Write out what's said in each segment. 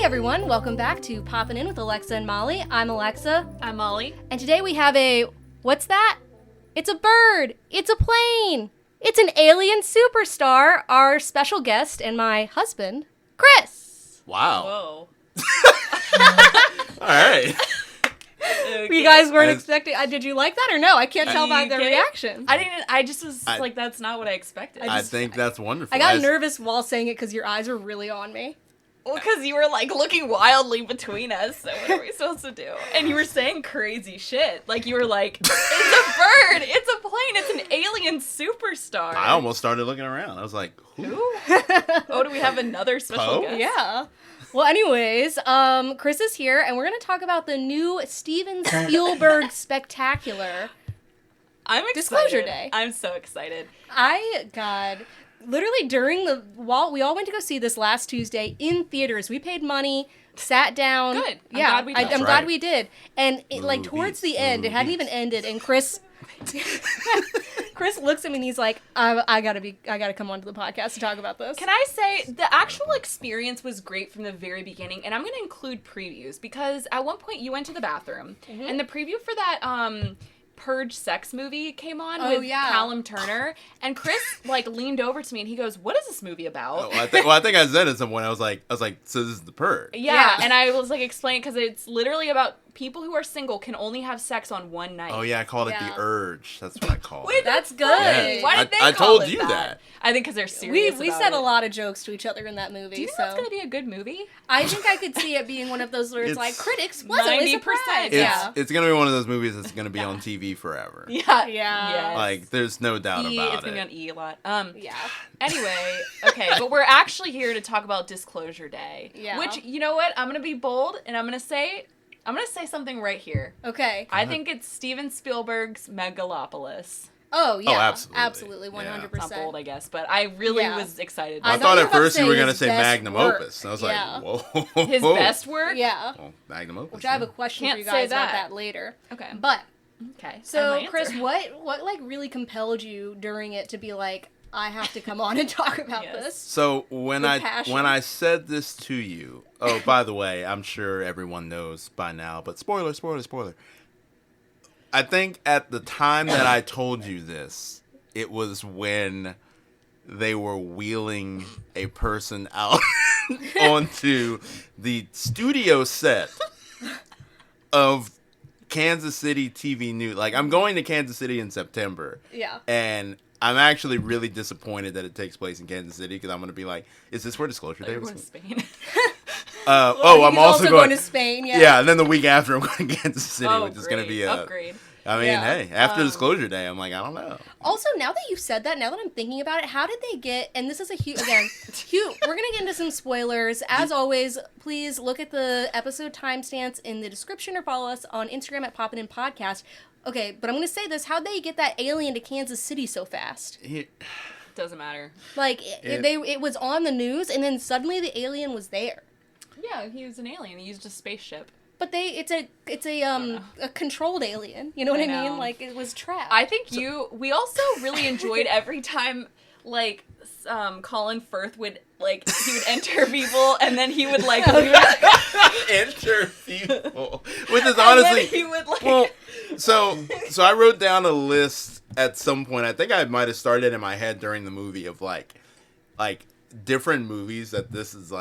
everyone, welcome back to Poppin' In with Alexa and Molly. I'm Alexa. I'm Molly. And today we have what's that? It's a bird. It's a plane. It's an alien superstar, our special guest and my husband, Chris. Wow. Whoa. All right. Okay. You guys weren't expecting, did you like that or no? I can't tell by the Okay. reaction. I just was like, that's not what I expected. I think that's wonderful. I got nervous while saying it because your eyes were really on me. Well, because you were like looking wildly between us, so what are we supposed to do? And you were saying crazy shit. Like you were like, it's a bird, it's a plane, it's an alien superstar. I almost started looking around. I was like, who? Oh, do we have another special Poe? guest? Yeah. Well, anyways, Chris is here, and we're going to talk about the new Stephen Spielberg spectacular. I'm excited. Disclosure Day. I'm so excited. Literally we all went to go see this last Tuesday in theaters. We paid money, sat down. Good. I'm Yeah, glad we did. I'm glad we did. And towards the end, it hadn't Movies. even ended, and Chris looks at me and he's like, I gotta come onto the podcast to talk about this. Can I say, the actual experience was great from the very beginning, and I'm going to include previews, because at one point you went to the bathroom, and the preview for that, Purge sex movie came on with Callum Turner, and Chris leaned over to me and he goes, "What is this movie about?" Oh, I think I said at some point, I was like, so this is the Purge. Yeah, and I was explaining, because it's literally about people who are single can only have sex on one night. Oh yeah, I called it the Urge. That's what I called Wait, it. That's good. Yeah. Why did they I call told it you that. I think because they're serious. We about said it. a lot of jokes to each other in that movie. Do you think so that's gonna be a good movie? I think I could see it being one of those where it's like critics pleasantly 90%, surprised. yeah. It's gonna be one of those movies that's gonna be on TV forever. Yeah. Yeah. Yes. Like, there's no doubt E, about it's gonna be on it. E a lot. Yeah. Anyway, okay, but we're actually here to talk about Disclosure Day. Yeah. Which, you know what? I'm gonna be bold, and I'm gonna say something right here. Okay. I think it's Steven Spielberg's Megalopolis. Oh yeah. absolutely. Absolutely. 100%. It's not bold, I guess, but I really Yeah. was excited. I I thought thought you at were about first to you were say gonna his say best Magnum work. Opus. I was Yeah. like, whoa. His best work. Yeah. Well, Magnum Opus. Which I have a yeah. question Can't for you say guys about that. that later. Okay. But Okay. so And my Chris, answer. what really compelled you during it to be like, I have to come on and talk about Yes. this? So when With I passion. said this to you, oh, by the way, I'm sure everyone knows by now, but spoiler. I think at the time that I told you this, it was when they were wheeling a person out onto the studio set of Kansas City TV News. Like, I'm going to Kansas City in September. Yeah. And I'm actually really disappointed that it takes place in Kansas City, because I'm going to be like, is this where Disclosure Day You're was? going to Spain. I'm He's also going to Spain. Yeah. Yeah, and then the week after I'm going to Kansas City, Oh, which is going to great. be a upgrade. I mean, Yeah. hey, after Disclosure Day, I'm like, I don't know. Also, now that you've said that, now that I'm thinking about it, how did they get, and this is a huge, we're going to get into some spoilers. As always, please look at the episode timestamps in the description or follow us on Instagram at Poppin' In Podcast. Okay, but I'm going to say this, how'd they get that alien to Kansas City so fast? Doesn't matter. Like, it was on the news, and then suddenly the alien was there. Yeah, he was an alien. He used a spaceship. But it's a controlled alien. You know what I mean? know. Like, it was trapped. I think we also really enjoyed every time, Colin Firth would, he would enter people, and then he would, Enter people. Which is and honestly... then he would, Well, so I wrote down a list at some point. I think I might have started in my head during the movie of, like different movies that this is,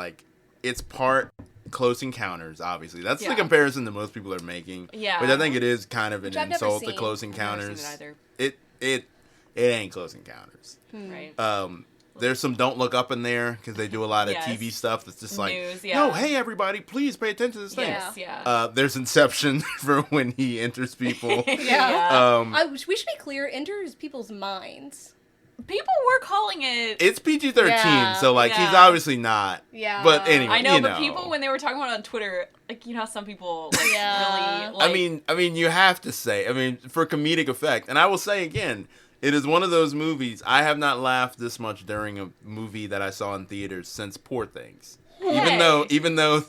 it's part... Close Encounters, obviously. That's the comparison that most people are making. Yeah. Which I think it is kind of an Which I've never insult to seen. Close I've never Encounters. seen it It ain't Close Encounters. Right. There's some Don't Look Up in there, because they do a lot of Yes. TV stuff that's just like, News, yeah. no, hey everybody, please pay attention to this thing. Yes, yeah. There's Inception for when he enters people. Yeah. Um, we should be clear, enters people's minds. People were calling it... It's PG-13, Yeah. so he's Yeah. obviously not. Yeah. But anyway, I know, you but people, when they were talking about it on Twitter, you know how some people, Yeah. really, I mean, you have to say, for comedic effect, and I will say again, it is one of those movies, I have not laughed this much during a movie that I saw in theaters since Poor Things. Hey. Even though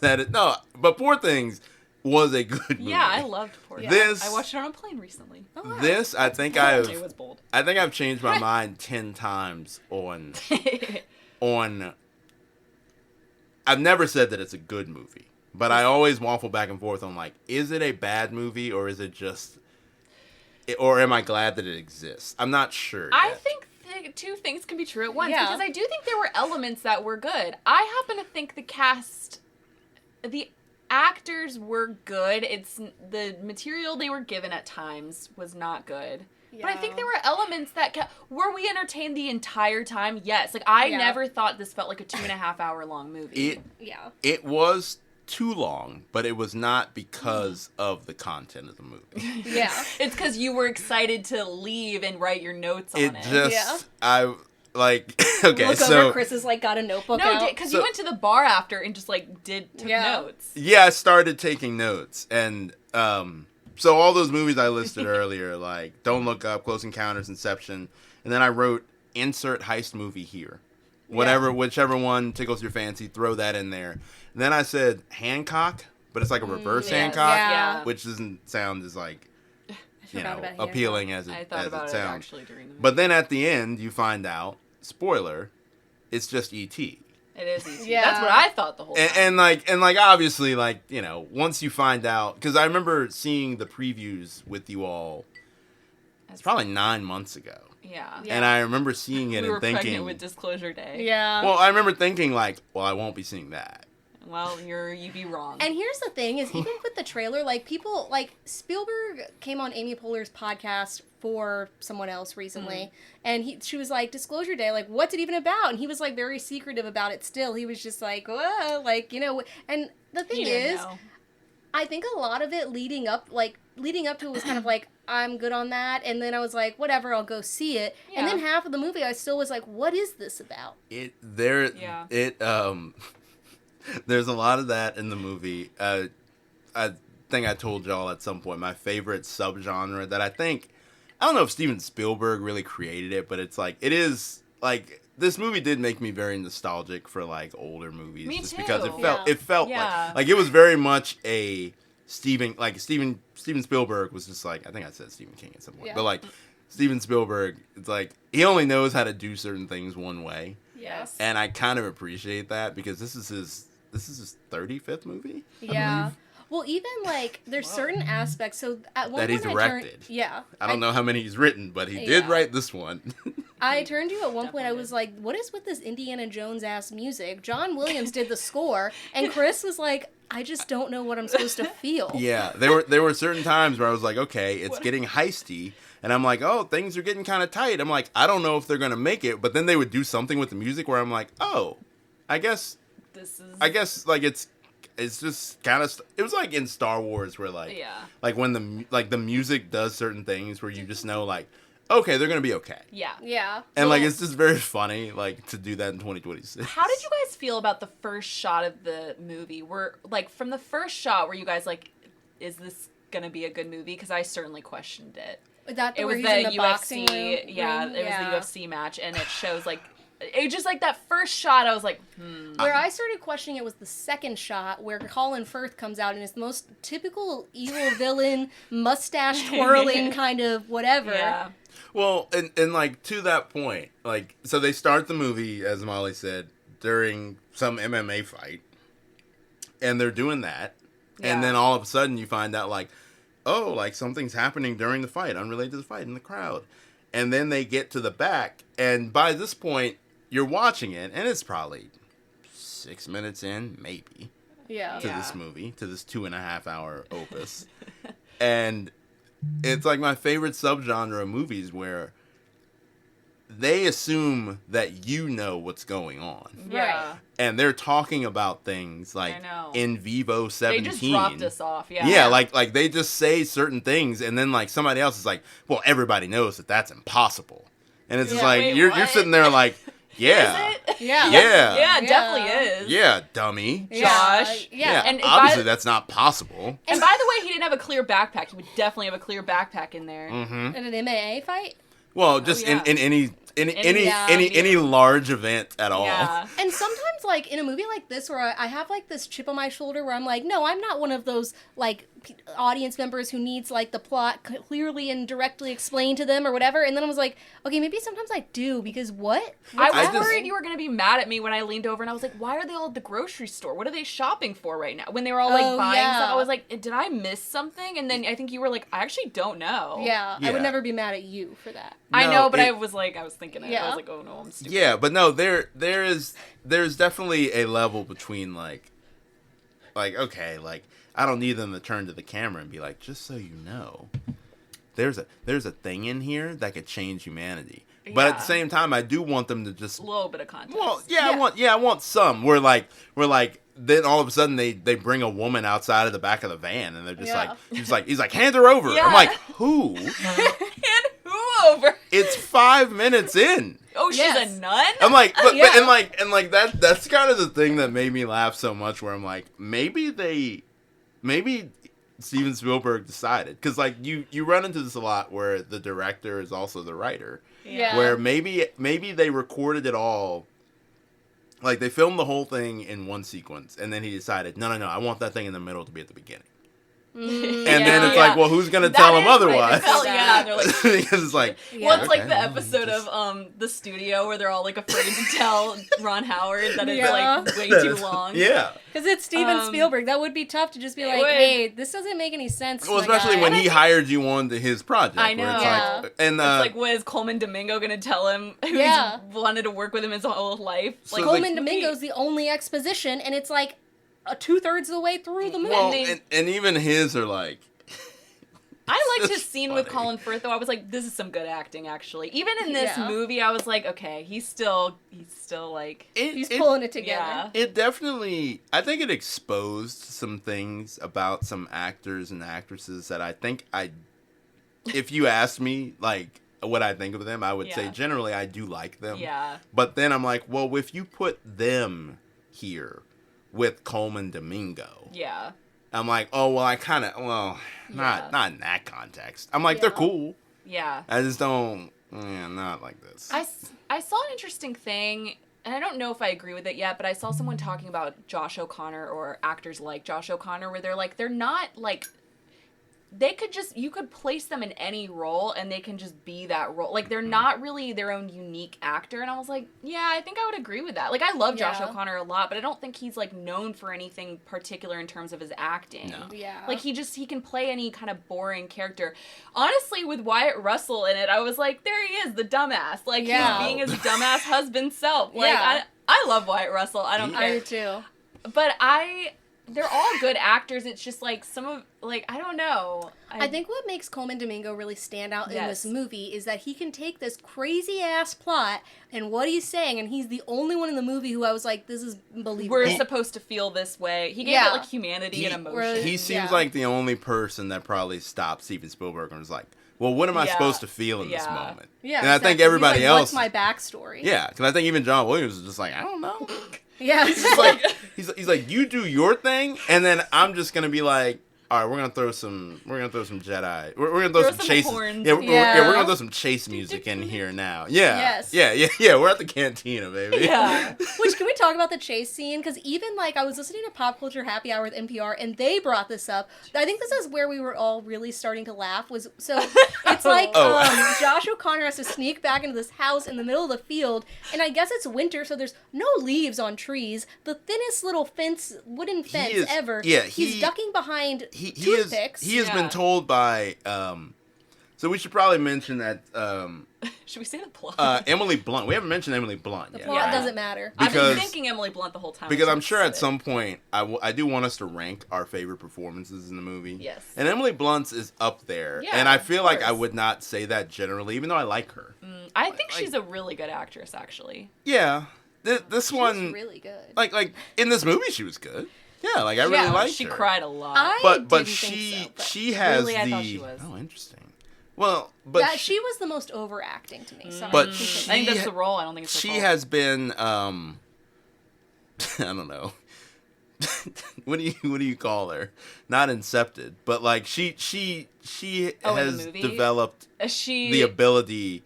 but Poor Things was a good movie. Yeah, I loved Poor Yeah. Things. I watched it on a plane recently. Oh, wow. This, I think It was bold. I've changed my mind 10 times on I've never said that it's a good movie, but I always waffle back and forth on like, is it a bad movie or is it just, or am I glad that it exists? I'm not sure. I think two things can be true at once because I do think there were elements that were good. I happen to think the cast, the actors were good. It's the material they were given at times was not good. Yeah. But I think there were elements that were we entertained the entire time? Yes. Like I never thought this felt like a 2.5 hour long movie. It was too long, but it was not because of the content of the movie. Yeah. It's because you were excited to leave and write your notes on it. I like okay. Look so over, Chris has like got a notebook out. No, because you went to the bar after and just like took notes. Yeah, I started taking notes, and so all those movies I listed earlier, like Don't Look Up, Close Encounters, Inception, and then I wrote insert heist movie here. Whichever one tickles your fancy, throw that in there. And then I said Hancock, but it's like a reverse Hancock, which doesn't sound as like, appealing as it sounds. Actually during the movie. But then at the end, you find out, spoiler, it's just E.T. It is E.T. Yeah. That's what I thought the whole time. And like obviously, like, once you find out, because I remember seeing the previews with you all, it's probably 9 months ago. Yeah. And I remember seeing it we and were thinking, pregnant with Disclosure Day. Yeah. Well, I remember thinking like, well, I won't be seeing that. Well, you'd be wrong. And here's the thing is, even with the trailer, like, people, like, Spielberg came on Amy Poehler's podcast for someone else recently, and she was like, Disclosure Day, like, what's it even about? And he was, like, very secretive about it still. He was just like, whoa, like, and the thing is, I think a lot of it leading up to it was kind of like, I'm good on that, and then I was like, whatever, I'll go see it. Yeah. And then half of the movie, I still was like, what is this about? There's a lot of that in the movie. I think I told y'all at some point, my favorite subgenre that I don't know if Stephen Spielberg really created it, but it's like, it is, like, this movie did make me very nostalgic for, like, older movies. Me just too. because it felt like it was very much a Steven Spielberg was just like, I think I said Stephen King at some point, but like, Steven Spielberg, it's like, he only knows how to do certain things one way. Yes. And I kind of appreciate that because this is his 35th movie? Yeah. Well, even, like, there's certain aspects, so at one point he's directed. I don't know how many he's written, but he did write this one. I turned to you at one point, I was like, what is with this Indiana Jones-ass music? John Williams did the score, and Chris was like, I just don't know what I'm supposed to feel. Yeah, there were certain times where I was like, okay, it's getting heisty, and I'm like, oh, things are getting kind of tight. I'm like, I don't know if they're going to make it, but then they would do something with the music where I'm like, oh, I guess like it's just kind of it was like in Star Wars where like when the music does certain things where you just know like, okay, they're gonna be okay. Yeah. And like it's just very funny like to do that in 2026. How did you guys feel about the first shot of the movie? Like from the first shot, were you guys like, is this gonna be a good movie? Because I certainly questioned it. It was the UFC boxing room? Yeah, it was the UFC match, and it shows like. It just like that first shot, I was like, Where I started questioning it was the second shot where Colin Firth comes out in his most typical evil villain, mustache twirling kind of whatever. Yeah. Well, and like to that point, like so they start the movie, as Molly said, during some MMA fight, and they're doing that, and then all of a sudden you find out like, oh, like something's happening during the fight, unrelated to the fight in the crowd, and then they get to the back, and by this point. You're watching it, and it's probably 6 minutes in, maybe, to this movie, to this 2.5 hour opus. And it's like my favorite subgenre of movies where they assume that you know what's going on. Yeah. And they're talking about things like in vivo 17. They just dropped us off, Yeah, like they just say certain things, and then like somebody else is like, well, everybody knows that that's impossible. And it's just like, you're sitting there like, yeah. Is it? Yeah. Yeah. It definitely is. Yeah, dummy. Josh. Yeah. And obviously that's not possible. And by the way, he didn't have a clear backpack. He would definitely have a clear backpack in there. Mm-hmm. In an MMA fight? Well, just in any large event at all. Yeah. And sometimes, like, in a movie like this where I have, like, this chip on my shoulder where I'm like, no, I'm not one of those, like, audience members who needs like the plot clearly and directly explained to them or whatever. And then I was like, okay, maybe sometimes I do, because what? I was worried you were going to be mad at me when I leaned over and I was like, why are they all at the grocery store? What are they shopping for right now? When they were all like buying stuff, I was like, did I miss something? And then I think you were like, I actually don't know. Yeah, I would never be mad at you for that. No, I know, but I was thinking it. I was like, oh no, I'm stupid. Yeah, but no, there's definitely a level between like, okay, like, I don't need them to turn to the camera and be like, just so you know, there's a thing in here that could change humanity. But at the same time, I do want them to just a little bit of context. Well, I want some. We're like then all of a sudden they bring a woman outside of the back of the van and they're just he's like hand her over. I'm like, who? Hand who over? It's 5 minutes in. Oh, she's a nun? I'm like, and that's kind of the thing that made me laugh so much, where I'm like, maybe Steven Spielberg decided, because like you run into this a lot where the director is also the writer. Yeah. Where maybe they recorded it all, like they filmed the whole thing in one sequence, and then he decided, no, I want that thing in the middle to be at the beginning. And then it's like, well, who's gonna tell him otherwise? They're like, because it's like, well, it's like the episode of The Studio where they're all like afraid to tell Ron Howard that it's like way too long. Yeah, because it's Steven Spielberg. That would be tough to just be like, hey, this doesn't make any sense. Well, especially when he hired you on to his project. I know. Where it's like, and it's like, what is Coleman Domingo gonna tell him? Who's wanted to work with him his whole life. So like Coleman Domingo's the only exposition, and it's like 2/3 of the way through the movie. Well, and even his are like. I liked his scene with Colin Firth, though. I was like, this is some good acting, actually. Even in this movie, I was like, okay, he's still like... He's pulling it together. Yeah. It definitely... I think it exposed some things about some actors and actresses that I think if you asked me, like, what I think of them, I would say generally I do like them. Yeah. But then I'm like, well, if you put them here with Coleman Domingo... Yeah. I'm like, oh, well, I kind of... Well, not in that context. I'm like, they're cool. Yeah. I just don't... not like this. I saw an interesting thing, and I don't know if I agree with it yet, but I saw someone talking about Josh O'Connor or actors like Josh O'Connor where they're like, they're not like... They could just... You could place them in any role, and they can just be that role. Like, they're not really their own unique actor, and I was like, yeah, I think I would agree with that. Like, I love Josh O'Connor a lot, but I don't think he's, like, known for anything particular in terms of his acting. No. Yeah. Like, he can play any kind of boring character. Honestly, with Wyatt Russell in it, I was like, there he is, the dumbass. Like, he's being his dumbass husband self. Like, I love Wyatt Russell. I don't care. I do, too. But they're all good actors. It's just like some of, like, I don't know. I think what makes Coleman Domingo really stand out in this movie is that he can take this crazy ass plot and what he's saying, and he's the only one in the movie who I was like, this is believable. We're supposed to feel this way. He gave it like humanity and emotion. He seems like the only person that probably stopped Steven Spielberg and was like, well, what am I supposed to feel in this moment? Yeah, and I think everybody else... What's my backstory? Yeah, because I think even John Williams was just like, I don't know. Yeah. He's like, you do your thing, and then I'm just gonna be like, all right, we're gonna throw some Jedi. We're gonna throw some chases. Horns. Yeah, we're gonna throw some chase music in here now. Yeah. Yes. Yeah. We're at the cantina, baby. Yeah. Which, can we talk about the chase scene? Because even like I was listening to Pop Culture Happy Hour with NPR, and they brought this up. I think this is where we were all really starting to laugh. It's like Josh O'Connor has to sneak back into this house in the middle of the field, and I guess it's winter, so there's no leaves on trees. The thinnest little wooden fence ever. Yeah. He's ducking behind. Toothpicks. He has been told by so we should probably mention that should we say the plot? Emily Blunt. We haven't mentioned Emily Blunt yet. The plot doesn't matter. I've been thinking Emily Blunt the whole time. Because I'm sure at some point I do want us to rank our favorite performances in the movie. Yes. And Emily Blunt's is up there. Yeah, and I feel like I would not say that generally, even though I like her. I think she's a really good actress, actually. Yeah. This one... She's really good. Like, in this movie, she was good. Yeah, like I really liked her. She cried a lot. But she has really, I thought she was. Oh, interesting. Well, but she was the most overacting to me. But I think that's the role. I don't think it's the she has been I don't know. what do you call her? Not incepted, but like she has developed the ability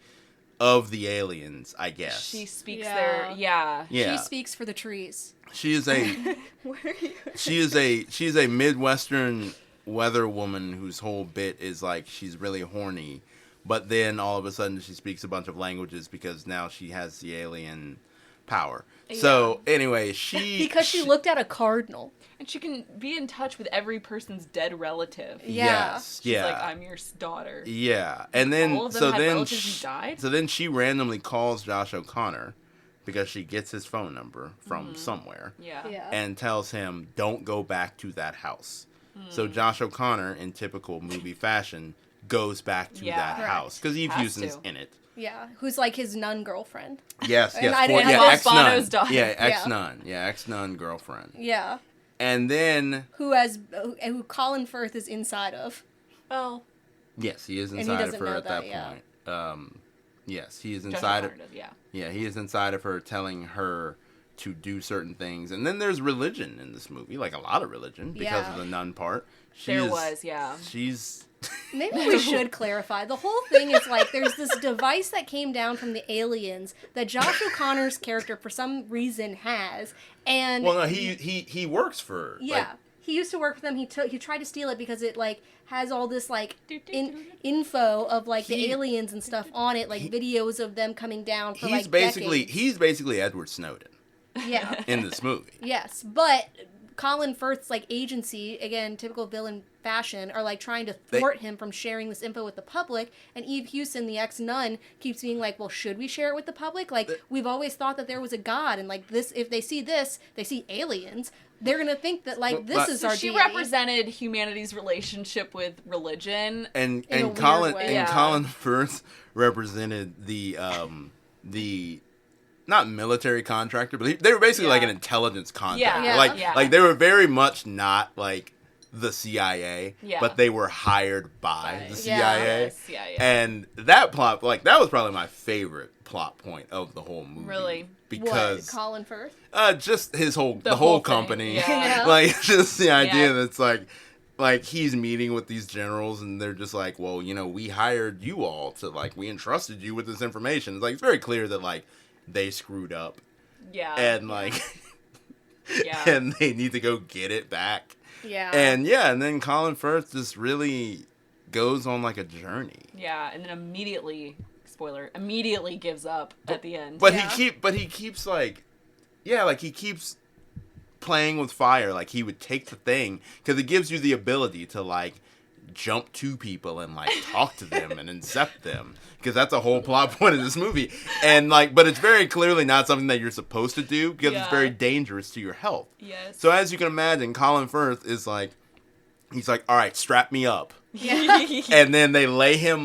of the aliens, I guess. She speaks yeah. She speaks for the trees. She is a she is a Midwestern weather woman whose whole bit is like she's really horny, but then all of a sudden she speaks a bunch of languages because now she has the alien power. Yeah. So anyway, because she looked at a cardinal. And she can be in touch with every person's dead relative. Yeah. Yes. She's like, I'm your daughter. Yeah. And then all of them had relatives who died? So then she randomly calls Josh O'Connor because she gets his phone number from somewhere. Yeah. And tells him, don't go back to that house. So Josh O'Connor, in typical movie fashion, goes back to that house because Eve Houston's in it. Yeah, who's like his nun girlfriend. Yes, ex-nun. daughter. Yeah, ex-nun. Yeah, ex-nun girlfriend. Yeah. And then who Colin Firth is inside of. Oh. Yes, he is inside of her at that point. Yes, he is inside of. Yeah, he is inside of her, telling her to do certain things. And then there's religion in this movie, like a lot of religion because of the nun part. She's. Maybe we should clarify. The whole thing is like there's this device that came down from the aliens that Josh O'Connor's character for some reason has, and well, no, he works for. Yeah, like, he used to work for them. He tried to steal it because it like has all this like info of like the aliens and stuff on it, like videos of them coming down for decades. He's basically Edward Snowden. Yeah. In this movie. Yes, but Colin Firth's like agency, again, typical villain fashion, are like trying to thwart him from sharing this info with the public. And Eve Houston, the ex-nun, keeps being like, well, should we share it with the public? Like, we've always thought that there was a god, and like this, if they see aliens, they're gonna think that like this is our. She deity. represented humanity's relationship with religion, and Colin Firth represented the not military contractor, but they were basically like an intelligence contractor. Like they were very much not like the CIA, but they were hired by the CIA. And that plot, like that was probably my favorite plot point of the whole movie. Really? Because Colin Firth? Just his the whole company. Yeah. Like just the idea that's like he's meeting with these generals and they're just like, well, you know, we hired you all to like, we entrusted you with this information. It's like, it's very clear that like they screwed up. Yeah. And like, and they need to go get it back. Yeah. And then Colin Firth just really goes on like a journey. Yeah. And then immediately gives up at the end. But he keeps like, he keeps playing with fire. Like he would take the thing because it gives you the ability to like jump to people and like talk to them and incept them, because that's a whole plot point of this movie. And like, but it's very clearly not something that you're supposed to do because it's very dangerous to your health. Yes. So as you can imagine, Colin Firth is like, he's like, all right, strap me up. Yeah. And then they lay him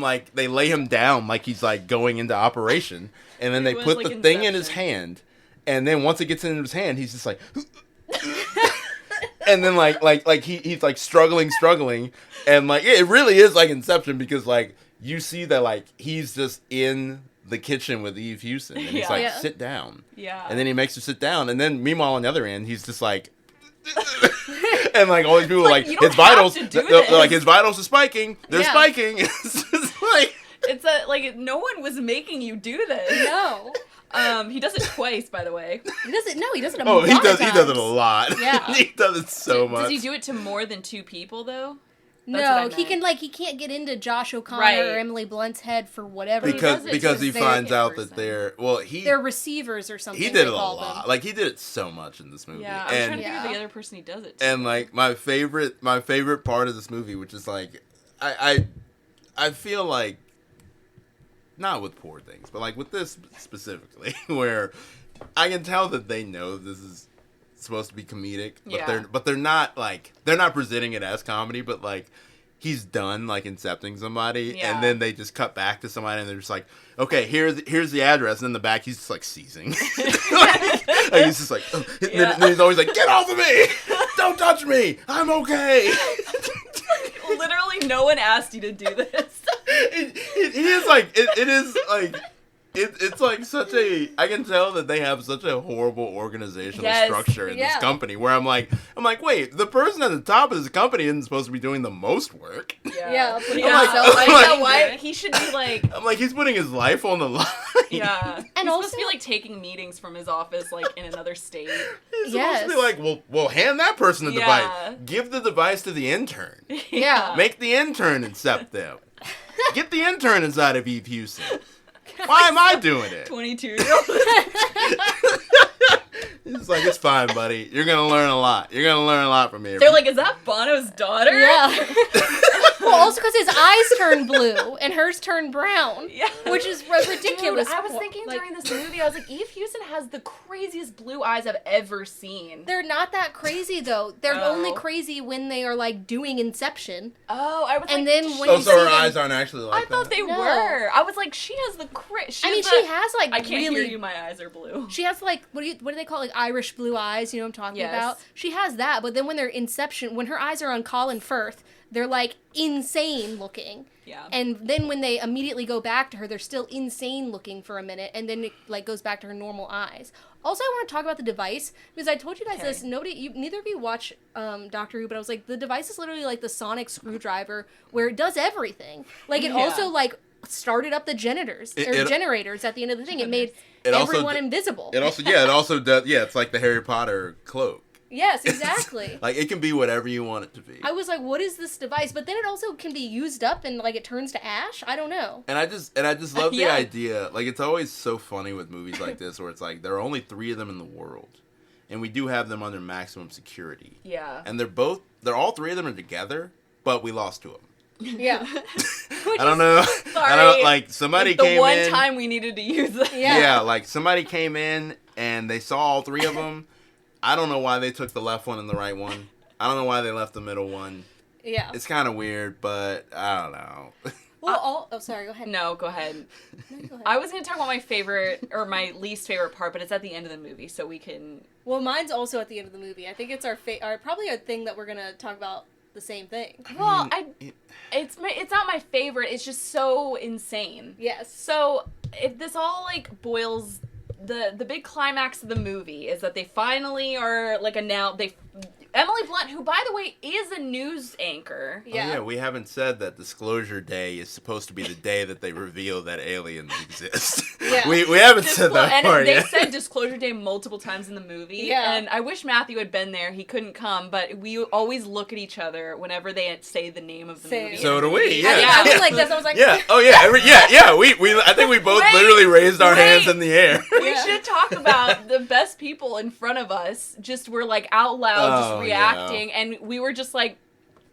down like he's like going into operation, and then they put the thing in his hand, and then once it gets into his hand, he's just like and then like he's like struggling, and like it really is like Inception, because like you see that like he's just in the kitchen with Eve Houston, and he's like, sit down. Yeah. And then he makes her sit down, and then meanwhile on the other end, he's just like and like all these people like his vitals, like his vitals are spiking. They're spiking. It's just like like no one was making you do this. No. He does it twice, by the way. He does it a he does times. it a lot. Yeah. He does it so much. Does he do it to more than two people though? No, he can't get into Josh O'Connor or Emily Blunt's head for whatever. Because he finds out that they're receivers or something. He did it a lot. Like he did it so much in this movie. Yeah, I'm trying to think of the other person he does it to. And like my favorite part of this movie, which is like I feel like, not with Poor Things, but like with this specifically, where I can tell that they know this is supposed to be comedic, but they're not presenting it as comedy, but like he's done like incepting somebody, and then they just cut back to somebody and they're just like, okay, here's the address, and in the back he's just like seizing. Like, he's just like, then he's always like, get off of me, don't touch me, I'm okay. Literally no one asked you to do this. It is like It's like such a. I can tell that they have such a horrible organizational structure in this company. Where I'm like, wait, the person at the top of this company isn't supposed to be doing the most work. Yeah. Why he should be like. I'm like, he's putting his life on the line. Yeah, and he's also supposed to be like taking meetings from his office, like in another state. He's supposed to be like, well, hand that person the device. Give the device to the intern. Yeah. Make the intern accept them. Get the intern inside of Eve Houston. Why am I doing it? 22-year-old. He's like, it's fine, buddy. You're going to learn a lot. You're going to learn a lot from me. They're like, is that Bono's daughter? Yeah. Well, also because his eyes turn blue and hers turn brown. Yeah. Which is ridiculous. Dude, I was thinking during this movie, I was like, Eve Houston has the craziest blue eyes I've ever seen. They're not that crazy, though. They're only crazy when they are, like, doing Inception. Oh, I was and like... then when so her eyes aren't actually like that? I thought they were. I was like, she has the... I mean, she has, like, I can't hear you, my eyes are blue. She has, like, what do they call it? Like, Irish blue eyes, you know what I'm talking about? She has that, but then when they're Inception, when her eyes are on Colin Firth, they're, like, insane looking. Yeah. And then when they immediately go back to her, they're still insane looking for a minute, and then it, like, goes back to her normal eyes. Also, I want to talk about the device, because I told you guys this, neither of you watch Doctor Who, but I was like, the device is literally like the sonic screwdriver, where it does everything. Like, it also, like, started up the generators at the end of the thing. It made everyone invisible. It also does, it's like the Harry Potter cloak. Yes, exactly. Like, it can be whatever you want it to be. I was like, what is this device? But then it also can be used up and, like, it turns to ash? I don't know. And I just love the idea. Like, it's always so funny with movies like this where it's like, there are only 3 of them in the world. And we do have them under maximum security. Yeah. And all 3 of them are together, but we lost 2 of them. Yeah. I don't know. Sorry. I don't, like, somebody came in. The one time we needed to use it. Yeah, like, somebody came in and they saw all 3 of them. I don't know why they took the left one and the right one. I don't know why they left the middle one. Yeah. It's kind of weird, but I don't know. Well, sorry, go ahead. No, go ahead. No, go ahead. I was going to talk about my favorite, or my least favorite part, but it's at the end of the movie, so we can... Well, mine's also at the end of the movie. I think it's probably a thing that we're going to talk about the same thing. Well, it's not my favorite, it's just so insane. Yes. So, this all, like, boils... The big climax of the movie is that they finally are, like, Emily Blunt, who, by the way, is a news anchor. Yeah. Oh, yeah, we haven't said that Disclosure Day is supposed to be the day that they reveal that aliens exist. Yeah. We haven't said that part yet. They said Disclosure Day multiple times in the movie. Yeah. And I wish Matthew had been there. He couldn't come, but we always look at each other whenever they say the name of the movie. So do we, yeah. I was like this. I was like... Yeah. Oh, yeah. I think we both literally raised our hands in the air. We should talk about the best people in front of us just were, like, out loud, reacting, and we were just like,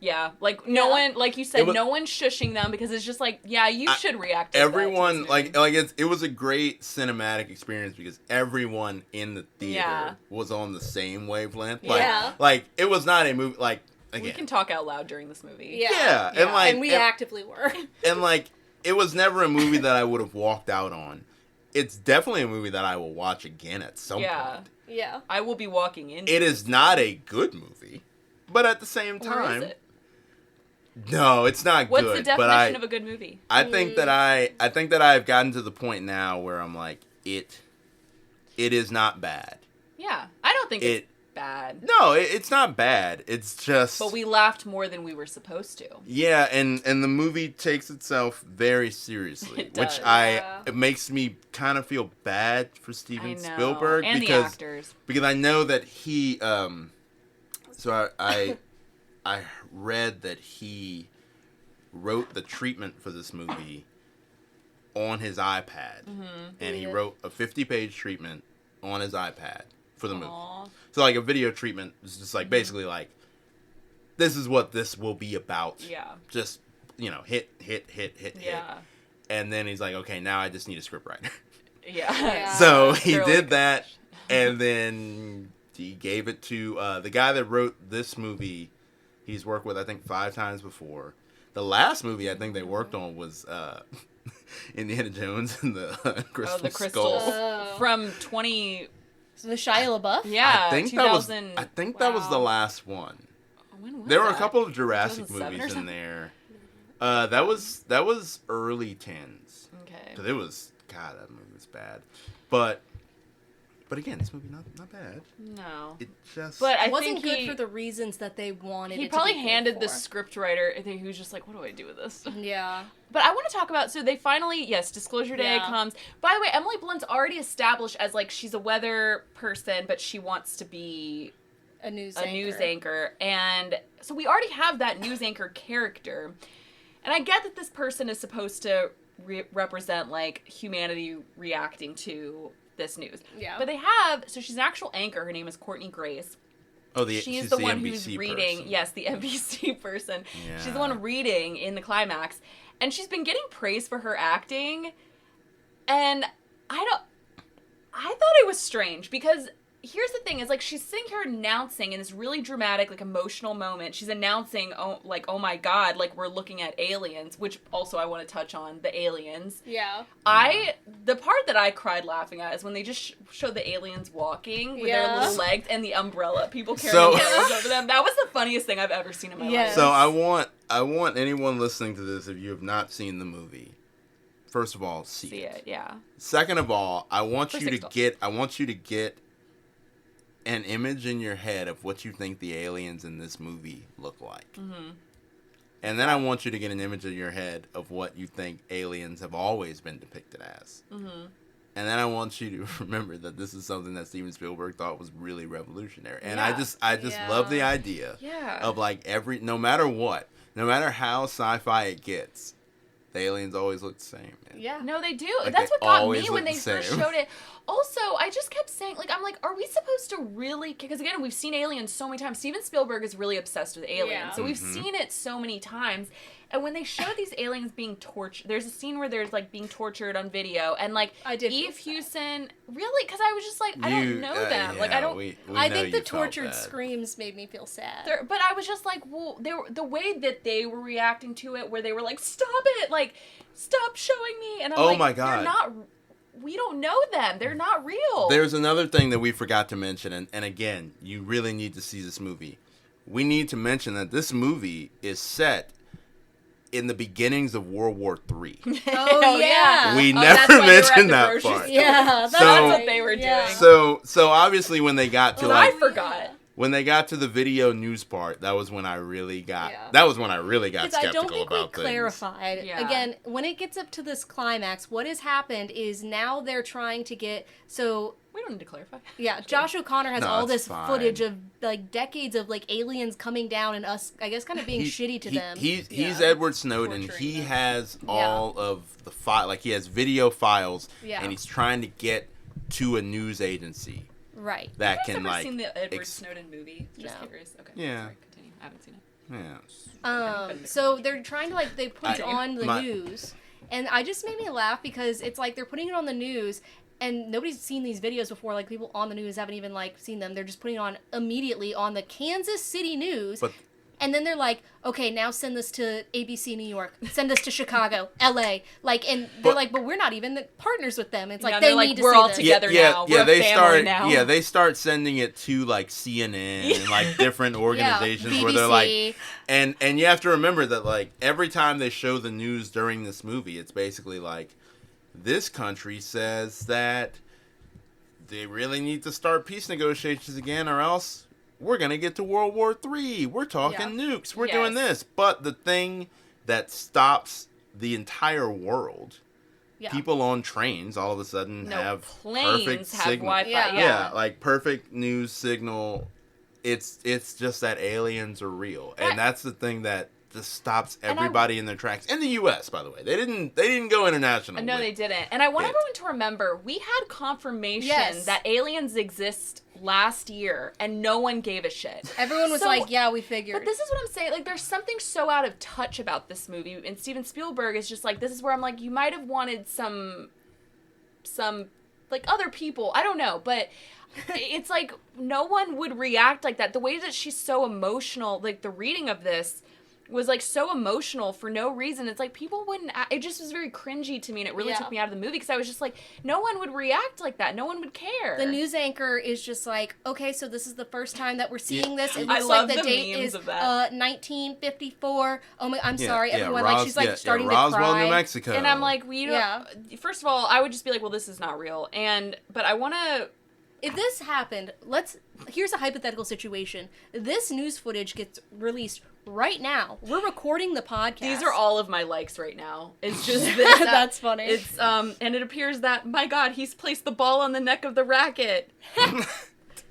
no one, like you said, no one's shushing them because it's just like, you should react to everyone that it was a great cinematic experience because everyone in the theater was on the same wavelength. Like it was not a movie like again. We can talk out loud during this movie. Yeah. And we actively were. And like it was never a movie that I would have walked out on. It's definitely a movie that I will watch again at some point. Yeah. I will be walking in. It is not a good movie, but at the same time, or is it? No, it's not What's good. What's the definition of a good movie? I think that I've gotten to the point now where I'm like, it is not bad. Yeah, I don't think it's bad. No, it's not bad. It's just... But we laughed more than we were supposed to. Yeah, and the movie takes itself very seriously. It does. It makes me kind of feel bad for Stephen Spielberg. And the actors. Because I know that he... So I read that he wrote the treatment for this movie on his iPad. Mm-hmm. And he wrote a 50-page treatment on his iPad for the movie. So, like, a video treatment is just, like, basically, like, this is what this will be about. Yeah. Just, hit. Yeah. And then he's like, okay, now I just need a scriptwriter. Yeah. So he did that, and then he gave it to the guy that wrote this movie. He's worked with, I think, 5 times before. The last movie I think they worked on was Indiana Jones and the Crystal Skull. From 20... So the Shia LaBeouf? Yeah, I think that was the last one. When was there were that? a couple of Jurassic movies in there. That was early 10s. Okay. But it was God, that movie was bad. But again, this movie not bad. No. It just... But I it wasn't think good for the reasons that they wanted he it probably to be good handed for. the scriptwriter, who was just like, what do I do with this? Yeah. But I want to talk about, so they finally, yes, Disclosure Day comes. By the way, Emily Blunt's already established as, like, she's a weather person, but she wants to be a news anchor. And so we already have that news anchor character. And I get that this person is supposed to represent, like, humanity reacting to this news. Yeah. But they have, so she's an actual anchor. Her name is Courtney Grace. Oh, she's the one NBC who's reading. person. She the NBC person. Yeah. She's the one reading in the climax. And she's been getting praise for her acting. And I thought it was strange because here's the thing is, like, she's sitting here announcing in this really dramatic, like, emotional moment. She's announcing, oh my God, like, we're looking at aliens, which also I want to touch on, the aliens. Yeah. The part that I cried laughing at is when they just showed the aliens walking with their little legs and the umbrella, people carrying umbrellas over them. That was the funniest thing I've ever seen in my life. So I want anyone listening to this, if you have not seen the movie, first of all, see it. Yeah. Second of all, I want you to get an image in your head of what you think the aliens in this movie look like. Mm-hmm. And then I want you to get an image in your head of what you think aliens have always been depicted as. Mm-hmm. And then I want you to remember that this is something that Stephen Spielberg thought was really revolutionary. And I just love the idea of, like, no matter what, no matter how sci-fi it gets, the aliens always look the same. Man. Yeah. No, they do. Like, that's what got me when they the first showed it. Also, I just kept saying, like, I'm like, are we supposed to really... Because, again, we've seen aliens so many times. Steven Spielberg is really obsessed with aliens. Yeah. So we've seen it so many times. And when they show these aliens being tortured... There's a scene where there's, like, being tortured on video. And, like, Eve Hewson... Really? Because I was just like, I don't know them. Yeah, like, I don't... I think the tortured screams made me feel sad. But I was just like, well, the way that they were reacting to it, where they were like, stop it! Like, stop showing me! And I'm my God. They're not... We don't know them. They're not real. There's another thing that we forgot to mention, and again, you really need to see this movie. We need to mention that this movie is set in the beginnings of World War III. Oh, yeah. We never mentioned that part. Yeah, that's what they were doing. So obviously when they got to, I forgot. When they got to the video news part, that was when I really got skeptical about things. I don't think we clarified. Yeah. Again, when it gets up to this climax, what has happened is now they're trying to get... So we don't need to clarify. Yeah, Josh O'Connor has all this footage of, like, decades of, like, aliens coming down and us, I guess, kind of being shitty to them. He's Edward Snowden. He has all of the like, he has video files, and he's trying to get to a news agency. Right. That I've can, never like... seen the Edward Snowden movie. Just curious. Okay. Yeah. Sorry, continue. I haven't seen it. Yeah. So they're trying to, like, they put it on the news. And I just made me laugh because it's like they're putting it on the news and nobody's seen these videos before. Like, people on the news haven't even, like, seen them. They're just putting it on immediately on the Kansas City News. And then they're like, okay, now send this to ABC New York. Send this to Chicago, LA. Like, and they're like, but we're not even partners with them. It's like, they need to we're see all this. together now. We're a family now. Yeah, they start sending it to, like, CNN and, like, different organizations where they're like, and you have to remember that, like, every time they show the news during this movie, it's basically like, this country says that they really need to start peace negotiations again, or else we're going to get to World War III. We're talking nukes. We're doing this. But the thing that stops the entire world, people on trains all of a sudden have perfect signal. Wi-Fi. Yeah, like perfect news signal. It's just that aliens are real. And that's the thing that just stops everybody in their tracks. In the U.S., by the way. They didn't go international. No, they didn't. And I want everyone to remember, we had confirmation that aliens exist last year, and no one gave a shit. Everyone was like, yeah, we figured. But this is what I'm saying. Like, there's something so out of touch about this movie. And Steven Spielberg is just like, this is where I'm like, you might have wanted some, like, other people. I don't know. But it's like, no one would react like that. The way that she's so emotional, like, the reading of this, was like so emotional for no reason. It's like people wouldn't. It just was very cringy to me, and it really took me out of the movie because I was just like, no one would react like that. No one would care. The news anchor is just like, okay, so this is the first time that we're seeing this. It looks like the date is 1954. Oh my, I'm sorry, everyone. Like she's like starting to Roswell, cry. New Mexico. And I'm like, first of all, I would just be like, well, this is not real. But I want to. If this happened, here's a hypothetical situation. This news footage gets released right now. We're recording the podcast. These are all of my likes right now. It's just this. That's funny. It's and it appears that, my God, he's placed the ball on the neck of the racket.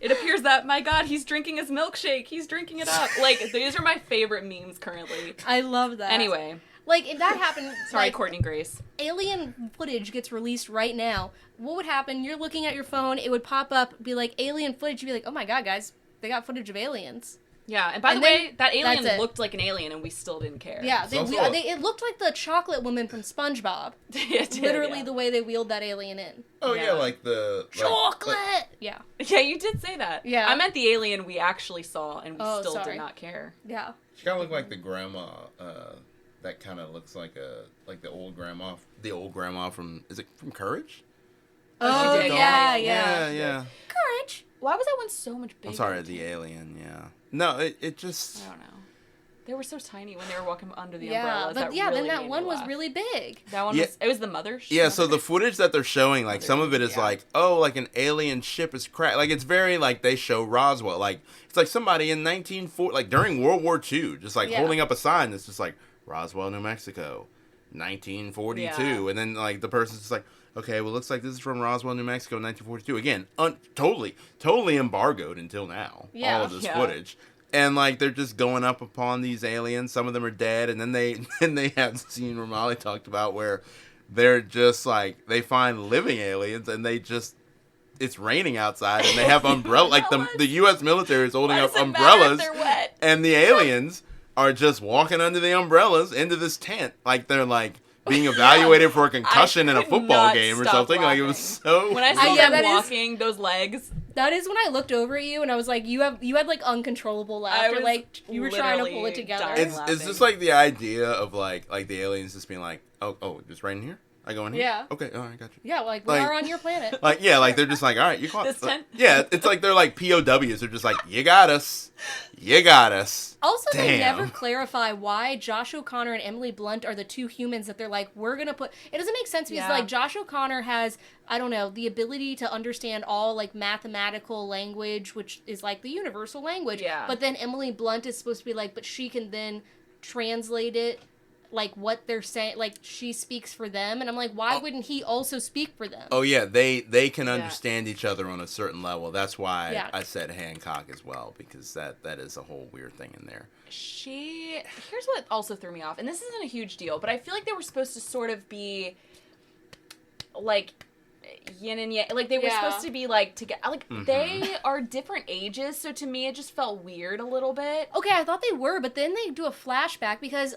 It appears that, my God, he's drinking his milkshake. He's drinking it up. Like, these are my favorite memes currently. I love that. Anyway. Like, if that happened... Sorry, like, Courtney Grace. Alien footage gets released right now. What would happen? You're looking at your phone, it would pop up, be like, alien footage. You'd be like, oh my God, guys, they got footage of aliens. Yeah, and by the way, that alien looked like an alien, and we still didn't care. Yeah, it looked like the chocolate woman from SpongeBob. Literally the way they wheeled that alien in. Oh, yeah, like the... Chocolate! Yeah. Yeah, you did say that. Yeah. I meant the alien we actually saw, and we still did not care. Yeah. She kind of looked like the grandma, that kind of looks like the old grandma. The old grandma from... Is it from Courage? Oh, yeah. Courage! Why was that one so much bigger? I'm sorry, the alien, yeah. No, it just... I don't know. They were so tiny when they were walking under the umbrellas. But then that one was really big. That one was... It was the mother. Yeah, so the footage that they're showing, like, some of it is like, oh, like an alien ship is cracked. Like, it's very, like, they show Roswell. Like, it's like somebody in 1940... Like, during World War II, just, like, holding up a sign that's just like, Roswell, New Mexico, 1942. Yeah. And then, like, the person's just like... Okay, well, looks like this is from Roswell, New Mexico, 1942. Again, totally embargoed until now. Yeah. All of this footage, and like they're just going up upon these aliens. Some of them are dead, and then they have the scene where Molly talked about where they're just like they find living aliens, and it's raining outside, and they have umbrella. Like the U.S. military is holding up umbrellas, they're wet. And the aliens are just walking under the umbrellas into this tent, like they're like. Being evaluated for a concussion in a football game or something. Laughing. Like, it was so... When I saw them walking, those legs... That is when I looked over at you and I was like, you had like uncontrollable laughter. Like, you were trying to pull it together. It's just like the idea of like the aliens just being like, oh, just right in here? I go in here? Yeah. Okay, all right, got you. Yeah, like, we are on your planet. Like, yeah, like, they're just like, all right, you caught this tent? Yeah, it's like they're like POWs. They're just like, you got us. You got us. Also, Damn. They never clarify why Josh O'Connor and Emily Blunt are the two humans that they're like, we're going to put... It doesn't make sense because, like, Josh O'Connor has, I don't know, the ability to understand all, like, mathematical language, which is, like, the universal language. Yeah. But then Emily Blunt is supposed to be like, but she can then translate it, like, what they're saying, like, she speaks for them, and I'm like, why wouldn't he also speak for them? Oh, yeah, they can understand each other on a certain level. That's why I said Hancock as well, because that is a whole weird thing in there. Here's what also threw me off, and this isn't a huge deal, but I feel like they were supposed to sort of be, like... yin and yang, like they were supposed to be like together, like they are different ages, so to me it just felt weird a little bit. Okay, I thought they were, but then they do a flashback because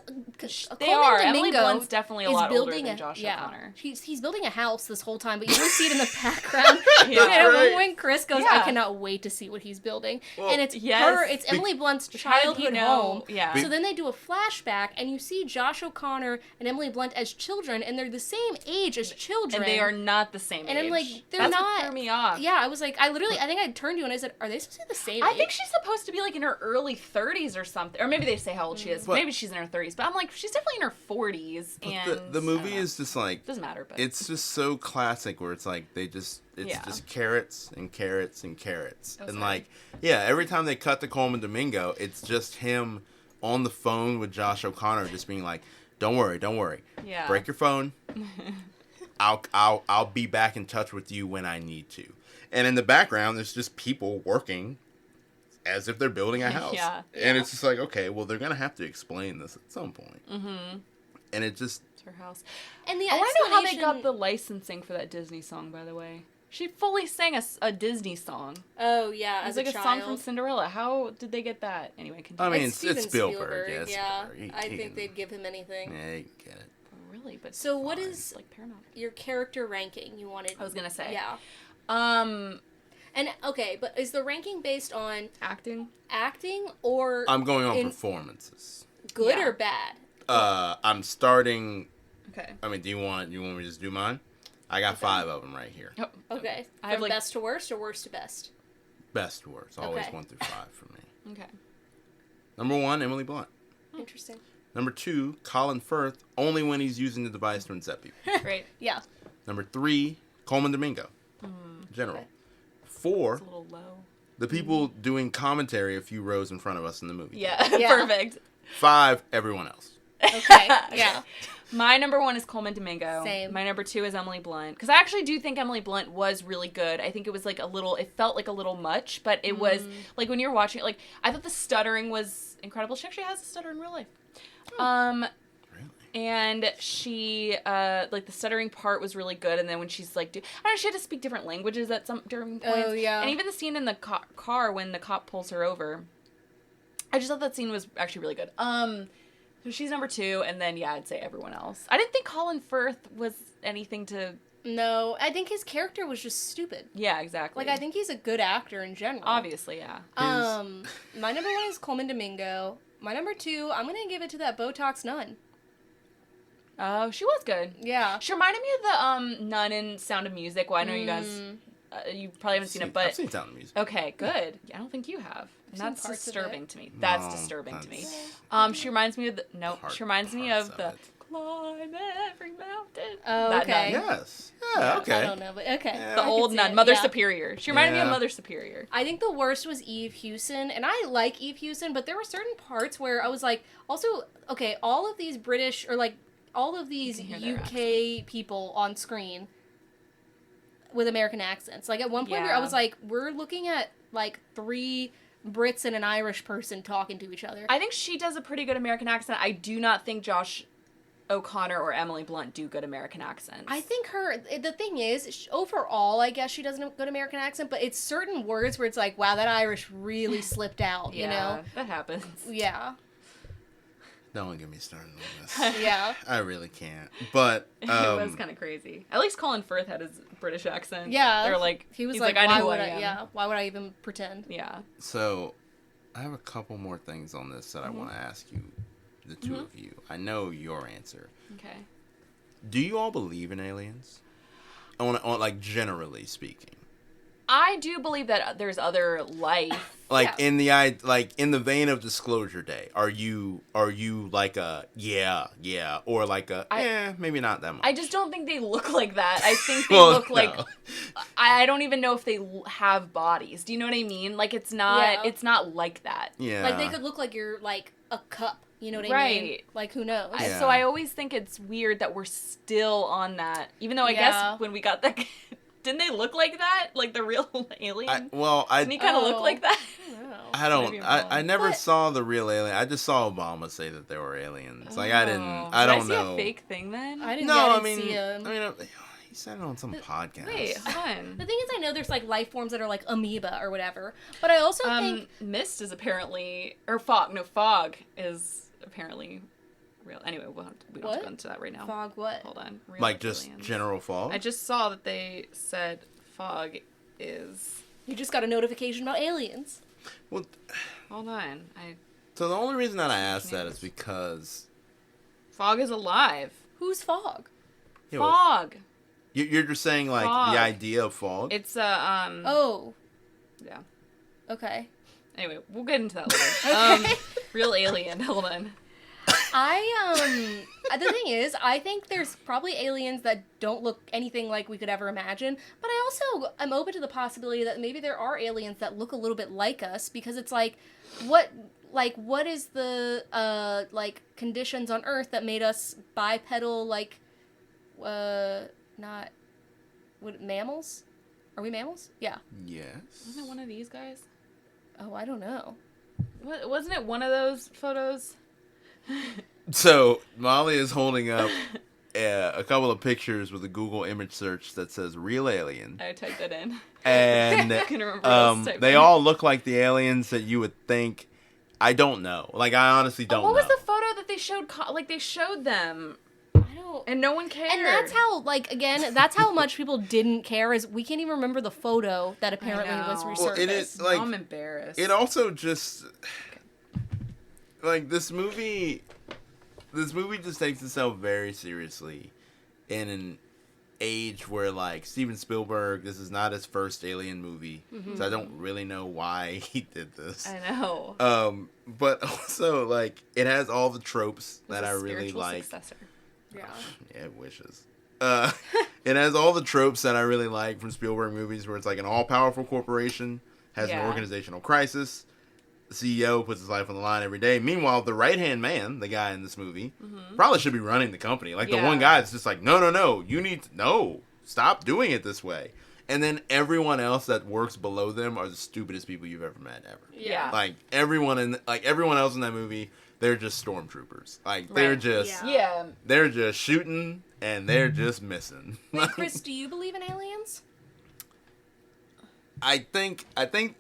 they are. Emily Blunt's definitely a lot older than Josh O'Connor. He's building a house this whole time, but you don't see it in the background. And when Chris goes, I cannot wait to see what he's building, and it's it's Emily Blunt's childhood home. Yeah. So then they do a flashback, and you see Josh O'Connor and Emily Blunt as children, and they're the same age as children, and they are not the same age. And I'm like, That's what threw me off. Yeah, I was like, I think I turned to you and I said, are they supposed to be the same age? I think she's supposed to be like in her early 30s or something. Or maybe they say how old she is. But maybe she's in her 30s. But I'm like, she's definitely in her 40s. And the movie is just like... Doesn't matter, but... It's just so classic where it's like, just carrots and carrots and carrots. And like, every time they cut to Coleman Domingo, it's just him on the phone with Josh O'Connor just being like, don't worry. Yeah. Break your phone. I'll be back in touch with you when I need to. And in the background, there's just people working as if they're building a house. And it's just like, okay, well, they're going to have to explain this at some point. Mm-hmm. And it just... It's her house. And the I want to know how they got the licensing for that Disney song, by the way. She fully sang a Disney song. Oh, yeah, as a child. It was like a song from Cinderella. How did they get that? Anyway, continue. I mean, it's Spielberg. I think they'd give him anything. Yeah, you get it. Really, but so what is like Paramount? Your character ranking? You wanted? I was gonna say, and okay, but is the ranking based on acting, or I'm going on performances? Good Yeah. or bad? I'm starting. Okay. I mean, do you want me to just do mine? I got 5 of them right here. Oh, Okay. I have From like best to worst or worst to best? Best to worst. Always Okay. 1 through 5 for me. okay. Number 1, Emily Blunt. Interesting. Number 2, Colin Firth, only when he's using the device to incep people. Great. Yeah. Number 3, Coleman Domingo. General. Okay. 4, It's a little low. the people doing commentary a few rows in front of us in the movie. Yeah. Yeah. Perfect. 5, everyone else. Okay. Yeah. My number 1 is Coleman Domingo. Same. My number 2 is Emily Blunt. Because I actually do think Emily Blunt was really good. I think it was like it felt like a little much, but it was, like when you're watching it, like, I thought the stuttering was incredible. She actually has a stutter in real life. Really? And she, like, the stuttering part was really good. And then when she's like, I don't know, she had to speak different languages at some during points. Oh, yeah. And even the scene in the car when the cop pulls her over. I just thought that scene was actually really good. So she's number 2, and then, yeah, I'd say everyone else. I didn't think Colin Firth was anything to... No, I think his character was just stupid. Yeah, exactly. Like, I think he's a good actor in general. Obviously, yeah. My number 1 is Coleman Domingo. My number 2, I'm gonna give it to that Botox nun. Oh, she was good. Yeah. She reminded me of the nun in Sound of Music. Well, I know you guys... you probably haven't seen it, but... I've seen Sound of Music. Okay, good. I don't think you have. And seen that's parts of disturbing it. to me. That's No, disturbing to me. that's- She reminds me of the... No, she reminds me parts of the... it. Climb every mountain. Oh, That okay. nun. Yes. Yeah, okay. I don't know, but okay. Yeah. The I old see nun, it, Mother yeah. Superior. She reminded me of Yeah. Mother Superior. I think the worst was Eve Hewson, and I like Eve Hewson, but there were certain parts where I was like, also, okay, all of these British, or like, all of these You can hear their UK people on screen with American accents. Like, at one point where I Yeah. was like, we're looking at, like, 3 Brits and an Irish person talking to each other. I think she does a pretty good American accent. I do not think Josh O'Connor or Emily Blunt do good American accents. I think the thing is, overall, I guess she does a good American accent, but it's certain words where it's like, wow, that Irish really slipped out, you know? that happens. Yeah. Don't get me started on this. Yeah. I really can't. But It was kind of crazy. At least Colin Firth had his British accent. Yeah. They're like, He was he's like, I why know who would I I, am. yeah, why would I even pretend? Yeah. so I have a couple more things on this that I want to ask you, the two of you. I know your answer. Okay. Do you all believe in aliens? On like generally speaking. I do believe that there's other life. Like Yeah. in the vein of Disclosure Day, are you like a yeah, or like a maybe not that much? I just don't think they look like that. I think they Well, look like no. I don't even know if they have bodies. Do you know what I mean? Like it's not like that. Yeah. Like, they could look like you're, like, a cup. You know what I mean? Right. Like, who knows? Yeah. So I always think it's weird that we're still on that. Even though I Yeah. guess when we got that didn't they look like that? Like the real alien? Didn't he kind of Oh. look like that? I don't. Maybe I'm wrong. I never But- saw the real alien. I just saw Obama say that there were aliens. Like I didn't. Oh. I Did don't I see know. a fake thing then? I didn't, No, yeah, I I didn't mean, see him. he said it on some podcast. Wait, hold on. The thing is, I know there's, like, life forms that are, like, amoeba or whatever. But I also think... Mist is apparently, or fog. No, fog is apparently real. Anyway, we don't have to What? go into that right now. Fog what? Hold on. Real Like just aliens. general fog. I just saw that they said fog is. You just got a notification about aliens. Well, Hold on. so the only reason that I asked that is because Fog is alive. Who's Fog? you know, Fog. you're just saying like Fog. the idea of fog. It's Oh, yeah. okay. Anyway, we'll get into that later. Real alien. Hold on. The thing is, I think there's probably aliens that don't look anything like we could ever imagine, but I also am open to the possibility that maybe there are aliens that look a little bit like us, because it's like, what is the, like, conditions on Earth that made us bipedal, like, not, mammals? Are we mammals? Yeah. Yes. Wasn't it one of these guys? Oh, I don't know. Wasn't it one of those photos? So Molly is holding up a couple of pictures with a Google image search that says "real alien," I typed that in. and I can remember what I was typing. they all look like the aliens that you would think. I don't know. Like I honestly don't What know. was the photo that they showed? Like they showed them, I don't. and no one cared. And that's how, like, again, that's how much people didn't care, is we can't even remember the photo that apparently was know. resurfaced. Well, it is like I'm embarrassed. it also just like this movie just takes itself very seriously in an age where, like, Stephen Spielberg, this is not his first Alien movie, so I don't really know why he did this. I know. But also, like, it has all the tropes that I really like. Successor. Yeah. Yeah, it wishes. It has all the tropes that I really like from Spielberg movies, where it's like an all-powerful corporation has an organizational crisis. The CEO puts his life on the line every day. Meanwhile, the right-hand man, the guy in this movie, probably should be running the company. Like, the one guy that's just like, no, you need to, no, stop doing it this way. And then everyone else that works below them are the stupidest people you've ever met, ever. Yeah. Like, everyone else in that movie, they're just stormtroopers. Like, they're just, they're just shooting, and they're just missing. Wait, Chris, do you believe in aliens? I think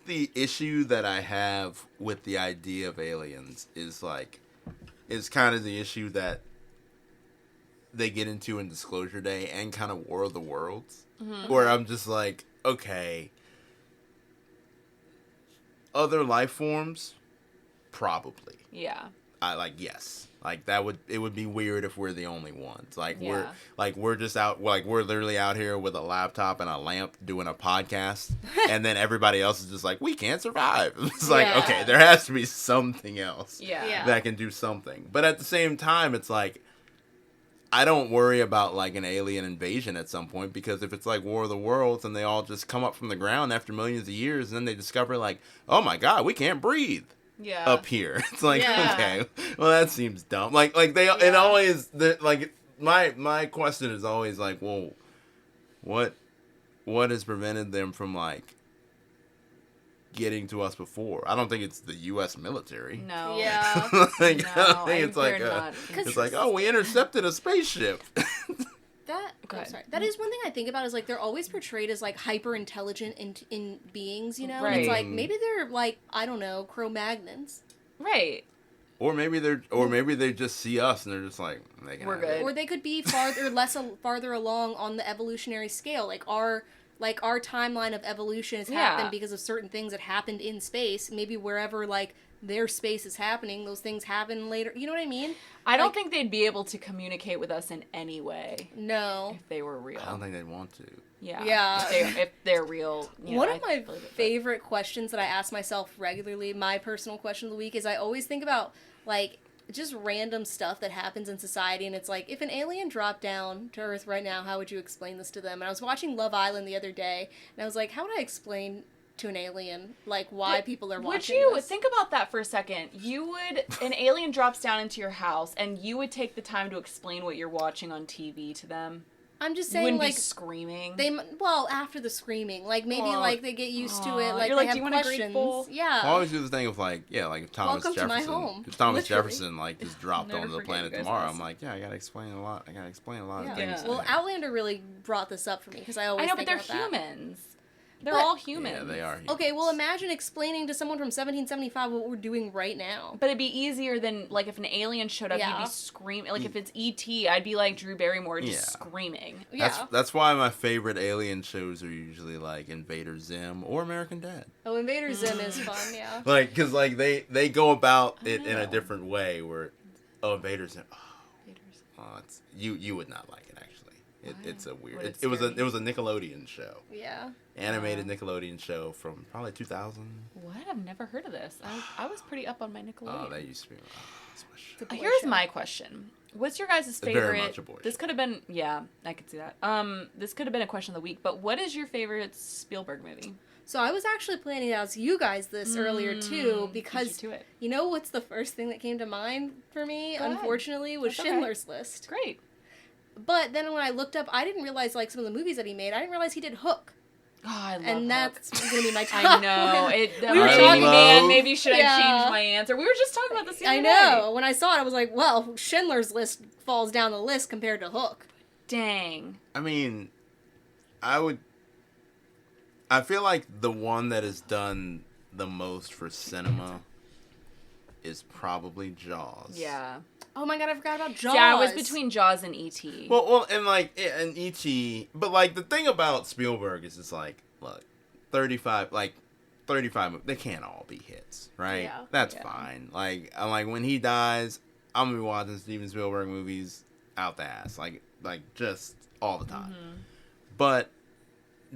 the issue that I have with the idea of aliens is kind of the issue that they get into in Disclosure Day and kind of War of the Worlds, where I'm just like, okay, other life forms, probably. Yeah. Yes. Like, it would be weird if we're the only ones. Like, we're just out, like, we're literally out here with a laptop and a lamp doing a podcast, and then everybody else is just like, we can't survive. It's like, okay, there has to be something else that can do something. But at the same time, it's like, I don't worry about, like, an alien invasion at some point, because if it's like War of the Worlds and they all just come up from the ground after millions of years, and then they discover, like, oh my God, we can't breathe. Up here. It's like, okay, well, that seems dumb. Like they, it always, like, my question is always like, well, what has prevented them from, like, getting to us before? I don't think it's the U.S. military. No. Yeah. Like, no, I think it's like, it's like, oh, we intercepted a spaceship. That is one thing I think about, is like they're always portrayed as like hyper intelligent in beings, you know? Right. And it's like maybe they're like, I don't know, Cro-Magnons. Right. Or maybe they just see us and they're just like, we're good. Or they could be farther along on the evolutionary scale. Like our timeline of evolution has happened because of certain things that happened in space. Maybe wherever like their space is happening, those things happen later. You know what I mean? I don't think they'd be able to communicate with us in any way. No. If they were real. I don't think they'd want to. Yeah. Yeah. If they're real. One of my favorite questions that I ask myself regularly, my personal question of the week, is I always think about, like, just random stuff that happens in society, and it's like, if an alien dropped down to Earth right now, how would you explain this to them? And I was watching Love Island the other day, and I was like, how would I explain to an alien, like, why people are watching Would you this? think about that for a second? An alien drops down into your house, and you would take the time to explain what you're watching on TV to them? I'm just You saying, wouldn't like, be screaming. After the screaming, like, maybe like they get used to it, like, you're they like, have do you want a questions. grateful? Yeah. I always do the thing of, like, like if Thomas Welcome to my Jefferson, home. if Thomas Literally. Jefferson, like, just dropped Never onto the forget planet you guys tomorrow, listen. I'm like, I gotta explain a lot. I gotta explain a lot of Yeah. things. Well, to him. Outlander really brought this up for me, because I always I know, but think they're about that. humans. They're But- all humans. Yeah, they are. Okay, well, imagine explaining to someone from 1775 what we're doing right now. But it'd be easier than, like, if an alien showed up, Yeah. you'd be screaming. Like, if it's E.T., I'd be like Drew Barrymore just Yeah. screaming. That's why my favorite alien shows are usually like Invader Zim or American Dad. Oh, Invader Zim is fun, yeah. Like, cause like they go about it in a different way. Where Invader Zim, it's you would not like it actually. It's a weird. It was a Nickelodeon show. Yeah. Animated Nickelodeon show from probably 2000. What? I've never heard of this. I was pretty up on my Nickelodeon. Oh, that used to be. That's my show. It's a boy Here's show. my question. What's your guys' favorite? Very much a boy This show. could have been, yeah, I could see that. This could have been a question of the week, but what is your favorite Spielberg movie? So I was actually planning to ask you guys this earlier too, because to it. you know what's the first thing that came to mind for me, Go ahead. unfortunately, was That's okay. Schindler's List. Great. But then when I looked up, I didn't realize, like, some of the movies that he made, I didn't realize he did Hook. Oh, I love And Hook. that's going to be my top I know. one. We were I talking, love- man, maybe should I Yeah. change my answer? We were just talking about this the other I know. When I saw it, I was like, well, Schindler's List falls down the list compared to Hook. Dang. I mean, I feel like the one that has done the most for cinema is probably Jaws. Yeah. Oh my god, I forgot about Jaws. Yeah, I was between Jaws and E.T. Well, and like, and E.T., but like the thing about Spielberg is it's like, look, 35, like, 35 they can't all be hits, right? Yeah. That's fine. Like when he dies, I'm gonna be watching Steven Spielberg movies out the ass, like just all the time. Mm-hmm. But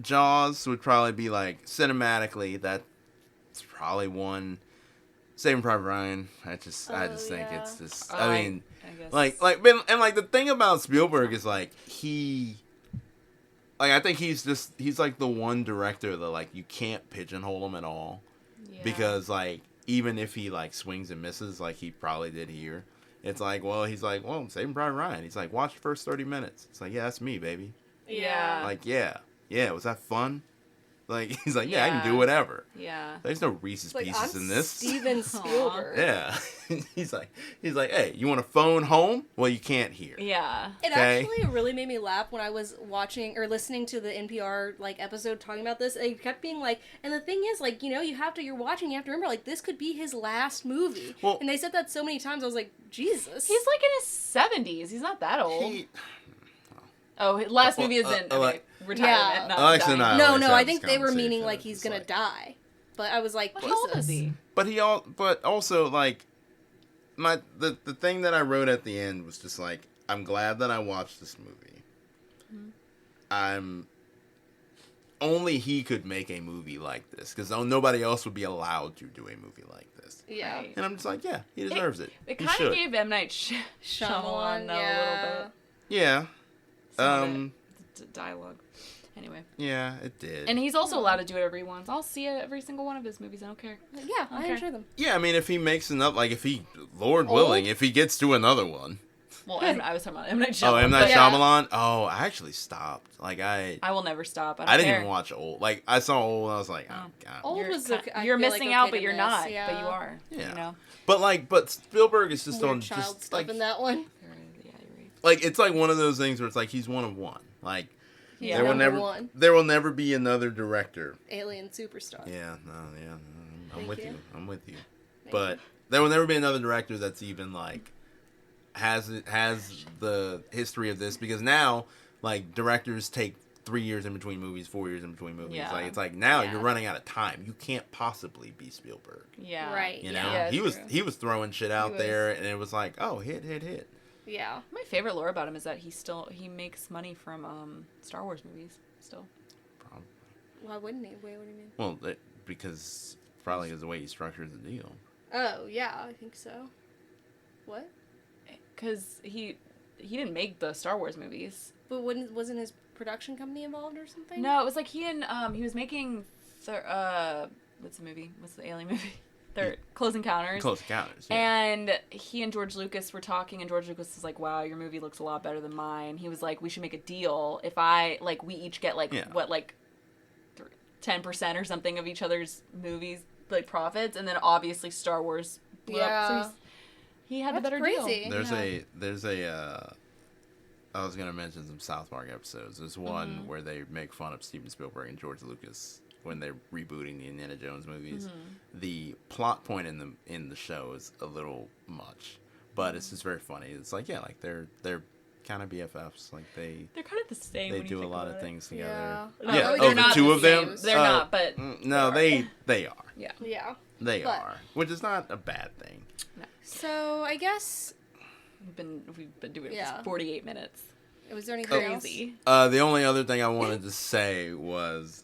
Jaws would probably be like cinematically. That's probably one. Saving Private Ryan. I just think it's just. I mean, I guess. like the thing about Spielberg is like I think he's like the one director that like you can't pigeonhole him at all, because like even if he like swings and misses like he probably did here, it's like Saving Private Ryan. He's like, watch the first 30 minutes. It's like, yeah, that's me, baby. Yeah. Like yeah, was that fun? Like he's like, yeah, I can do whatever. Yeah. There's no Reese's Pieces in this. Steven Spielberg. Yeah. he's like, hey, you want to phone home? Well, you can't hear. Yeah. It actually really made me laugh when I was watching or listening to the NPR like episode talking about this. They kept being like, and the thing is, like, you're watching, you have to remember, like, this could be his last movie. Well, and they said that so many times. I was like, Jesus. He's like in his 70s. He's not that old. His last movie is in retirement. Not Alexa dying. and I No, I think they were meaning like he's gonna die. But I was like, Jesus. How old is he? But also like the thing that I wrote at the end was just like, I'm glad that I watched this movie. Mm-hmm. Only he could make a movie like this, because nobody else would be allowed to do a movie like this. Yeah. Right. And I'm just like, yeah, he deserves it. It kind of gave M. Night Shyamalan a little bit. Yeah. Dialogue. Anyway. Yeah, it did. And he's also allowed to do whatever he wants. I'll see every single one of his movies. I don't care. Yeah, I enjoy them. Yeah, I mean, if he makes enough, like if he, Lord willing, if he gets to another one. Well, I was talking about M. Night Shyamalan. Oh, M. Night Shyamalan? Oh, I actually stopped. Like, I will never stop. I didn't even watch Old. Like, I saw Old and I was like, oh, God. Old was you're missing out, but you're not. Yeah. But you are. Yeah. You know? But Spielberg is just Weird on child just stuff like in that one. Yeah, you're right. Like, it's like one of those things where it's like he's one of one. Like, Yeah, there will never be another director. Alien superstar. Yeah, no, I'm with you. I'm with you. Thank But there will never be another director that's even like has the history of this, because now like directors take 3 years in between movies, 4 years in between movies. Yeah. Like it's like now you're running out of time. You can't possibly be Spielberg. Yeah. Right. You know, Yeah, he was throwing shit out there, and it was like, oh, hit. Yeah. My favorite lore about him is that he makes money from Star Wars movies still. Probably. Why wouldn't he? Wait, what do you mean? Well, because probably is the way he structures the deal. Oh, yeah, I think so. What? Because he didn't make the Star Wars movies. But wasn't his production company involved or something? No, it was like he was making what's the movie? What's the alien movie? Close Encounters. Close Encounters. Yeah. And he and George Lucas were talking, and George Lucas was like, "Wow, your movie looks a lot better than mine." He was like, "We should make a deal. If we each get 10% or something of each other's movies like profits, and then obviously Star Wars blew up." So he had the better crazy. deal. There's a I was gonna mention some South Park episodes. There's one where they make fun of Steven Spielberg and George Lucas when they're rebooting the Indiana Jones movies. The plot point in the show is a little much, but it's just very funny. It's like, yeah, like they're kind of BFFs. Like they're kind of the same. They do a lot of things together. Yeah. Yeah. They're The not two the of them. They're not, but no, they are. Yeah. Yeah. They are, which is not a bad thing. No. So I guess we've been doing it for 48 minutes. Was there anything crazy? The only other thing I wanted to say was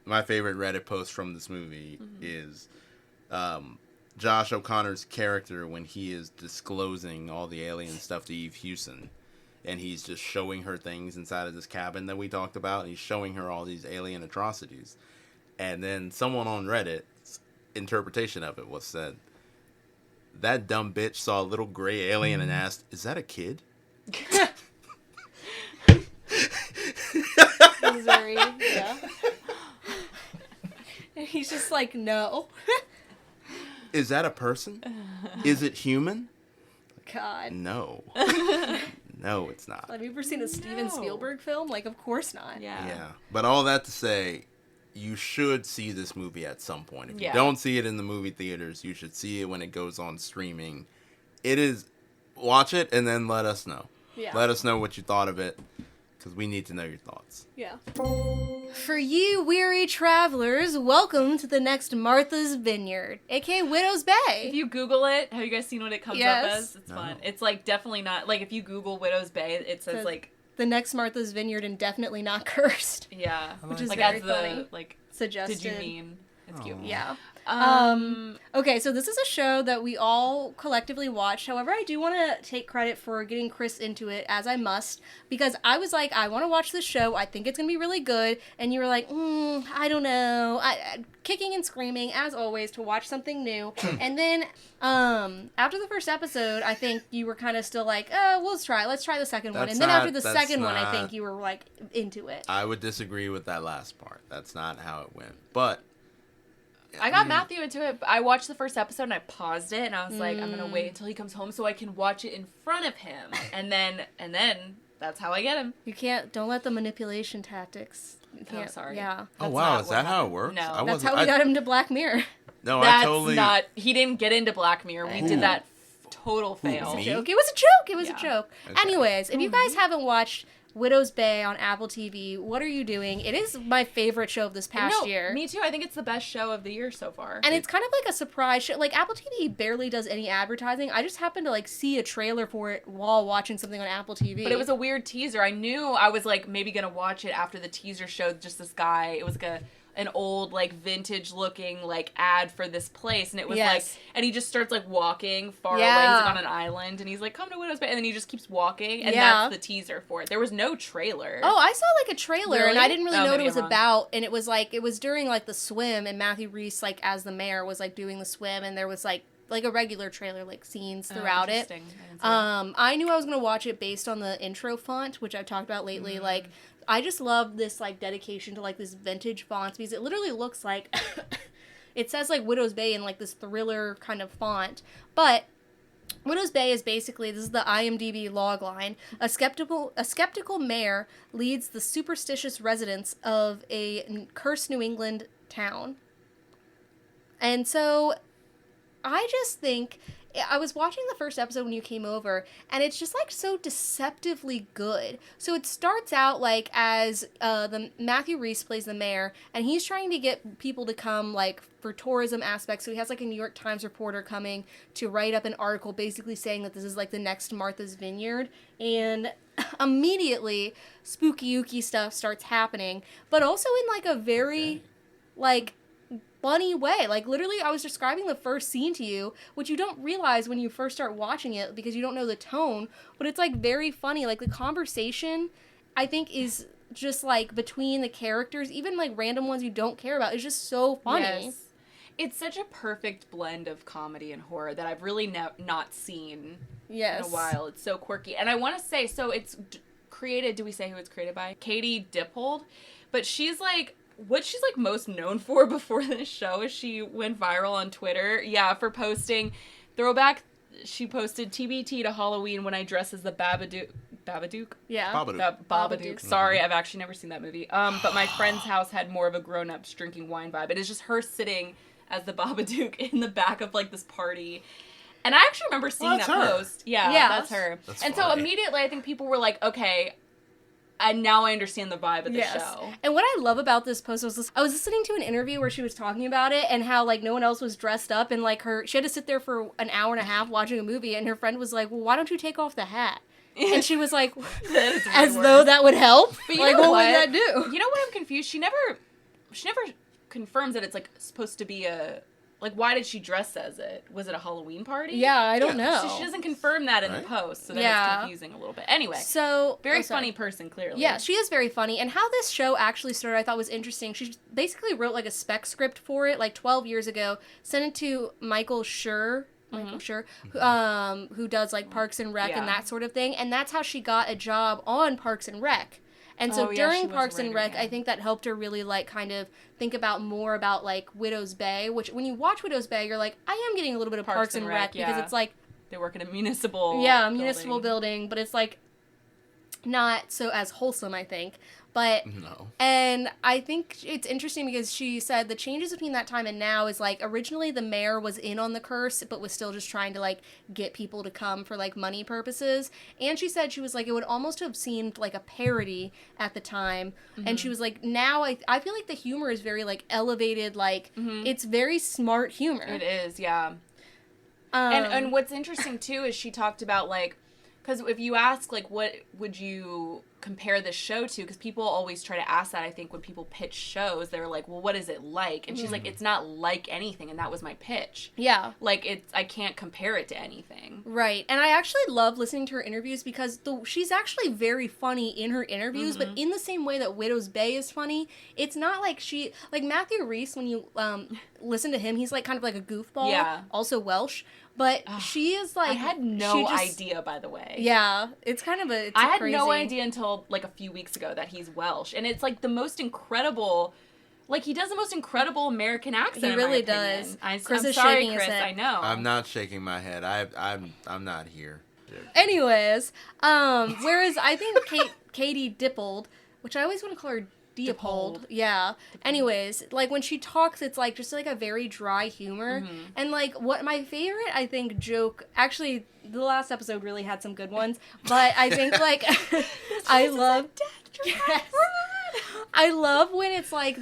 my favorite Reddit post from this movie is Josh O'Connor's character when he is disclosing all the alien stuff to Eve Hewson, and he's just showing her things inside of this cabin that we talked about. And he's showing her all these alien atrocities, and then someone on Reddit's interpretation of it was said, "That dumb bitch saw a little gray alien and asked, 'Is that a kid?'" Missouri, yeah. And he's just like, no. Is that a person? Is it human? God. No. No, it's not. Have you ever seen a Steven Spielberg film? Like, of course not. Yeah. But all that to say, you should see this movie at some point. If you don't see it in the movie theaters, you should see it when it goes on streaming. Watch it and then let us know. Yeah. Let us know what you thought of it. because we need to know your thoughts. Yeah. For you weary travelers, welcome to the next Martha's Vineyard, aka Widow's Bay. If you Google it, have you guys seen what it comes up as? It's fun. It's like definitely not like if you Google Widow's Bay, it says like the next Martha's Vineyard and definitely not cursed. Yeah, which is like very as funny. The like suggested. Did you mean? It's cute. Yeah. Okay, so this is a show that we all collectively watched. However, I do want to take credit for getting Chris into it, as I must, because I was like, I want to watch this show. I think it's going to be really good. And you were like, I don't know. Kicking and screaming, as always, to watch something new. And then after the first episode, I think you were kind of still like, oh, let's try the second one. And then after the second one, I think you were like into it. I would disagree with that last part. That's not how it went. But I got Matthew into it. I watched the first episode and I paused it and I was like, I'm gonna wait until he comes home so I can watch it in front of him, and then that's how I get him. Don't let the manipulation tactics. Sorry. Yeah. Oh wow, is that how it works? No, that's how we got him to Black Mirror. No, that's I totally not. He didn't get into Black Mirror. We did that total fail. Me? It was a joke. It was a joke. Okay. Anyways, if you guys haven't watched Widow's Bay on Apple TV, what are you doing? It is my favorite show of this past year. Me too. I think it's the best show of the year so far. And it's kind of like a surprise show. Like, Apple TV barely does any advertising. I just happened to, like, see a trailer for it while watching something on Apple TV. But it was a weird teaser. I knew I was, like, maybe gonna watch it after the teaser showed just this guy. It was like an old, like, vintage looking, like, ad for this place, and it was like, and he just starts like walking far away. He's like on an island, and he's like, come to Widow's Bay, and then he just keeps walking, and that's the teaser for it. There was no trailer. Oh, I saw like a trailer, and I didn't really know what it was about, and it was during like the swim, and Matthew Rhys, like, as the mayor, was like doing the swim, and there was like a regular trailer, like scenes throughout it. I knew I was gonna watch it based on the intro font, which I've talked about lately. Like, I just love this like dedication to like this vintage font, because it literally looks like it says like Widow's Bay in like this thriller kind of font. But Widow's Bay is basically, this is the IMDb logline. A skeptical mayor leads the superstitious residents of a cursed New England town. And so I just think, I was watching the first episode when you came over, and it's just like so deceptively good. So it starts out like as the Matthew Rhys plays the mayor, and he's trying to get people to come like for tourism aspects. So he has like a New York Times reporter coming to write up an article basically saying that this is like the next Martha's Vineyard, and immediately spooky-ooky stuff starts happening, but also in like a very like funny way. Like, literally, I was describing the first scene to you, which you don't realize when you first start watching it because you don't know the tone, but it's like very funny. Like, the conversation, I think, is just like between the characters, even like random ones you don't care about, is just so funny. Yes. It's such a perfect blend of comedy and horror that I've really not seen in a while. It's so quirky. And I want to say, so it's created, do we say who it's created by? Katie Dippold. But she's like, what she's like most known for before this show is she went viral on Twitter. Yeah, for posting throwback. She posted TBT to Halloween when I dress as the Babadook. Yeah. Babadook. Sorry, I've actually never seen that movie. But my friend's house had more of a grown-ups drinking wine vibe. It is just her sitting as the Babadook in the back of like this party. And I actually remember seeing that post. Yeah, that's her. That's and funny. so immediately I think people were like, okay, and now I understand the vibe of the show. And what I love about this post was I was listening to an interview where she was talking about it and how like no one else was dressed up, and like she had to sit there for an hour and a half watching a movie, and her friend was like, well, why don't you take off the hat? And she was like, as though that would help. But you like, know what would that do? You know what I'm confused? She never confirms that it's like supposed to be a, like, why did she dress as it? Was it a Halloween party? Yeah, I don't know. She doesn't confirm that in the post, so then it's confusing a little bit. Anyway, so very funny person, clearly. Yeah, she is very funny. And how this show actually started, I thought was interesting. She basically wrote like a spec script for it, like 12 years ago, sent it to Michael Schur, who does like Parks and Rec and that sort of thing. And that's how she got a job on Parks and Rec. And so during Parks and Rec, I think that helped her really, like, kind of think about more about, like, Widow's Bay, which when you watch Widow's Bay, you're like, I am getting a little bit of Parks and Rec because it's, like... They work in a municipal municipal building, but it's, like, not so as wholesome, I think. But No. And I think it's interesting because she said the changes between that time and now is like originally the mayor was in on the curse but was still just trying to like get people to come for like money purposes. And she said she was like it would almost have seemed like a parody at the time. And she was like now I feel like the humor is very like elevated, like it's very smart humor. It is, yeah. And what's interesting too is she talked about like, because if you ask like what would you compare this show to, because people always try to ask that, I think when people pitch shows they're like, well, what is it like? And she's like, it's not like anything, and that was my pitch. Yeah, like I can't compare it to anything. Right. And I actually love listening to her interviews because she's actually very funny in her interviews, but in the same way that Widow's Bay is funny, it's not like like Matthew Rhys, when you listen to him, he's like kind of like a goofball, also Welsh. But she is like... I had no idea, by the way. Yeah. It's kind of I had no idea until like a few weeks ago that he's Welsh. And it's like the most incredible... Like, he does the most incredible American accent, he really does. Chris is sorry, shaking Chris, his head. I know. I'm not shaking my head. I'm not here. Anyways, whereas I think Katie Dippold, which I always want to call her Dippold. Yeah. Anyways, like when she talks, it's like just like a very dry humor. And like what my favorite, I think, joke, actually the last episode really had some good ones, but I think like I love when it's like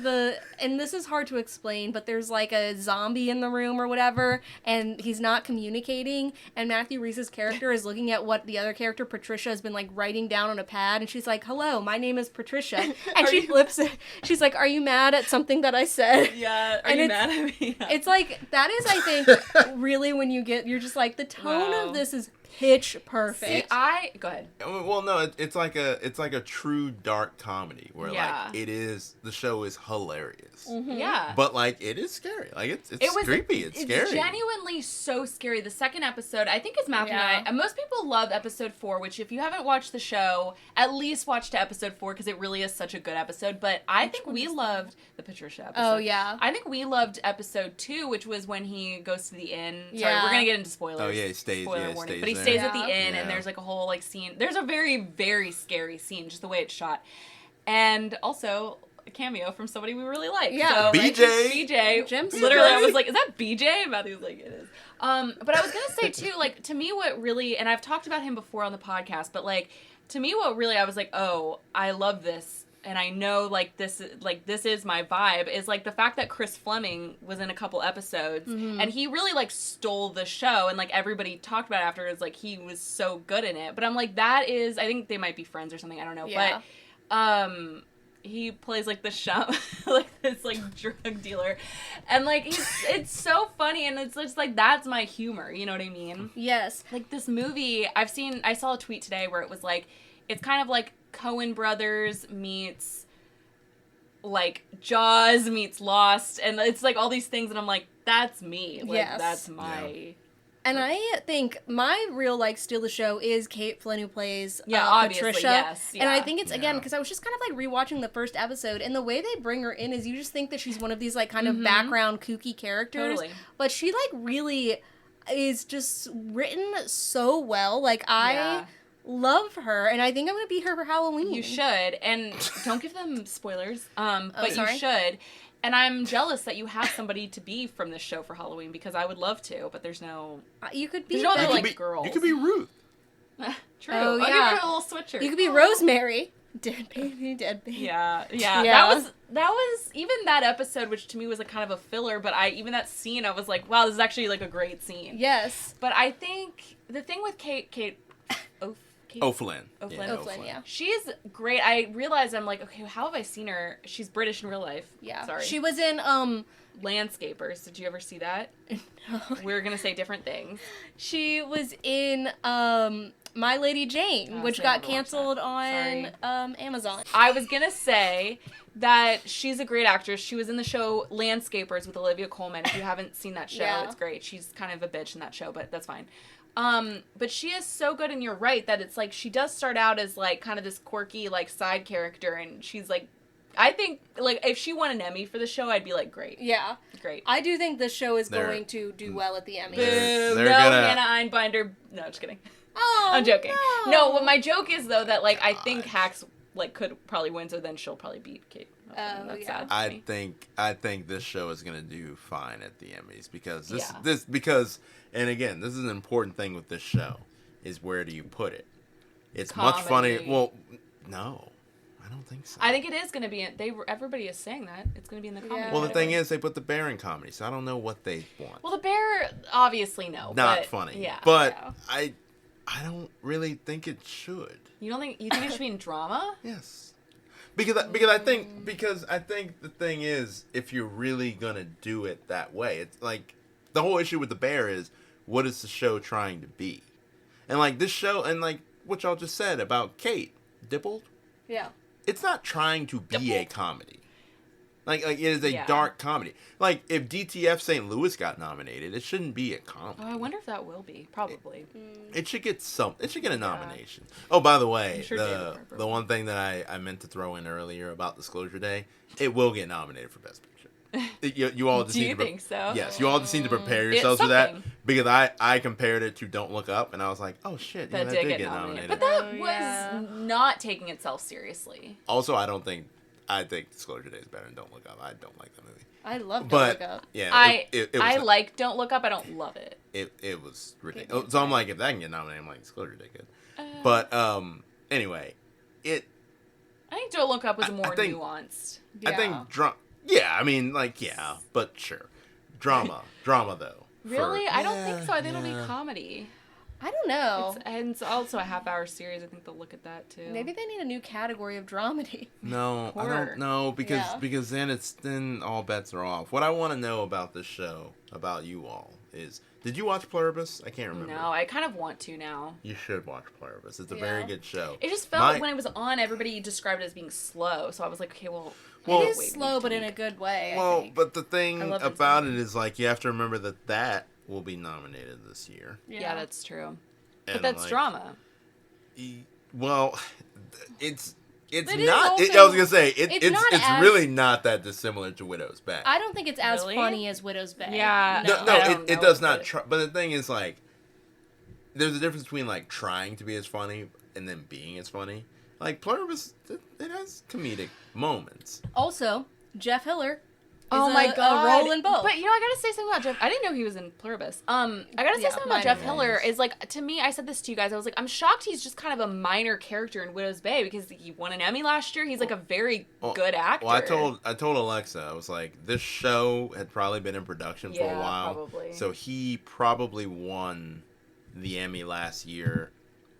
and this is hard to explain, but there's like a zombie in the room or whatever, and he's not communicating, and Matthew Rhys's character is looking at what the other character, Patricia, has been like writing down on a pad, and she's like, hello, my name is Patricia. And she flips it. She's like, are you mad at something that I said? Yeah, are you mad at me? Yeah. It's like, that is, I think, really when you're just like, the tone of this is pitch perfect. See, go ahead. Well, no, it's like a true dark comedy where like the show is hilarious. Yeah. But like it is scary. Like it's creepy. It's scary. It's genuinely so scary. The second episode, I think, is Matthew and I. Most people love episode 4, which if you haven't watched the show, at least watch to episode 4 because it really is such a good episode. But I think we loved the Patricia episode. Oh yeah. I think we loved episode 2, which was when he goes to the inn. Sorry, we're gonna get into spoilers. Oh yeah, he stays. Spoiler warning. But he stays at the inn, and there's like a whole like scene. There's a very, very scary scene, just the way it's shot, and also a cameo from somebody we really like. Yeah, so, BJ. Jim. Literally, I was like, "Is that BJ?" Matthew was like, "It is." But I was gonna say too, like to me, what really, and I've talked about him before on the podcast, but like to me, what really I was like, "Oh, I love this." And I know, this is my vibe, is, like, the fact that Chris Fleming was in a couple episodes, and he really, like, stole the show, and, like, everybody talked about it afterwards, like, he was so good in it. But I'm like, that is, I think they might be friends or something, I don't know. Yeah. But, he plays, like, the like, this, like, drug dealer. And, like, it's so funny, and it's just, like, that's my humor, you know what I mean? Yes. Like, this movie, I saw a tweet today where it was, like, it's kind of, like, Coen Brothers meets, like, Jaws meets Lost, and it's, like, all these things, and I'm like, that's me. Like, that's my... Yeah. And I think my real, like, steal the show is Kate Flynn, who plays obviously, Patricia. Yes. Yeah. And I think it's, again, because I was just kind of, like, rewatching the first episode, and the way they bring her in is you just think that she's one of these, like, kind of background kooky characters. Totally. But she, like, really is just written so well. Like, I love her, and I think I'm gonna be her for Halloween. You should, and don't give them spoilers. But you should. And I'm jealous that you have somebody to be from this show for Halloween because I would love to, but there's no. You could be. There's no other like girls. You could be Ruth. True. Oh, I'll give her a little switcher. You could be Rosemary. Dead baby, dead baby. Yeah. That was even that episode, which to me was like kind of a filler. But even that scene, I was like, wow, this is actually like a great scene. Yes. But I think the thing with Kate O'Flynn. Yeah. She's great. I realized I'm like, okay, how have I seen her? She's British in real life. Yeah. Sorry. She was in Landscapers. Did you ever see that? No. We're gonna say different things. She was in My Lady Jane, which got canceled on Amazon. I was gonna say that she's a great actress. She was in the show Landscapers with Olivia Colman. If you haven't seen that show, it's great. She's kind of a bitch in that show, but that's fine. But she is so good, and you're right that it's like she does start out as like kind of this quirky like side character, and she's like, I think like if she won an Emmy for the show, I'd be like, great. Yeah, great. I do think the show is going to do well at the Emmys. Hannah Einbinder. No, just kidding. Oh, I'm joking. No, what my joke is though that like I think Hacks like could probably win, so then she'll probably beat Kate. That's sad to me. I think this show is gonna do fine at the Emmys because because and again, this is an important thing with this show is where do you put it? It's Comedy. much funnier. Well, no, I don't think so. I think it is going to be. Everybody is saying that it's going to be in the comedy. Well, the thing is, they put the bear in comedy, so I don't know what they want. Well, the bear obviously not funny. Yeah, but I don't really think it should. You think it should be in drama? Yes. Because I think the thing is, if you're really gonna do it that way, it's like the whole issue with the bear is what is the show trying to be, and like this show and like what y'all just said about Kate Dippold, it's not trying to be a comedy, like it is a dark comedy. Like if DTF St. Louis got nominated, it shouldn't be a comedy. Oh, I wonder if that will be. Probably. It should get It should get a nomination. Oh, by the way, Sure the one thing that I meant to throw in earlier about Disclosure Day, it will get nominated for Best Picture. You all just Do need you to think so? Yes, you all just need to prepare yourselves for that because I compared it to Don't Look Up and I was like, oh shit, that did get nominated. But that was not taking itself seriously. Also, I think Disclosure Day is better than Don't Look Up. I don't like that movie. I love Don't Look Up. Yeah, I like Don't Look Up. I don't love it. It was ridiculous. So I'm like, if that can get nominated, I'm like, Disclosure Day good. But anyway, I think Don't Look Up was more nuanced. I think yeah, I mean, like, yeah, but sure. Drama though. Really? I don't think so. I think it'll be comedy. I don't know. It's also a half-hour series. I think they'll look at that too. Maybe they need a new category of dramedy. No, I don't know because then all bets are off. What I want to know about this show, about you all, is did you watch Pluribus? I can't remember. No, I kind of want to now. You should watch Pluribus. It's a very good show. It just felt when it was on, everybody described it as being slow. So I was like, okay, well it is slow, but in a good way. I think. But the thing about it is like you have to remember that will be nominated this year. Yeah, that's true. But that's drama. Well, it's not. I was gonna say it's really not that dissimilar to Widow's Bay. I don't think it's as funny as Widow's Bay. Yeah, no, it does not. But the thing is, like, there's a difference between like trying to be as funny and then being as funny. Like Pluribus, it has comedic moments. Also, Jeff Hiller. Oh my god, a role in both. But I gotta say something about Jeff. I didn't know he was in Pluribus. I gotta say something about Jeff Hiller. Is like, to me, I said this to you guys. I was like, I'm shocked he's just kind of a minor character in Widow's Bay because he won an Emmy last year. He's like a very good actor. Well, I told Alexa, I was like, this show had probably been in production for a while, probably. So he probably won the Emmy last year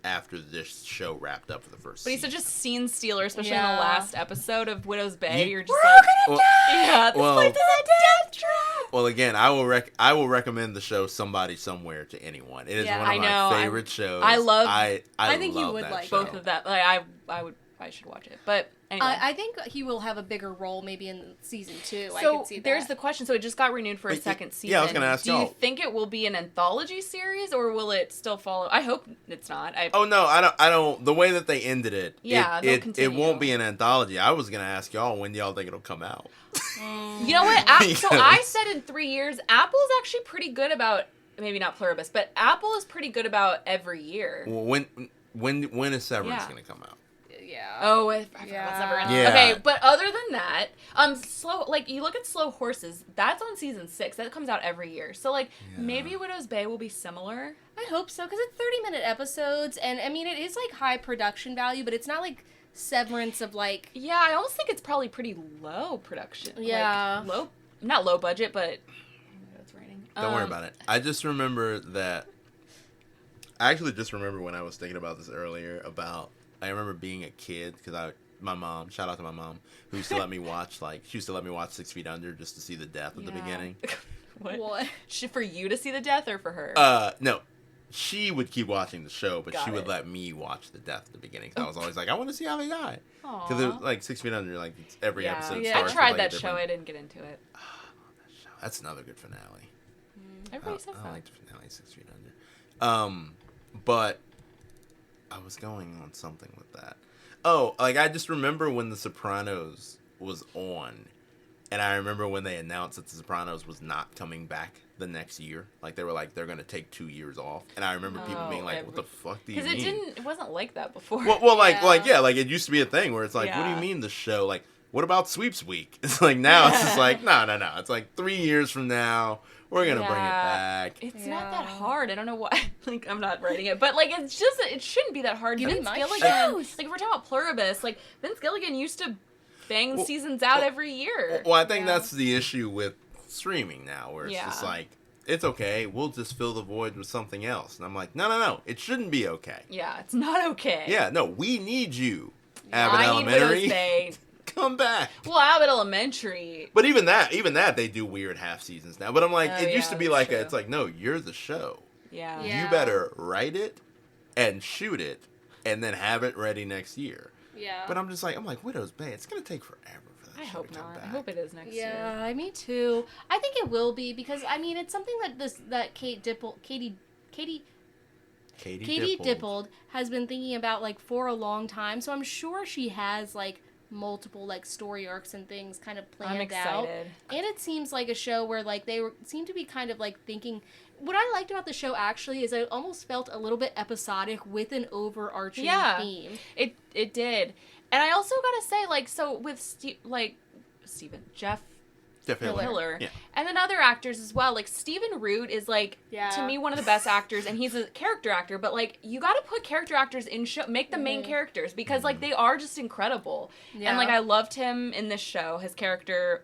after this show wrapped up for the first season. But he's such a scene stealer, especially in the last episode of Widow's Bay. You're just gonna die! Yeah, this place is a death trap! Well, again, I will recommend the show Somebody Somewhere to anyone. It is one of my favorite shows. I think you would like both of that. Like, I should watch it. But anyway. I think he will have a bigger role maybe in season 2. So I can see that. There's the question. So it just got renewed for a second season. Yeah, I was going to ask y'all. Do you think it will be an anthology series or will it still follow? I hope it's not. I don't. The way that they ended it, it won't be an anthology. I was going to ask y'all when y'all think it'll come out. You know what? So I said in 3 years, Apple's actually pretty good about, maybe not Pluribus, but Apple is pretty good about every year. Well, when is Severance going to come out? Yeah. Oh, I forgot Severance. Yeah. Okay, but other than that, you look at Slow Horses, that's on season 6. That comes out every year. So, maybe Widow's Bay will be similar. I hope so, because it's 30-minute episodes, and, I mean, it is, high production value, but it's not, Severance of, Yeah, I almost think it's probably pretty low production. Yeah. Not low budget, but... It's raining. Don't worry about it. I just remember that... I actually just remember when I was thinking about this earlier about... I remember being a kid because my mom, shout out to my mom, who used to let me watch 6 Feet Under just to see the death at the beginning. What? For you to see the death or for her? No. She would keep watching the show, but she would let me watch the death at the beginning. Because I was always like, I want to see how they die. Because 6 Feet Under, every episode starts I tried with, that show. I didn't get into it. Oh, I love that show. That's another good finale. Everybody says that. I like the finale of 6 Feet Under. But... I was going on something with that. Oh, I just remember when The Sopranos was on, And I remember when they announced that The Sopranos was not coming back the next year. Like, they were like, they're going to take 2 years off. And I remember people being like, what the fuck do you mean? Because it wasn't like that before. Well, it used to be a thing where it's like, what do you mean the show? Like, what about Sweeps Week? It's like, now it's just like, no. It's like 3 years from now, we're going to bring it back. It's not that hard. I don't know why. Like, I'm not writing it. But, like, it's just, it shouldn't be that hard. Vince Gilligan, like, if we're talking about Pluribus, like, Vince Gilligan used to bang seasons out every year. Well, I think that's the issue with streaming now, where it's just like, it's okay, we'll just fill the void with something else. And I'm like, no, it shouldn't be okay. Yeah, it's not okay. Yeah, no, we need you, Abbott Elementary. Come back. Well, Abbott Elementary. But even that, they do weird half seasons now. But I'm like, it used to be like, it's like, no, you're the show. Yeah. You better write it and shoot it and then have it ready next year. Yeah. But I'm like, Widow's Bay, it's going to take forever for that show to come back. I hope it is next year. Yeah, me too. I think it will be because, I mean, it's something that Katie Dippold has been thinking about, like, for a long time. So I'm sure she has, like, multiple, like, story arcs and things kind of planned out. I'm excited. And it seems like a show where, like, seem to be kind of, like, thinking... What I liked about the show, actually, is it almost felt a little bit episodic with an overarching theme. It did. And I also gotta say, like, so with, Jeff Hiller. Yeah. And then other actors as well. Like, Stephen Root is, like, to me, one of the best actors, and he's a character actor, but, like, you gotta put character actors in show, make them main characters, because, like, they are just incredible. Yeah. And, like, I loved him in this show. His character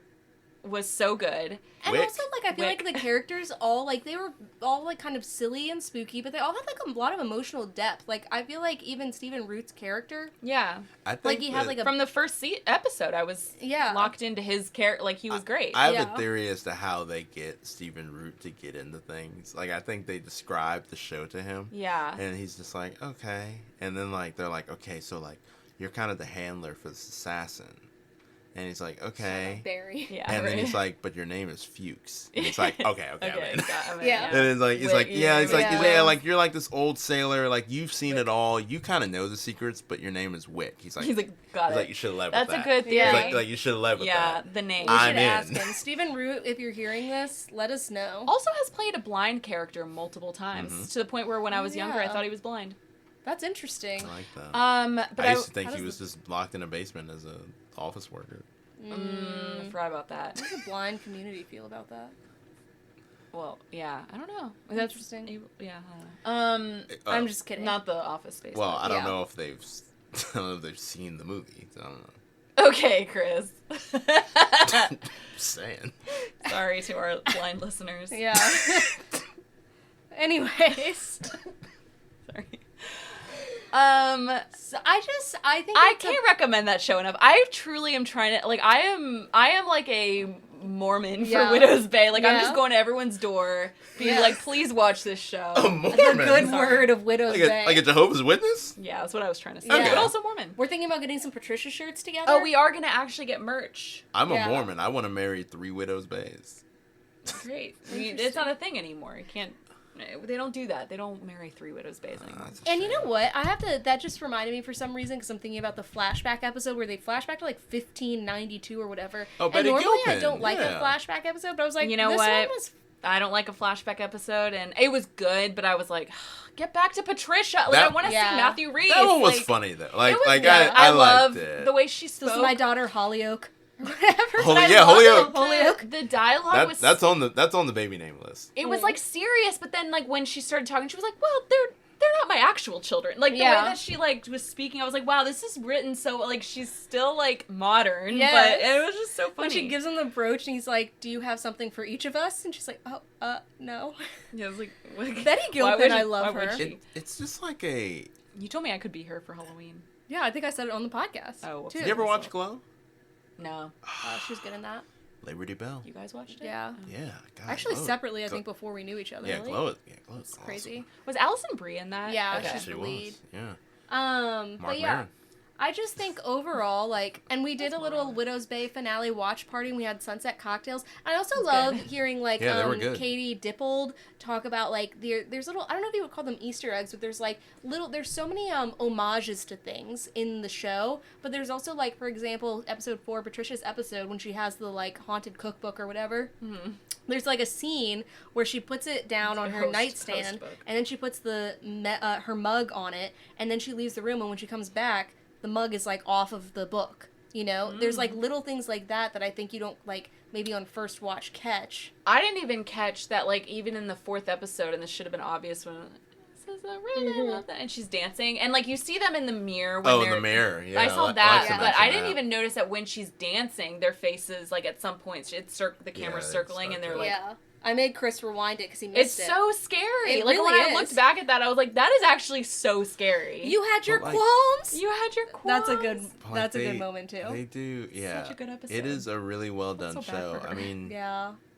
was so good. And also, like, I feel like the characters all, like, they were all, like, kind of silly and spooky, but they all had, like, a lot of emotional depth. Like, I feel like even Stephen Root's character... Yeah. I think like, he had, like, a... From the first episode, I was locked into his character. Like, he was great. I have a theory as to how they get Stephen Root to get into things. Like, I think they describe the show to him. Yeah. And he's just like, okay. And then, like, they're like, okay, so, like, you're kind of the handler for this assassin. And he's like, okay. Barry. Yeah. And then he's like, but your name is Fuchs. And it's like, okay. Yeah. And it's like, he's like, like, you're like this old sailor. Like, you've seen it all. You kind of know the secrets, but your name is Wick. He's like, got it. Like, you should have led with that. That's a good theory. Like, you should have led with that. Yeah, the name. We should ask him. Stephen Root, if you're hearing this, let us know. Also has played a blind character multiple times, to the point where when I was younger, I thought he was blind. That's interesting. I like that. But I used to think he was just locked in a basement as a office worker. I forgot about that. How does the blind community feel about that? Well, yeah, I don't know. That's interesting. Yeah, I don't know. I'm just kidding. Not the Office Space. Well, I don't know if they've seen the movie. So I don't know. Okay, Chris. Just saying. Sorry to our blind listeners. Yeah. Anyways. Sorry. So I think I can't recommend that show enough. I truly am trying to, like, I am like a Mormon for Widow's Bay. Like, I'm just going to everyone's door, being like, please watch this show. A Mormon? The good word of Widow's Bay. Like a Jehovah's Witness? Yeah, that's what I was trying to say. Okay. But also Mormon. We're thinking about getting some Patricia shirts together. Oh, we are going to actually get merch. I'm a Mormon. I want to marry 3 Widow's Bays. Great. It's not a thing anymore. You can't. They don't do that. They don't marry 3 Widow's Bays anymore. And you know what? that just reminded me for some reason, because I'm thinking about the flashback episode where they flashback to like 1592 or whatever. Oh, and Betty normally Gilpin. I don't like a flashback episode, but I was like, you know this what? one was... I don't like a flashback episode, and it was good, but I was like, get back to Patricia. Like, I want to see Matthew Reeves. That one was funny, though. Like, I liked love it. the way she spoke. This is my daughter, Hollyoak. Whatever. Holyoke. The dialogue was... That's on the baby name list. It was, like, serious, but then, like, when she started talking, she was like, well, they're not my actual children. Like, the way that she, like, was speaking, I was like, wow, this is written so, like, she's still, like, modern. Yes. But it was just so funny. When she gives him the brooch, and he's like, do you have something for each of us? And she's like, no. Yeah, I was like... Betty Gilpin, I love her. It's just like a... You told me I could be her for Halloween. Yeah, I think I said it on the podcast. Oh, too. Did you ever watch Glow? No. She was good in that. Liberty Bell. You guys watched it? Yeah. Yeah. God, actually, separately, I think, before we knew each other. Yeah, really? Glow is awesome. Crazy. Was Allison Brie in that? Yeah, okay. she's the lead. Yeah. Mark Maron. I just think overall, like, and we did a little Widow's Bay finale watch party, and we had sunset cocktails. I also love hearing, like, Katie Dippold talk about, like, there's little, I don't know if you would call them Easter eggs, but there's, like, there's so many homages to things in the show, but there's also, like, for example, episode 4, Patricia's episode, when she has the, like, haunted cookbook or whatever. Mm-hmm. There's, like, a scene where she puts it down on her nightstand, and then she puts her mug on it, and then she leaves the room, and when she comes back, the mug is, like, off of the book, you know? There's, like, little things like that I think you don't, like, maybe on first watch catch. I didn't even catch that, like, even in the 4th episode, and this should have been obvious when it says the rhythm of that, and she's dancing. And, like, you see them in the mirror when in the mirror, yeah. I saw that, but I didn't even notice that when she's dancing, their faces, like, at some points, the camera's circling, and they're, like... Yeah. I made Chris rewind it because he missed it. It's so scary. It like, really when I looked back at that, I was like, that is actually so scary. You had your qualms? You had your qualms? That's a good moment, too. They do, yeah. Such a good episode. It is a really well done show. I mean,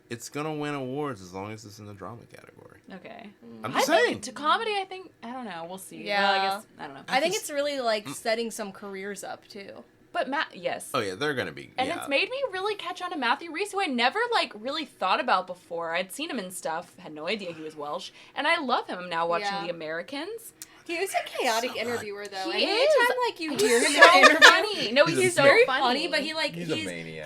it's going to win awards as long as it's in the drama category. Okay. I'm just saying. To comedy, I think, I don't know. We'll see. Yeah. Well, I guess, I don't know. I think it's really, like, setting some careers up, too. But yes. Oh, yeah, they're going to be, And it's made me really catch on to Matthew Rhys, who I never, like, really thought about before. I'd seen him in stuff, had no idea he was Welsh, and I love him now watching The Americans. He was a chaotic interviewer, though. He is. Anytime, like, you hear him so funny. No, he's so very funny. But he, like, he's a maniac.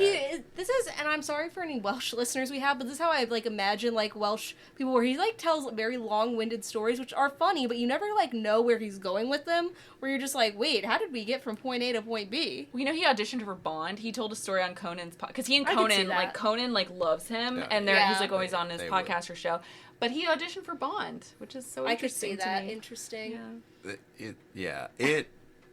This is, and I'm sorry for any Welsh listeners we have, but this is how I, like, imagine, like, Welsh people, where he, like, tells very long-winded stories, which are funny, but you never, like, know where he's going with them, where you're just like, wait, how did we get from point A to point B? Well, you know, he auditioned for Bond. He told a story on Conan's podcast, because he and Conan, like, Conan, like, loves him, and he's, like, always on his podcast or show. But he auditioned for Bond, which is so interesting. I could see that. Interesting. Yeah.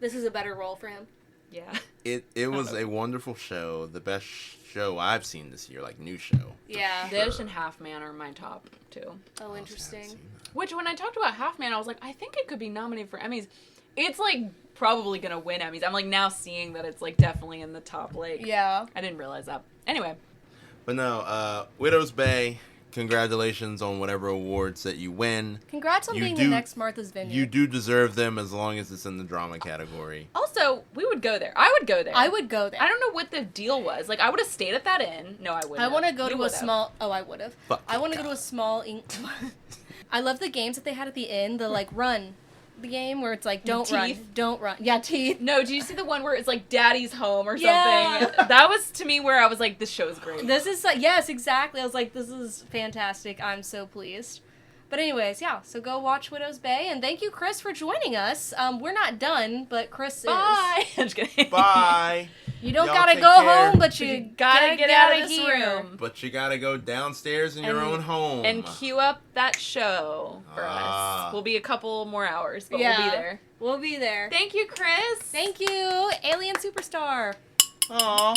This is a better role for him. Yeah. It was a wonderful show. The best show I've seen this year, like new show. Yeah. This and Half Man are my top 2. Oh, interesting. Which, when I talked about Half Man, I was like, I think it could be nominated for Emmys. It's, like, probably gonna win Emmys. I'm, like, now seeing that it's, like, definitely in the top, like... Yeah. I didn't realize that. Anyway. But no, Widow's Bay... Congratulations on whatever awards that you win. Congrats on being the next Martha's Vineyard. You do deserve them as long as it's in the drama category. Also, we would go there. I would go there. I would go there. I don't know what the deal was. Like, I would have stayed at that inn. No, I wouldn't. I want to go to a small... Oh, I would have. I want to go to a small... I love the games that they had at the inn. The, like, run. The game where it's like, don't run. Yeah, teeth. No, do you see the one where it's like Daddy's Home or something? Yeah. That was, to me, where I was like, this show's great. This is, like, yes, exactly. I was like, this is fantastic. I'm so pleased. But anyways, yeah, so go watch Widow's Bay, and thank you, Chris, for joining us. We're not done, but Chris is. Bye. I'm just kidding. Bye. You don't gotta go home, but you gotta get out of here. But you gotta go downstairs in your own home. And queue up that show for us. We'll be a couple more hours, but we'll be there. We'll be there. Thank you, Chris. Thank you, Alien Superstar. Aww. Oh.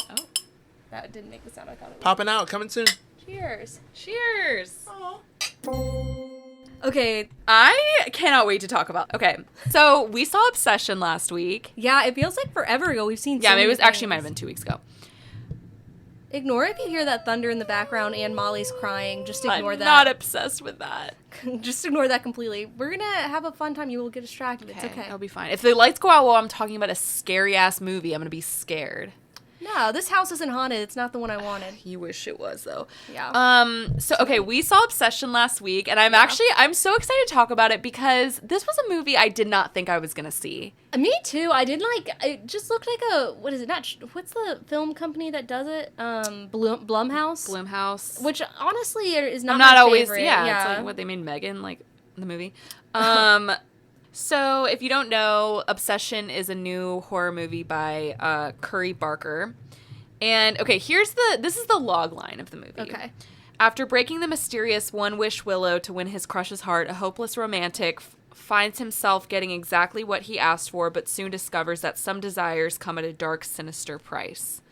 That didn't make the sound I thought it would. Popping out, coming soon. Cheers. Cheers. Aww. Okay, I cannot wait to talk about. Okay, so we saw Obsession last week. Yeah, it feels like forever ago. We've seen. Yeah, maybe it was actually might have been 2 weeks ago. Ignore if you hear that thunder in the background and Molly's crying. Just ignore that. I'm not obsessed with that. Just ignore that completely. We're gonna have a fun time. You will get distracted. It's okay. I'll be fine. If the lights go out while I'm talking about a scary ass movie, I'm gonna be scared. No, this house isn't haunted. It's not the one I wanted. You wish it was, though. Yeah. So, okay, we saw Obsession last week, and I'm so excited to talk about it because this was a movie I did not think I was going to see. Me too. I didn't it just looked like what's the film company that does it? Blumhouse? Blumhouse. Which, honestly, is not my always favorite. Yeah, it's like what they made Megan, like, the movie. So, if you don't know, Obsession is a new horror movie by Curry Barker. And, okay, this is the log line of the movie. Okay. After breaking the mysterious one-wish Willow to win his crush's heart, a hopeless romantic finds himself getting exactly what he asked for, but soon discovers that some desires come at a dark, sinister price.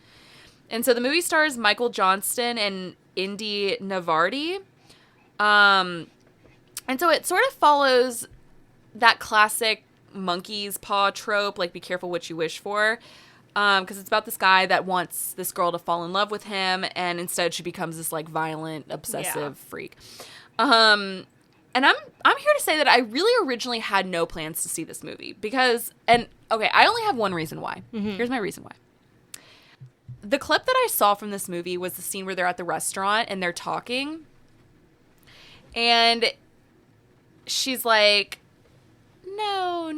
And so the movie stars Michael Johnston and Indy Navardi. And so it sort of follows that classic monkey's paw trope, like, be careful what you wish for. Because it's about this guy that wants this girl to fall in love with him, and instead she becomes this, like, violent, obsessive freak. And And I'm here to say that I really originally had no plans to see this movie because, I only have one reason why. Mm-hmm. Here's my reason why. The clip that I saw from this movie was the scene where they're at the restaurant and they're talking. And she's like, no,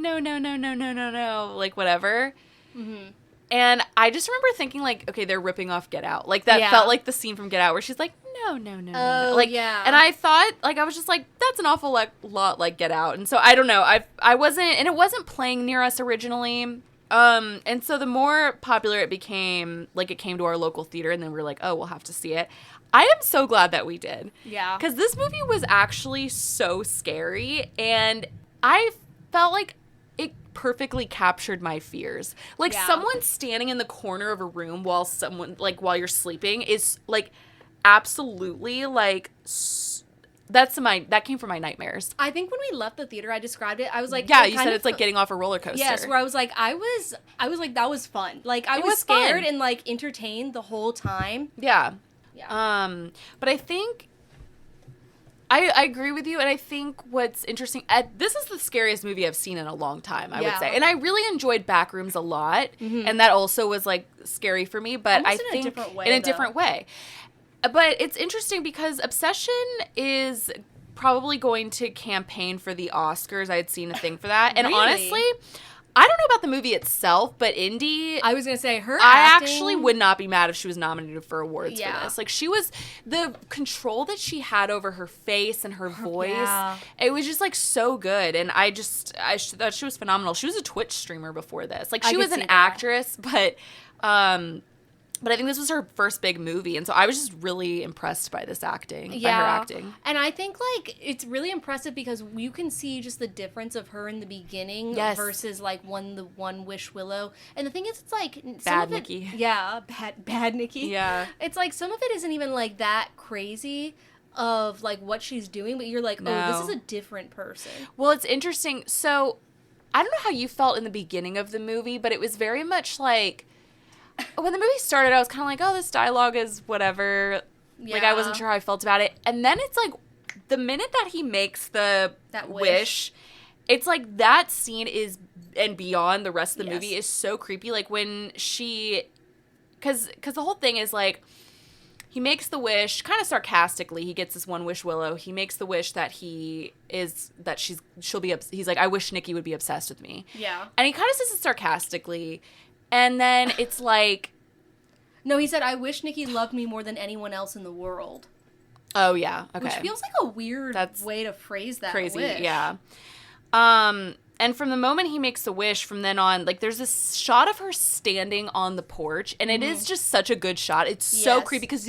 like whatever. Mm-hmm. And I just remember thinking like, okay, they're ripping off Get Out. Like that felt like the scene from Get Out where she's like, no. Like, yeah. And I thought, like, I was just like, that's an awful lot like Get Out. And so I don't know. I wasn't, and it wasn't playing near us originally. And so the more popular it became, like it came to our local theater and then we were like, oh, we'll have to see it. I am so glad that we did. Yeah. Because this movie was actually so scary and I felt like it perfectly captured my fears. Like someone standing in the corner of a room while you're sleeping is like absolutely like that came from my nightmares. I think when we left the theater, I described it. I was like, yeah, you said it's like getting off a roller coaster. Yes, where I was like, I was like, that was fun. Like I was scared and like entertained the whole time. Yeah. But I think I agree with you, and I think what's interesting, this is the scariest movie I've seen in a long time, I would say. And I really enjoyed Backrooms a lot, and that also was like scary for me, but I think in a different way. But it's interesting because Obsession is probably going to campaign for the Oscars. I had seen a thing for that. And honestly, I don't know about the movie itself, but Indy... I was going to say, her I actually would not be mad if she was nominated for awards for this. Like, she was... The control that she had over her face and her voice, it was just, like, so good. And I thought she was phenomenal. She was a Twitch streamer before this. Like, she was an actress, but I think this was her first big movie, and so I was just really impressed by this acting, by her acting. And I think, like, it's really impressive because you can see just the difference of her in the beginning versus, like, the One Wish Willow. And the thing is, it's, like... Bad Nikki. Yeah, bad Nikki. Yeah. It's, like, some of it isn't even, like, that crazy of, like, what she's doing, but you're like, oh, this is a different person. Well, it's interesting. So, I don't know how you felt in the beginning of the movie, but it was very much, like... When the movie started, I was kind of like, oh, this dialogue is whatever. Yeah. Like, I wasn't sure how I felt about it. And then it's like, the minute that he makes that wish, it's like that scene is, and beyond the rest of the movie, is so creepy. Like, when she, because the whole thing is like, he makes the wish, kind of sarcastically, he gets this One Wish Willow. He makes the wish that he's like, I wish Nikki would be obsessed with me. Yeah. And he kind of says it sarcastically. And then it's like... No, he said, I wish Nikki loved me more than anyone else in the world. Oh, yeah. Okay. Which feels like a weird way to phrase that crazy, wish. Yeah. And from the moment he makes the wish, from then on, like, there's this shot of her standing on the porch, and it is just such a good shot. It's so creepy, because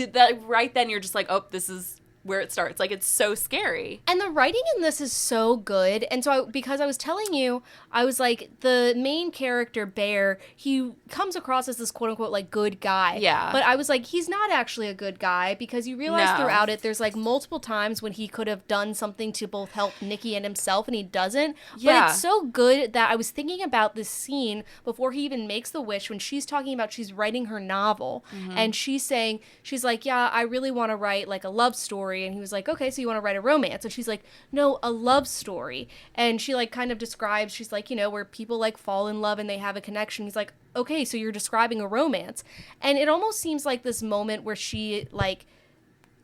right then you're just like, oh, this is where it starts. Like, it's so scary. And the writing in this is so good. And so because I was telling you, I was like, the main character, Bear, he comes across as this quote-unquote, like, good guy. Yeah. But I was like, he's not actually a good guy, because you realize throughout it, there's, like, multiple times when he could have done something to both help Nikki and himself, and he doesn't. Yeah. But it's so good that I was thinking about this scene before he even makes the wish, when she's talking about she's writing her novel, and she's like, yeah, I really want to write, like, a love story. And he was like, okay, so you want to write a romance? And she's like, no, a love story. And she, like, kind of describes, she's like, you know, where people, like, fall in love and they have a connection. He's like, okay, so you're describing a romance. And it almost seems like this moment where she, like,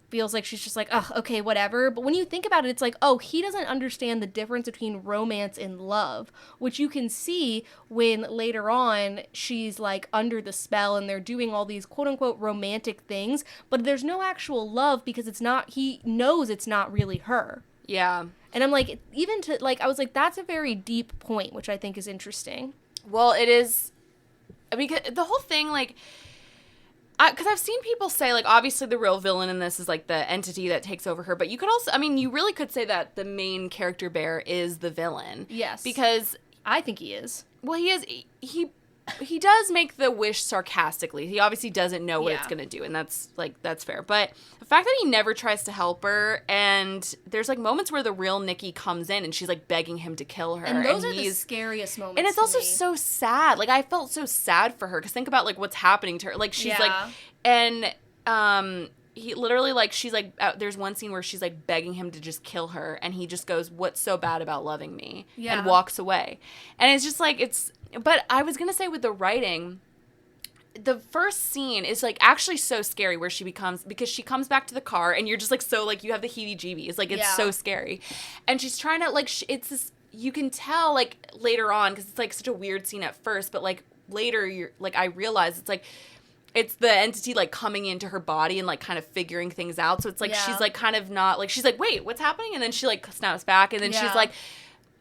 feels like she's just like, oh, okay, whatever. But when you think about it, it's like, oh, he doesn't understand the difference between romance and love, which you can see when later on she's like under the spell and they're doing all these quote unquote romantic things, but there's no actual love because he knows it's not really her. Yeah. And I'm like, even to, like, I was like, that's a very deep point, which I think is interesting. Well, it is, I mean, the whole thing, like, because I've seen people say, like, obviously the real villain in this is, like, the entity that takes over her. But you could also, I mean, you really could say that the main character, Bear, is the villain. Yes. Because I think he is. Well, he is. He does make the wish sarcastically. He obviously doesn't know what it's going to do. And that's fair. But the fact that he never tries to help her, and there's, like, moments where the real Nikki comes in and she's, like, begging him to kill her. And those are the scariest moments. And it's also so sad. Like, I felt so sad for her. Because think about, like, what's happening to her. Like, she's, like, and he literally, like, she's like, there's one scene where she's like begging him to just kill her, and he just goes, "What's so bad about loving me?" and walks away. And it's just like, but I was gonna say, with the writing, the first scene is like actually so scary, where because she comes back to the car, and you're just like, so like, you have the heebie-jeebies, like, it's so scary, and she's trying to like, it's this, you can tell like later on, because it's like such a weird scene at first, but like later you're like, I realize it's like, it's the entity like coming into her body and like kind of figuring things out. So it's like, she's like kind of not like, she's like, wait, what's happening? And then she like snaps back, and then she's like,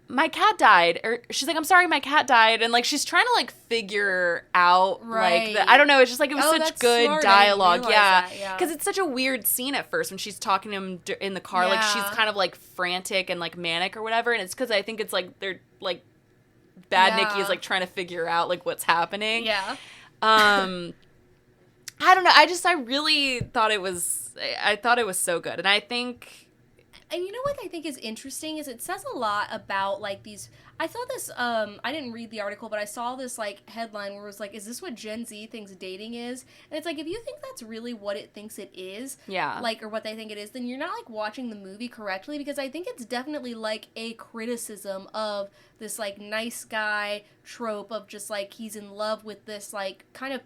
my cat died. Or she's like, I'm sorry, my cat died. And like, she's trying to like figure out like, I don't know. It's just like, it was such good smart. dialogue. Yeah. Because it's such a weird scene at first when she's talking to him in the car. Like, she's kind of like frantic and like manic or whatever. And it's because I think it's like, they're like, bad Nikki is like trying to figure out like what's happening. I don't know. I really thought it was so good. And I think... And you know what I think is interesting is it says a lot about, like, these... I saw this, I didn't read the article, but I saw this, like, headline where it was like, is this what Gen Z thinks dating is? And it's like, if you think that's really what it thinks it is, like, or what they think it is, then you're not, like, watching the movie correctly, because I think it's definitely, like, a criticism of this, like, nice guy trope of just, like, he's in love with this, like, kind of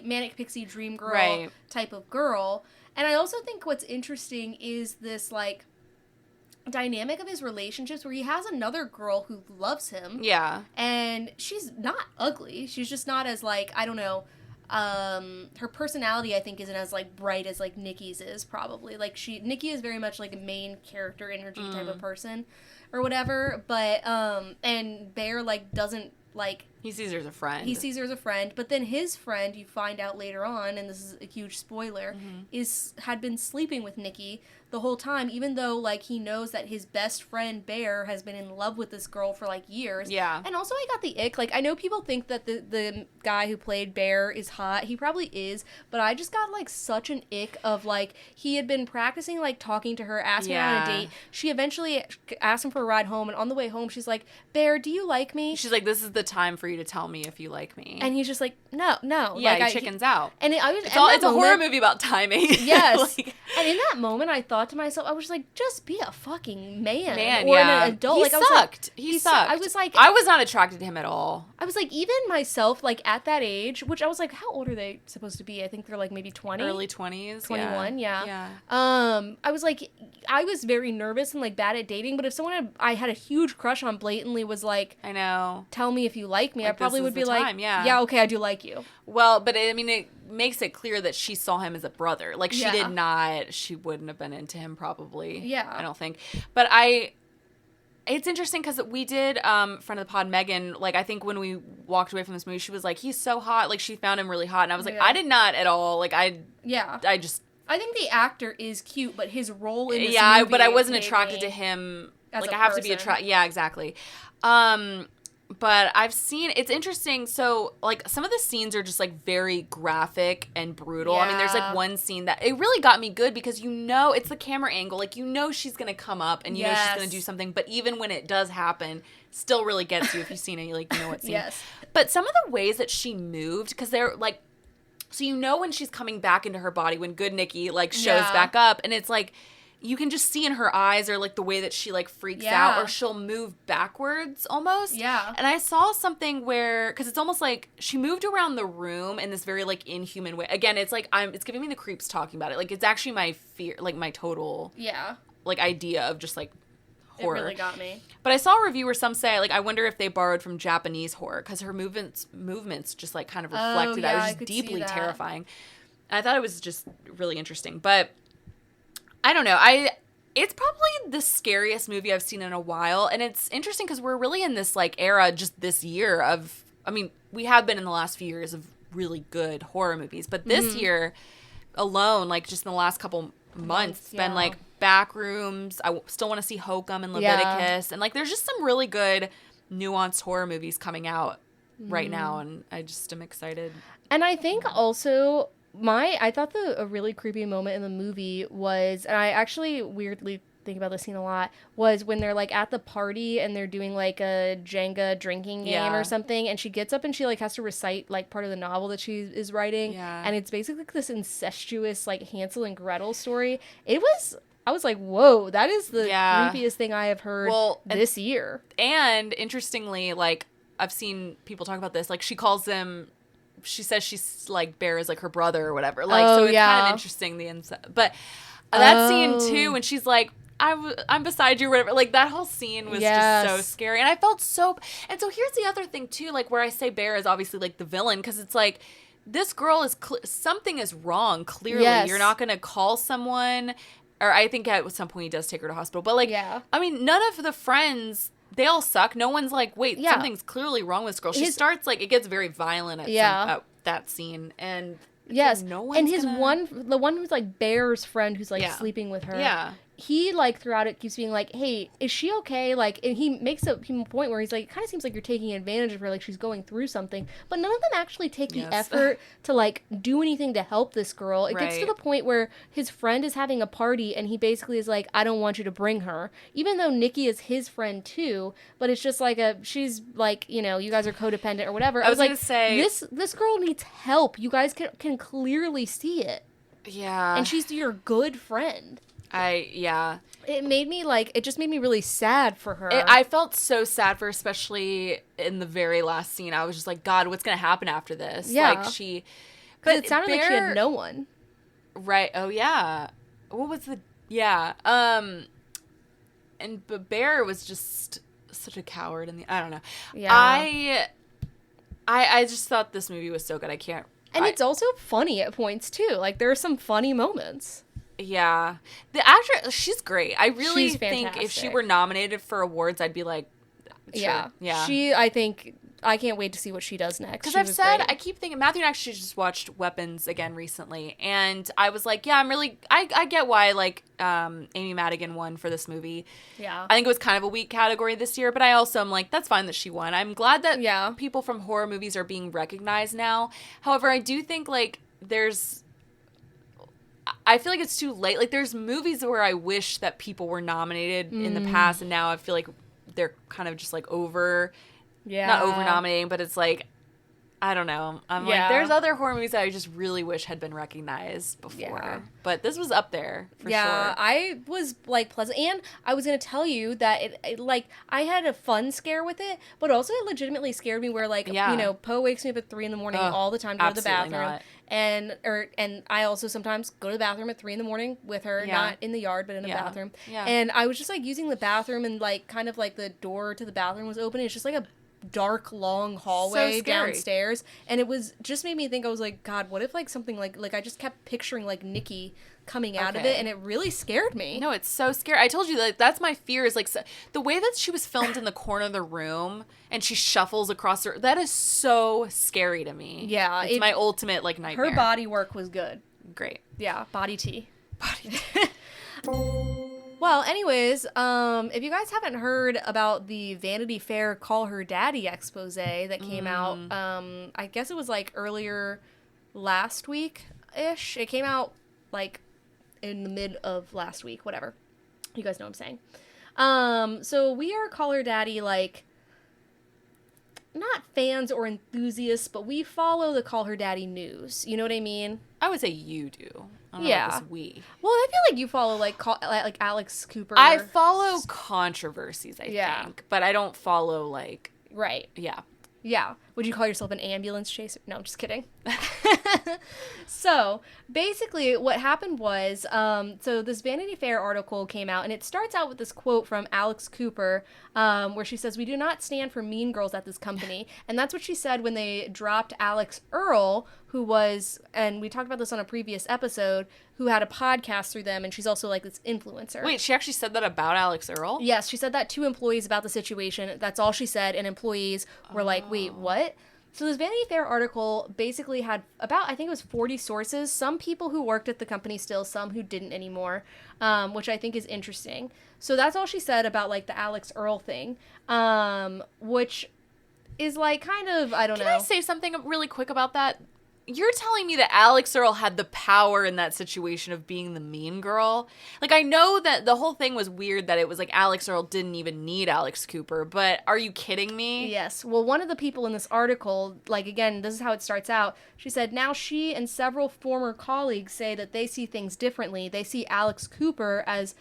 manic pixie dream girl type of girl. And I also think what's interesting is this, like, dynamic of his relationships where he has another girl who loves him. And she's not ugly. She's just not as, like, I don't know, her personality, I think, isn't as, like, bright as, like, Nikki's is, probably. Like, Nikki is very much, like, a main character energy type of person or whatever, but, and Bear, like, doesn't, like... He sees her as a friend. He sees her as a friend, but then his friend, you find out later on, and this is a huge spoiler, had been sleeping with Nikki the whole time, even though, like, he knows that his best friend, Bear, has been in love with this girl for, like, years. And also, I got the ick. Like, I know people think that the guy who played Bear is hot. He probably is, but I just got, like, such an ick of, like, he had been practicing, like, talking to her, asking her on a date. She eventually asked him for a ride home, and on the way home, she's like, Bear, do you like me? She's like, this is the time for you to tell me if you like me. And he's just like, no. Yeah, like, he chickens out. And it's a horror movie about timing. Yes. Like, and in that moment, I thought to myself, I was just like, just be a fucking man or an adult. He like, sucked. He sucked. I was like, I was not attracted to him at all. I was like, even myself, like, at that age, which I was like, how old are they supposed to be? I think they're like maybe 20. Early 20s. 21, yeah. I was like, I was very nervous and, like, bad at dating, but if someone I had a huge crush on blatantly was like, I know, tell me if you like me, like, I probably would be like, yeah, okay, I do like you. Well, but I mean, it makes it clear that she saw him as a brother. Like, she wouldn't have been into him probably. Yeah. I don't think. But it's interesting because we did, friend of the pod, Megan, like, I think when we walked away from this movie, she was like, he's so hot. Like, she found him really hot. And I was like, I did not at all. Like, I think the actor is cute, but his role in this movie, but I wasn't attracted to him. Like, I have to be attracted. Yeah, exactly. But I've seen, it's interesting, so, like, some of the scenes are just, like, very graphic and brutal. I mean, there's, like, one scene that, it really got me good because, you know, it's the camera angle. Like, you know she's going to come up and you know she's going to do something. But even when it does happen, still really gets you if you've seen it. You, like, you know what scene. But some of the ways that she moved, because they're, like, so you know when she's coming back into her body, when good Nikki, like, shows back up. And it's, like, you can just see in her eyes or, like, the way that she, like, freaks out, or she'll move backwards almost. And I saw something where, because it's almost like she moved around the room in this very, like, inhuman way. Again, it's like, it's giving me the creeps talking about it. Like, it's actually my fear, like, my total, like, idea of just, like, horror. It really got me. But I saw a review where some say, like, I wonder if they borrowed from Japanese horror, because her movements just, like, kind of reflected that. It was just deeply terrifying. And I thought it was just really interesting. But I don't know. It's probably the scariest movie I've seen in a while. And it's interesting because we're really in this, like, era just this year of, I mean, we have been in the last few years of really good horror movies. But this year alone, like, just in the last couple months, it's been, like, Backrooms. I still want to see Hokum and Leviticus. And, like, there's just some really good nuanced horror movies coming out right now. And I just am excited. And I think also... I thought a really creepy moment in the movie was, and I actually weirdly think about this scene a lot, was when they're like at the party and they're doing like a Jenga drinking game or something, and she gets up and she like has to recite like part of the novel that she is writing, and it's basically like this incestuous like Hansel and Gretel story. I was like, whoa, that is the creepiest thing I have heard this year. And interestingly, like, I've seen people talk about this, like, she says she's like, Bear is like her brother or whatever. Like, so it's kind of interesting, but that scene too, when she's like, I'm beside you or whatever, like, that whole scene was just so scary. And I felt and so here's the other thing too, like, where I say Bear is obviously like the villain, because it's like, this girl is, something is wrong, clearly. Yes. You're not going to call someone, or I think at some point he does take her to hospital, but like, I mean, none of the friends, they all suck. No one's like, wait, something's clearly wrong with this girl. She starts like, it gets very violent at that scene, and no one's and the one who's like Bear's friend who's like sleeping with her. He, like, throughout it keeps being like, hey, is she okay? Like, and he makes a point where he's like, it kind of seems like you're taking advantage of her, like she's going through something. But none of them actually take the effort to, like, do anything to help this girl. It gets to the point where his friend is having a party, and he basically is like, I don't want you to bring her. Even though Nikki is his friend, too. But it's just like she's like, you know, you guys are codependent or whatever. I was like, this girl needs help. You guys can clearly see it. Yeah. And she's your good friend. It just made me really sad for her. I felt so sad for her, especially in the very last scene. I was just like, God, what's going to happen after this? Yeah. Like, but it sounded like she had no one. Right. Oh, yeah. What was but Bear was just such a coward I don't know. Yeah. I just thought this movie was so good. It's also funny at points, too. Like, there are some funny moments. Yeah. The actress, she's great. I really think if she were nominated for awards, I'd be like, sure. Yeah. I can't wait to see what she does next. Because I keep thinking, Matthew actually just watched Weapons again recently, and I was like, yeah, I get why, like, Amy Madigan won for this movie. Yeah. I think it was kind of a weak category this year, but I also am like, that's fine that she won. I'm glad that people from horror movies are being recognized now. However, I do think, like, I feel like it's too late. Like, there's movies where I wish that people were nominated in the past, and now I feel like they're kind of just, like, not over-nominating, but it's like, I don't know. I'm like, there's other horror movies that I just really wish had been recognized before. Yeah. But this was up there, for sure. Yeah, I was, like, pleasant. And I was going to tell you that, it, like, I had a fun scare with it, but also it legitimately scared me where, like, you know, Poe wakes me up at 3 in the morning all the time to go to the bathroom. Not. And I also sometimes go to the bathroom at 3 in the morning with her, not in the yard, but in a bathroom. Yeah. And I was just, like, using the bathroom, and, like, kind of, like, the door to the bathroom was open. It's just, like, a dark, long hallway downstairs, and it was just made me think, I was like, God, what if, like, something like I just kept picturing, like, Nikki coming out of it, and it really scared me. No, it's so scary. I told you, like, that's my fear, is, like, the way that she was filmed in the corner of the room, and she shuffles across her, that is so scary to me. Yeah. It's my ultimate, like, nightmare. Her body work was good. Great. Yeah, body tea. Well, anyways, if you guys haven't heard about the Vanity Fair Call Her Daddy expose that came out, I guess it was, like, earlier last week-ish. It came out, like, in the mid of last week, whatever. You guys know what I'm saying. So we are Call Her Daddy, like, not fans or enthusiasts, but we follow the Call Her Daddy news. You know what I mean? I would say you do. I don't know if it's we. Well, I feel like you follow, like Alex Cooper. I follow controversies, I think, but I don't follow, like... Right. Yeah. Yeah. Would you call yourself an ambulance chaser? No, just kidding. So, basically, what happened was, so this Vanity Fair article came out, and it starts out with this quote from Alex Cooper, where she says, "We do not stand for mean girls at this company." And that's what she said when they dropped Alex Earl, who was, and we talked about this on a previous episode, who had a podcast through them, and she's also, like, this influencer. Wait, she actually said that about Alex Earl? Yes, she said that to employees about the situation. That's all she said, and employees were like, wait, what? So this Vanity Fair article basically had about, I think it was 40 sources, some people who worked at the company still, some who didn't anymore, which I think is interesting. So that's all she said about, like, the Alex Earl thing, which is, like, kind of, I don't know. Can I say something really quick about that? you're telling me that Alex Earl had the power in that situation of being the mean girl? Like, I know that the whole thing was weird that it was like Alex Earl didn't even need Alex Cooper, but are you kidding me? Yes. Well, one of the people in this article, like, again, this is how it starts out. She said, now she and several former colleagues say that they see things differently. They see Alex Cooper as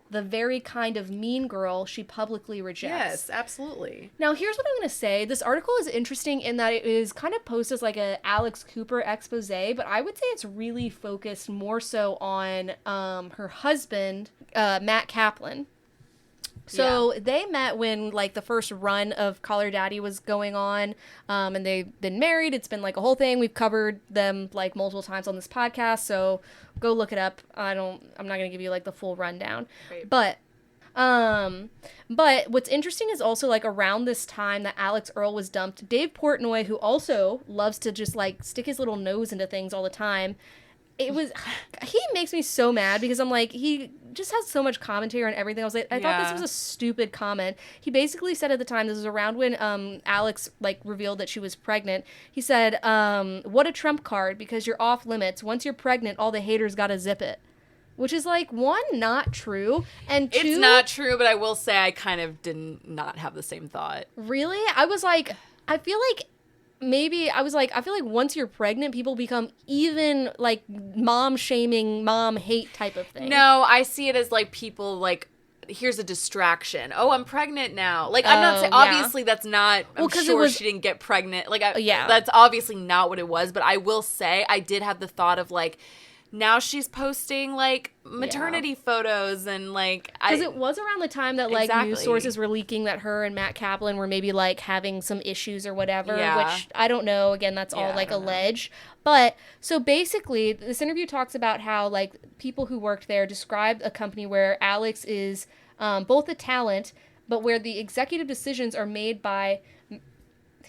the very kind of mean girl she publicly rejects. Yes, absolutely. Now, here's what I'm going to say. This article is interesting in that it is kind of posted as like a Alex Cooper expose, but I would say it's really focused more so on her husband, Matt Kaplan. So they met when, like, the first run of Call Her Daddy was going on, and they've been married. It's been, like, a whole thing. We've covered them, like, multiple times on this podcast, so go look it up. I'm not going to give you, like, the full rundown. Right. But what's interesting is also, like, around this time that Alex Earl was dumped, Dave Portnoy, who also loves to just, like, stick his little nose into things all the time, he makes me so mad because I'm like, he just has so much commentary on everything. I was like, I thought this was a stupid comment. He basically said at the time, this was around when Alex, like, revealed that she was pregnant. He said, what a trump card, because you're off limits. Once you're pregnant, all the haters gotta zip it. Which is, like, one, not true, and two... It's not true, but I will say I kind of did not have the same thought. Really? I was like, I feel like once you're pregnant, people become even, like, mom-shaming, mom-hate type of thing. No, I see it as, like, people, like, here's a distraction. Oh, I'm pregnant now. Like, I'm not saying, obviously that's not, I'm sure she didn't get pregnant. Like, that's obviously not what it was, but I will say I did have the thought of, like, now she's posting, like, maternity photos and, like... Because it was around the time that, like, news sources were leaking that her and Matt Kaplan were maybe, like, having some issues or whatever, which I don't know. Again, that's all, like, alleged. But, so basically, this interview talks about how, like, people who worked there described a company where Alex is both a talent, but where the executive decisions are made by,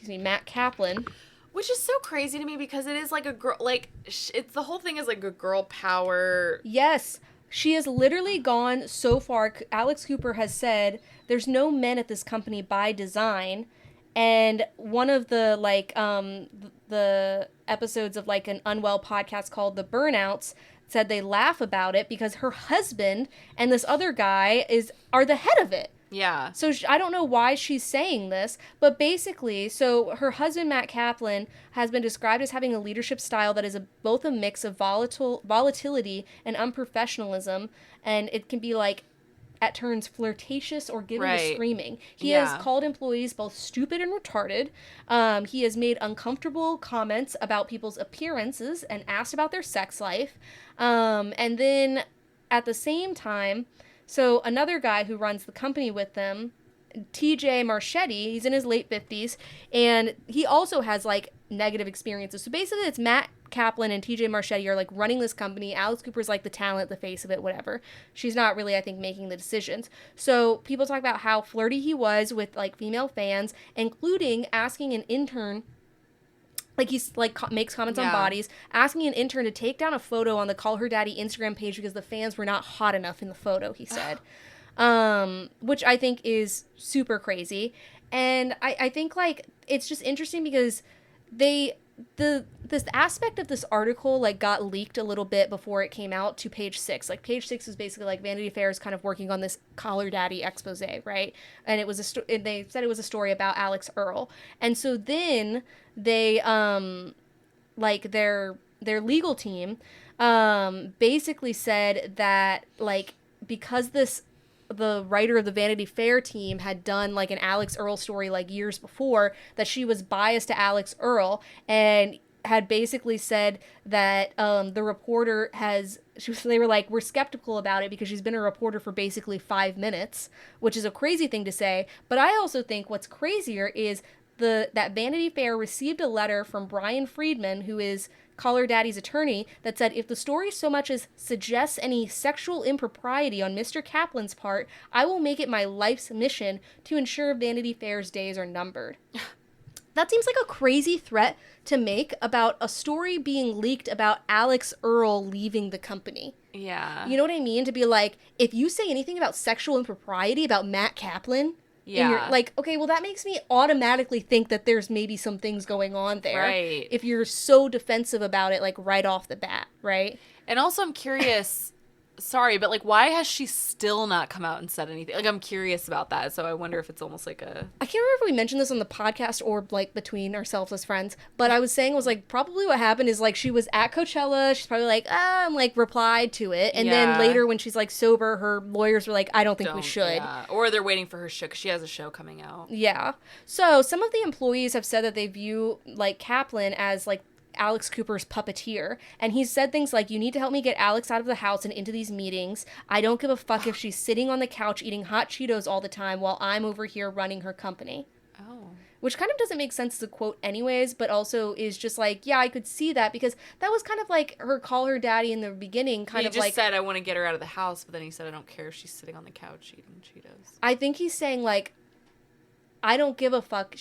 Matt Kaplan... Which is so crazy to me because it is like a girl, like, it's the whole thing is like a girl power. Yes. She has literally gone so far. Alex Cooper has said there's no men at this company by design. And one of the, like, the episodes of, like, an Unwell podcast called The Burnouts said they laugh about it because her husband and this other guy are the head of it. Yeah. So I don't know why she's saying this, but basically, so her husband, Matt Kaplan, has been described as having a leadership style that is both a mix of volatility and unprofessionalism, and it can be, like, at turns flirtatious or given to screaming. He has called employees both stupid and retarded. He has made uncomfortable comments about people's appearances and asked about their sex life. And then at the same time... So another guy who runs the company with them, TJ Marchetti, he's in his late 50s, and he also has, like, negative experiences. So basically it's Matt Kaplan and TJ Marchetti are, like, running this company. Alex Cooper's, like, the talent, the face of it, whatever. She's not really, I think, making the decisions. So people talk about how flirty he was with, like, female fans, including asking an intern... Like, he's, like, makes comments on bodies, asking an intern to take down a photo on the Call Her Daddy Instagram page because the fans were not hot enough in the photo, he said. Which I think is super crazy. And I think, like, it's just interesting because this aspect of this article, like, got leaked a little bit before it came out to Page 6. Like, Page 6 is basically, like, Vanity Fair is kind of working on this Call Her Daddy expose, right? And it was and they said it was a story about Alex Earl. And so then they, like, their legal team, basically said that, like, because the writer of the Vanity Fair team had done, like, an Alex Earl story, like, years before, that she was biased to Alex Earl and had basically said that the reporter they were like, we're skeptical about it because she's been a reporter for basically 5 minutes, which is a crazy thing to say. But I also think what's crazier is that Vanity Fair received a letter from Brian Friedman, who is Call Her Daddy's attorney, that said, if the story so much as suggests any sexual impropriety on Mr. Kaplan's part, I will make it my life's mission to ensure Vanity Fair's days are numbered. That seems like a crazy threat to make about a story being leaked about Alex Earl leaving the company. Yeah. You know what I mean? To be like, if you say anything about sexual impropriety about Matt Kaplan, Yeah. You're like, okay, well, that makes me automatically think that there's maybe some things going on there. Right. If you're so defensive about it, like, right off the bat, right? And also, I'm curious, sorry, but, like, why has she still not come out and said anything? Like, I'm curious about that, so I wonder if it's almost like a... I can't remember if we mentioned this on the podcast or, like, between ourselves as friends, but I was saying was, like, probably what happened is, like, she was at Coachella, she's probably like, and, like, replied to it, and then later when she's, like, sober, her lawyers were like, I don't think we should. Yeah. Or they're waiting for her show, because she has a show coming out. Yeah. So, some of the employees have said that they view, like, Kaplan as, like, Alex Cooper's puppeteer, and he said things like, you need to help me get Alex out of the house and into these meetings. I don't give a fuck if she's sitting on the couch eating hot Cheetos all the time while I'm over here running her company. Oh. Which kind of doesn't make sense as a quote anyways, but also is just like, yeah, I could see that, because that was kind of like her call her daddy in the beginning, kind of like... He just said, I want to get her out of the house, but then he said, I don't care if she's sitting on the couch eating Cheetos. I think he's saying, like, I don't give a fuck.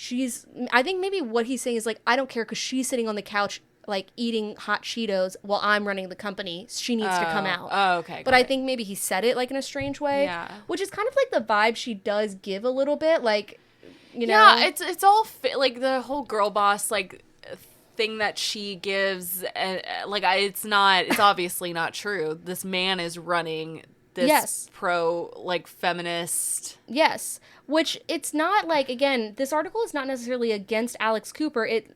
I think maybe what he's saying is, like, I don't care because she's sitting on the couch, like, eating hot Cheetos while I'm running the company. She needs to come out. Oh, okay. But I think maybe he said it, like, in a strange way. Yeah. Which is kind of like the vibe she does give a little bit, like, you know? Yeah, it's all, like, the whole girl boss, like, thing that she gives, like, it's obviously not true. This man is running this like, feminist... Yes. Which, it's not, like, again, this article is not necessarily against Alex Cooper. It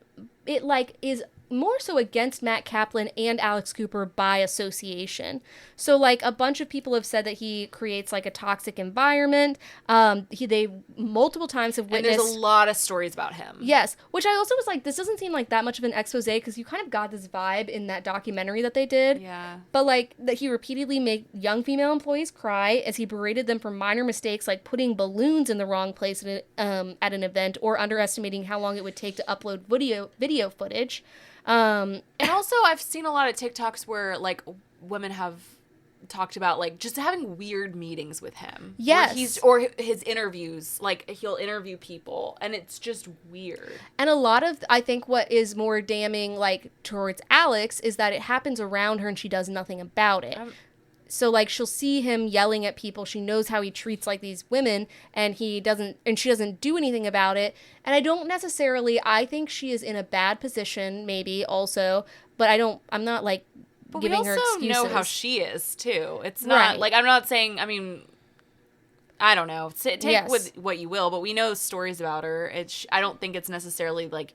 like, is more so against Matt Kaplan and Alex Cooper by association. So, like, a bunch of people have said that he creates, like, a toxic environment. They multiple times have witnessed... And there's a lot of stories about him. Yes, which I also was like, this doesn't seem like that much of an expose, because you kind of got this vibe in that documentary that they did. Yeah. But, like, that he repeatedly made young female employees cry as he berated them for minor mistakes, like putting balloons in the wrong place at an event, or underestimating how long it would take to upload video footage. And also, I've seen a lot of TikToks where, like, women have talked about, like, just having weird meetings with him. Yes. Or his interviews. Like, he'll interview people, and it's just weird. And a lot of, I think, what is more damning, like, towards Alex is that it happens around her and she does nothing about it. So, like, she'll see him yelling at people. She knows how he treats, like, these women, and she doesn't do anything about it. And I think she is in a bad position, maybe, also, but I'm not, like, but giving her excuses. We also know how she is, too. It's not, like, I'm not saying, I mean, I don't know. Take with what you will, but we know stories about her. I don't think it's necessarily, like,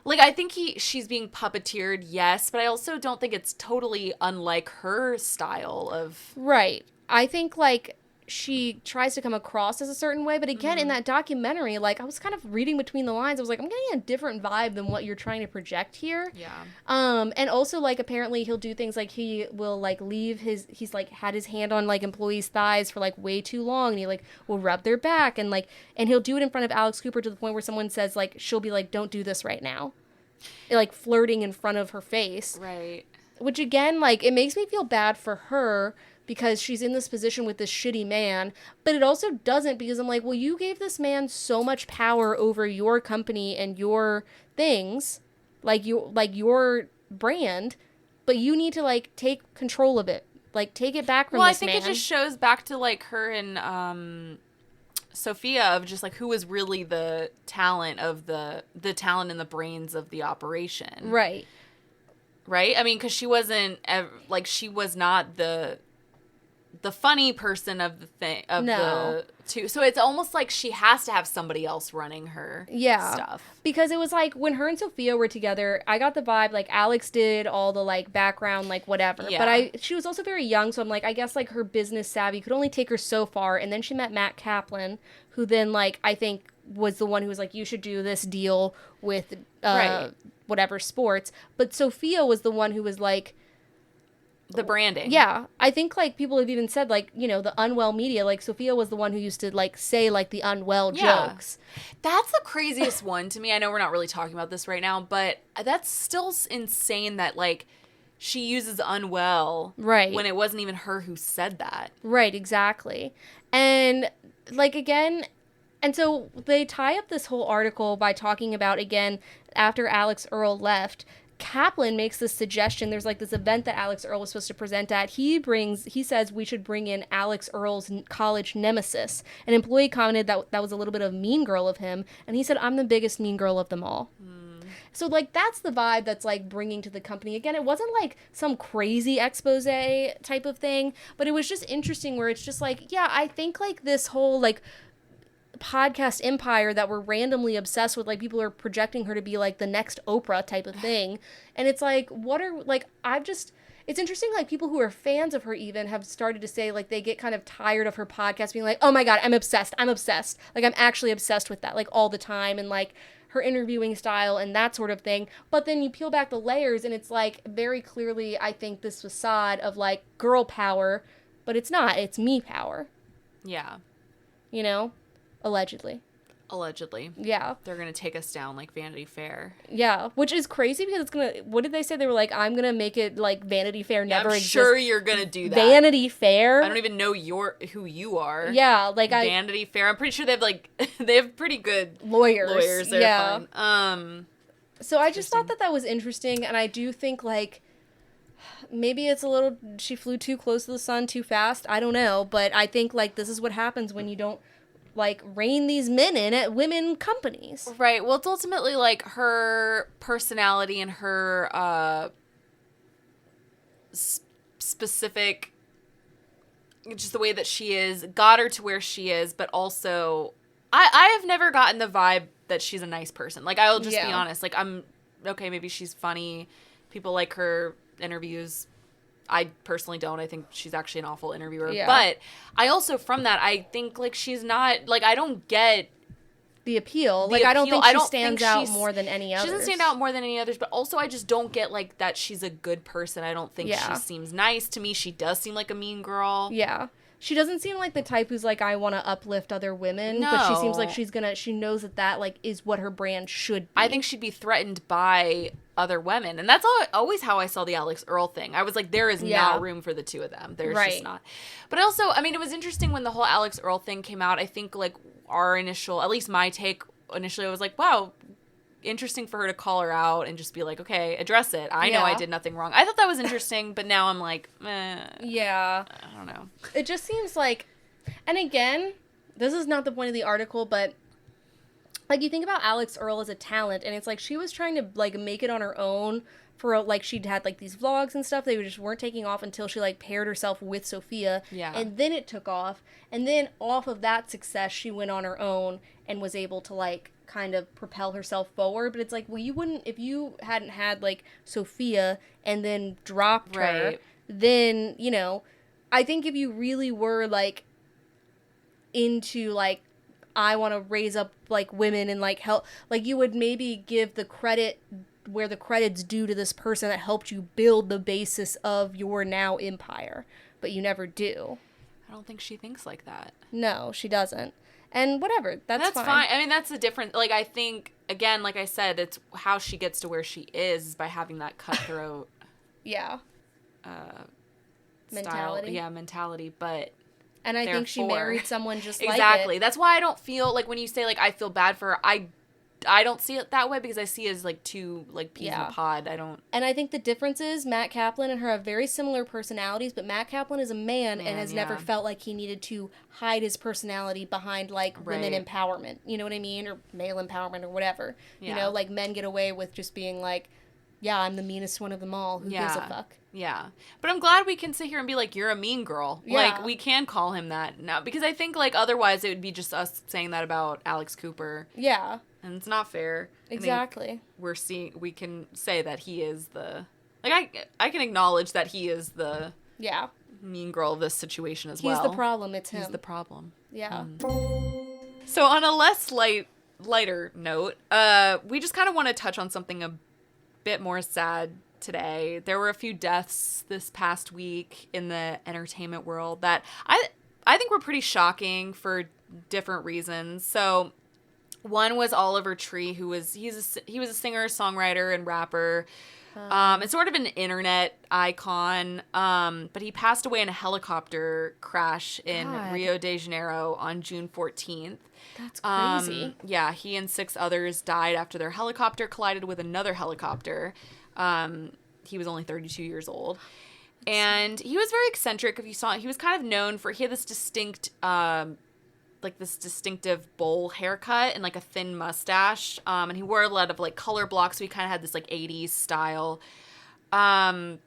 I think she's being puppeteered, yes, but I also don't think it's totally unlike her style of... Right. I think, like, she tries to come across as a certain way, but again, in that documentary, like, I was kind of reading between the lines. I was like, I'm getting a different vibe than what you're trying to project here. Yeah. And also, like, apparently he'll do things like he will, like, he's, like, had his hand on, like, employees' thighs for, like, way too long, and he, like, will rub their back, and, like, and he'll do it in front of Alex Cooper to the point where someone says, like, she'll be like, don't do this right now. Like, flirting in front of her face. Right. Which, again, like, it makes me feel bad for her because she's in this position with this shitty man, but it also doesn't, because I'm like, well, you gave this man so much power over your company and your things, like your brand, but you need to, like, take control of it. Like, take it back from this man. Well, I think it just shows back to, like, her and, Sophia, of just, like, who was really the talent of the talent and the brains of the operation. Right. Right? I mean, because she wasn't, like, she was not the funny person of the thing, of the two. So it's almost like she has to have somebody else running her stuff. Because it was like, when her and Sophia were together, I got the vibe, like, Alex did all the, like, background, like, whatever. Yeah. But she was also very young, so I'm like, I guess, like, her business savvy could only take her so far. And then she met Matt Kaplan, who then, like, I think was the one who was like, you should do this deal with whatever sports. But Sophia was the one who was like, the branding. Yeah. I think, like, people have even said, like, you know, the unwell media, like, Sophia was the one who used to, like, say, like, the unwell jokes. That's the craziest one to me. I know we're not really talking about this right now, but that's still insane that, like, she uses unwell. Right. When it wasn't even her who said that. Right, exactly. And, like, again, and so they tie up this whole article by talking about, again, after Alex Earl left, Kaplan makes this suggestion. There's like this event that Alex Earl was supposed to present at. He says we should bring in Alex Earl's college nemesis. An employee commented that was a little bit of mean girl of him, and he said, I'm the biggest mean girl of them all. So, like, that's the vibe that's, like, bringing to the company. Again, it wasn't, like, some crazy expose type of thing, but it was just interesting where it's just, like, yeah, I think, like, this whole, like, podcast empire that we're randomly obsessed with, like, people are projecting her to be, like, the next Oprah type of thing. And it's, like, it's interesting, like, people who are fans of her even have started to say, like, they get kind of tired of her podcast being like, oh, my God, I'm obsessed. Like, I'm actually obsessed with that, like, all the time. And, like, her interviewing style and that sort of thing. But then you peel back the layers and it's like very clearly, I think, this facade of like girl power, but it's not. It's me power. Yeah. You know? Allegedly. Yeah. They're going to take us down like Vanity Fair. Yeah. Which is crazy because it's going to, what did they say? They were like, I'm going to make it like Vanity Fair never exists. I'm sure you're going to do that. Vanity Fair? I don't even know who you are. Yeah. Like Vanity Fair. I'm pretty sure they have like, they have pretty good lawyers. They're yeah. fine. So I just thought that was interesting. And I do think like, maybe it's a little, she flew too close to the sun too fast. I don't know. But I think like this is what happens when you don't like rein these men in at women companies. Right. Well, it's ultimately like her personality and her specific, just the way that she is, got her to where she is. But also, I have never gotten the vibe that she's a nice person. Like, I'll just be honest. Like, okay, maybe she's funny. People like her interviews. I personally don't. I think she's actually an awful interviewer. Yeah. But I also, from that, I think, like, she's not, like, I don't get the appeal. Like, I don't think she stands out more than any others. She doesn't stand out more than any others, but also I just don't get, like, that she's a good person. I don't think she seems nice to me. She does seem like a mean girl. Yeah. She doesn't seem like the type who's like, I want to uplift other women. No. But she seems like she knows that, like, is what her brand should be. I think she'd be threatened by other women. And that's always how I saw the Alex Earl thing. I was like, there is not room for the two of them. There's just not. But also, I mean, it was interesting when the whole Alex Earl thing came out. I think, like, our initial, at least my take initially, I was like, wow, interesting for her to call her out and just be like, okay, address it. I know I did nothing wrong. I thought that was interesting, but now I'm like, yeah. I don't know. It just seems like, and again, this is not the point of the article, but like you think about Alex Earl as a talent, and it's like she was trying to like make it on her own for like she'd had like these vlogs and stuff. They just weren't taking off until she like paired herself with Sophia. Yeah. And then it took off. And then off of that success, she went on her own and was able to like kind of propel herself forward. But it's like, well, you wouldn't, if you hadn't had like Sophia and then dropped her, then, you know, I think if you really were like into like, I want to raise up like women and like help, like you would maybe give the credit where the credit's due to this person that helped you build the basis of your now empire, but you never do. I don't think she thinks like that. No, she doesn't. And whatever, that's fine. I mean, that's the difference. Like, I think, again, like I said, it's how she gets to where she is by having that cutthroat mentality. Mentality, but and I think she married someone just like it. Exactly. That's why I don't feel, like, when you say, like, I feel bad for her, I don't see it that way because I see it as, like, two, like, peas in a pod. I don't... And I think the difference is Matt Kaplan and her have very similar personalities, but Matt Kaplan is a man and has never felt like he needed to hide his personality behind, like, women empowerment. You know what I mean? Or male empowerment or whatever. You know, like, men get away with just being like, yeah, I'm the meanest one of them all. Who gives a fuck? Yeah. But I'm glad we can sit here and be like, you're a mean girl. Yeah. Like, we can call him that now. Because I think, like, otherwise it would be just us saying that about Alex Cooper. Yeah. And it's not fair. Exactly. We can say that he is the, like, I can acknowledge that he is the mean girl of this situation as well. He's the problem. It's him. He's the problem. Yeah. So on a less lighter note, we just kind of want to touch on something a bit more sad today. There were a few deaths this past week in the entertainment world that I think were pretty shocking for different reasons. So one was Oliver Tree, he was a singer, songwriter, and rapper. And sort of an internet icon. But he passed away in a helicopter crash in Rio de Janeiro on June 14th. That's crazy. Yeah, he and 6 others died after their helicopter collided with another helicopter. He was only 32 years old. And he was very eccentric. If you saw it, he was kind of known for, he had this distinct, this distinctive bowl haircut and like a thin mustache. And he wore a lot of like color blocks. So he kind of had this like 80s style. And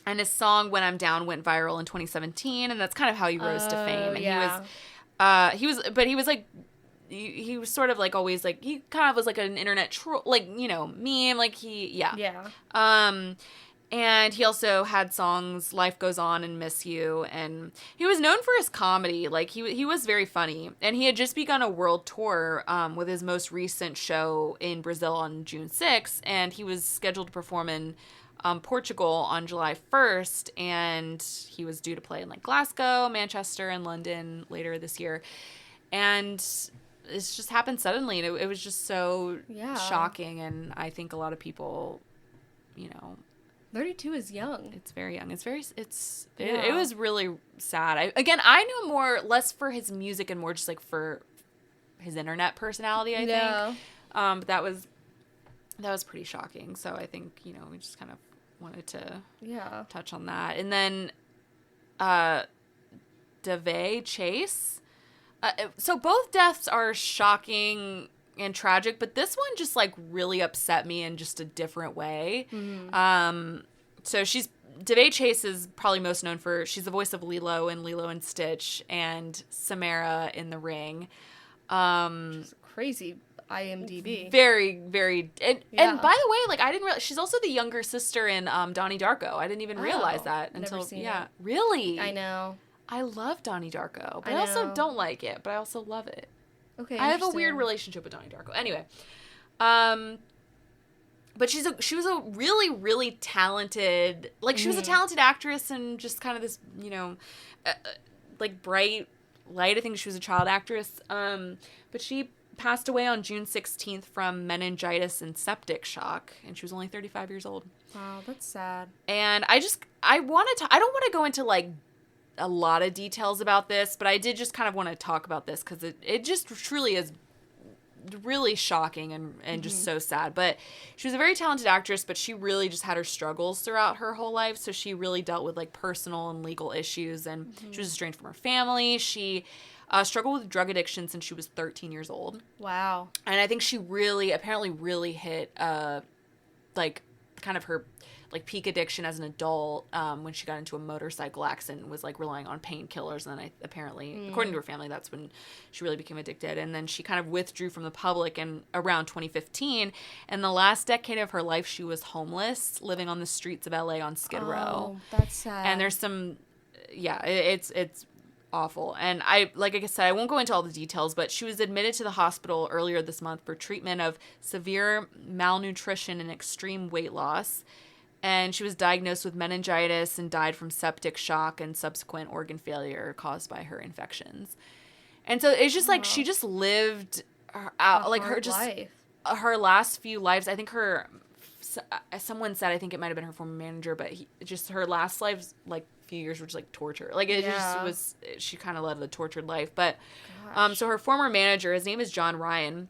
his song "When I'm Down" went viral in 2017, and that's kind of how he rose to fame. And he was sort of like always like, he kind of was like an internet troll, like, you know, meme, like and he also had songs "Life Goes On" and "Miss You," and he was known for his comedy. Like, he was very funny, and he had just begun a world tour with his most recent show in Brazil on June 6th, and he was scheduled to perform in Portugal on July 1st, and he was due to play in like Glasgow, Manchester, and London later this year, and it's just happened suddenly, and it was just so shocking, and I think a lot of people, you know, 32 is young. It's very young. It was really sad. I knew less for his music and more just like for his internet personality, I think. But that was pretty shocking. So I think, you know, we just kind of wanted to touch on that. And then Daveigh Chase. So both deaths are shocking and tragic, but this one just like really upset me in just a different way. So Daveigh Chase is probably most known for, she's the voice of Lilo in Lilo and Stitch and Samara in The Ring. She's crazy IMDb. Very, very, and by the way, like I didn't realize she's also the younger sister in Donnie Darko. I didn't even realize that until it. Really? I know. I love Donnie Darko, but I also don't like it, but I also love it. Okay, I have a weird relationship with Donnie Darko. Anyway, but she was a really, really talented, like she was a talented actress and just kind of this, you know, like bright light. I think she was a child actress. But she passed away on June 16th from meningitis and septic shock, and she was only 35 years old. Wow, that's sad. And I don't want to go into like a lot of details about this, but I did just kind of want to talk about this because it just truly is really shocking and just so sad. But she was a very talented actress, but she really just had her struggles throughout her whole life. So she really dealt with like personal and legal issues, and she was estranged from her family. She struggled with drug addiction since she was 13 years old. Wow. And I think she apparently really hit like kind of her like peak addiction as an adult when she got into a motorcycle accident and was like relying on painkillers, and then apparently according to her family that's when she really became addicted, and then she kind of withdrew from the public in around 2015, and the last decade of her life she was homeless, living on the streets of LA on Skid Row. That's sad. And there's some it's awful, and like I said, I won't go into all the details, but she was admitted to the hospital earlier this month for treatment of severe malnutrition and extreme weight loss. And she was diagnosed with meningitis and died from septic shock and subsequent organ failure caused by her infections. And so it's just like she just lived out like her just life. Her last few lives. I think someone said, I think it might have been her former manager, but just her last lives, like few years were just like torture. Like it just was. She kind of led a tortured life. But so her former manager, his name is John Ryan.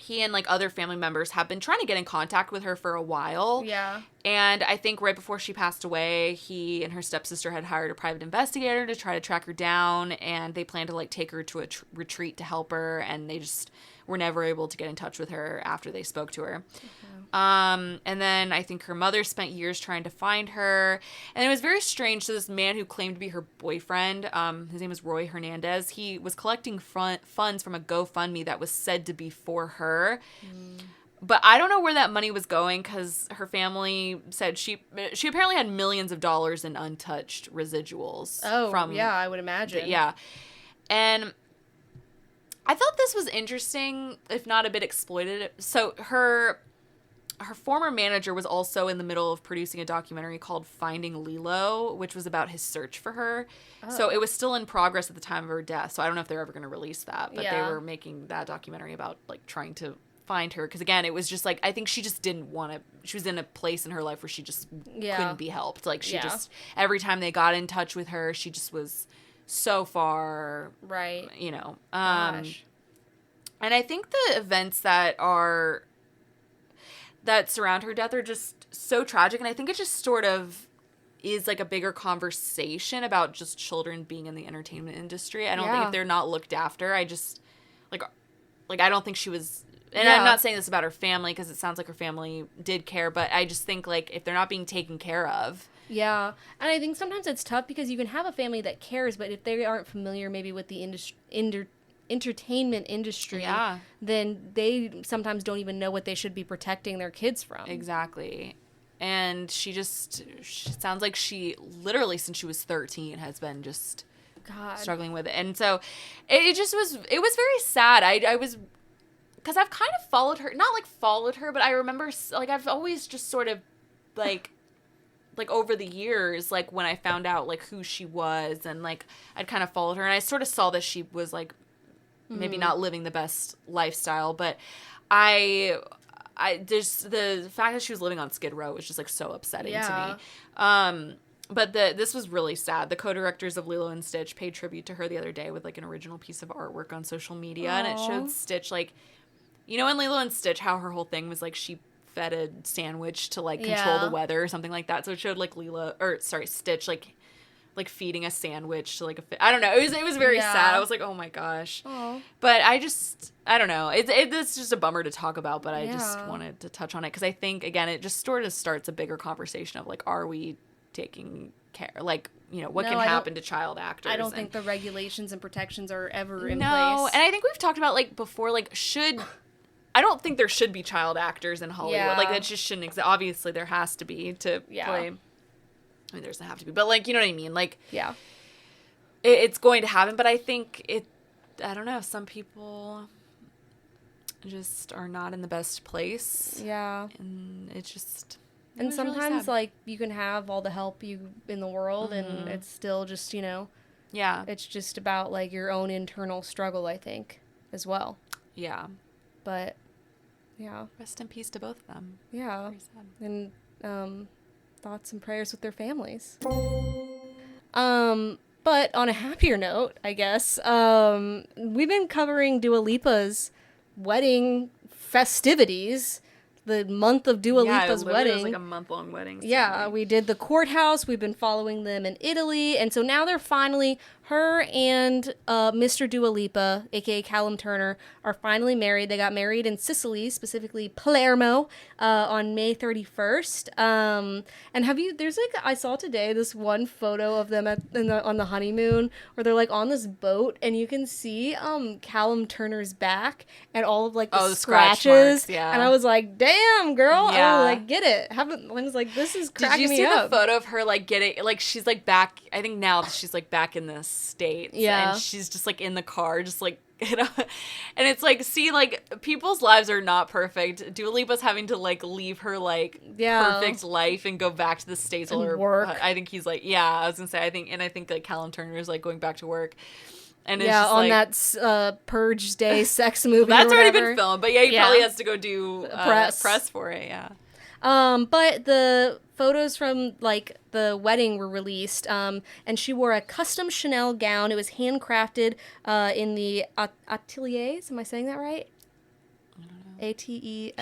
He and like other family members have been trying to get in contact with her for a while. Yeah. And I think right before she passed away, he and her stepsister had hired a private investigator to try to track her down, and they planned to like take her to a retreat to help her, and they just were never able to get in touch with her after they spoke to her. And then I think her mother spent years trying to find her, and it was very strange. So this man who claimed to be her boyfriend, his name was Roy Hernandez, he was collecting funds from a GoFundMe that was said to be for her. But I don't know where that money was going, because her family said she apparently had millions of dollars in untouched residuals. I would imagine. And I thought this was interesting, if not a bit exploited. So her former manager was also in the middle of producing a documentary called Finding Lilo, which was about his search for her. So it was still in progress at the time of her death. So I don't know if they're ever going to release that, but they were making that documentary about like trying to find her. Because again, it was just like, I think she just didn't want to, she was in a place in her life where she just couldn't be helped. Like she just, every time they got in touch with her, she just was so far, you know. And I think the events that are, that surround her death are just so tragic. And I think it just sort of is like a bigger conversation about just children being in the entertainment industry. I don't think if they're not looked after, I just like I don't think she was, and I'm not saying this about her family because it sounds like her family did care, but I just think like if they're not being taken care of. Yeah. And I think sometimes it's tough because you can have a family that cares, but if they aren't familiar maybe with the entertainment industry, then they sometimes don't even know what they should be protecting their kids from. Exactly. And she sounds like she literally since she was 13 has been just struggling with it. And so it was very sad. I was, because I've kind of followed her, not like followed her, but I remember like I've always just sort of like over the years, like when I found out like who she was and like I'd kind of followed her and I sort of saw that she was like maybe not living the best lifestyle, but I just the fact that she was living on Skid Row was just like so upsetting to me. But this was really sad. The co-directors of Lilo and Stitch paid tribute to her the other day with like an original piece of artwork on social media. And it showed Stitch like, you know, in Lilo and Stitch how her whole thing was like she fed a sandwich to like control the weather or something like that. So it showed like Stitch like feeding a sandwich to like I don't know. It was very sad. I was like, oh my gosh. Aww. But I don't know. It's just a bummer to talk about, but I just wanted to touch on it because I think again it just sort of starts a bigger conversation of like, are we taking care? Like, you know, what can happen to child actors? I don't think the regulations and protections are ever in place. No, and I think we've talked about like before, like I don't think there should be child actors in Hollywood. Yeah. Like that just shouldn't exist. Obviously, there has to be to play. I mean, there doesn't have to be, but like, you know what I mean? Like, it's going to happen. But I think I don't know. Some people just are not in the best place. Yeah, and it's just. And sometimes, really like, you can have all the help in the world, and it's still just, you know. Yeah. It's just about like your own internal struggle, I think, as well. Yeah. But, yeah. Rest in peace to both of them. Yeah. Very sad. And thoughts and prayers with their families. But on a happier note, I guess, we've been covering Dua Lipa's wedding festivities. The month of Dua Lipa's wedding. It was like a month-long wedding. Yeah, we did the courthouse. We've been following them in Italy. And so now they're finally, her and Mr. Dua Lipa, a.k.a. Callum Turner, are finally married. They got married in Sicily, specifically Palermo, on May 31st. And there's like, I saw today this one photo of them on the honeymoon where they're like on this boat and you can see Callum Turner's back and all of like the scratches. Marks, and I was like, damn, girl. Yeah. I like, get it. I was like, this is cracking me up. Did you see the photo of her like getting, like she's like back, I think now she's like back in the States. Yeah. And she's just like in the car, just like, you know, and it's like, see, like people's lives are not perfect. Dua Lipa's having to like leave her like perfect life and go back to the States or work. I think he's like, I was gonna say, I think like Callum Turner is like going back to work. And it's just on like, that Purge Day sex movie. That's already been filmed, but he probably has to go do press for it. Yeah. But the photos from like the wedding were released, and she wore a custom Chanel gown. It was handcrafted in the ateliers. Am I saying that right? Ateliers.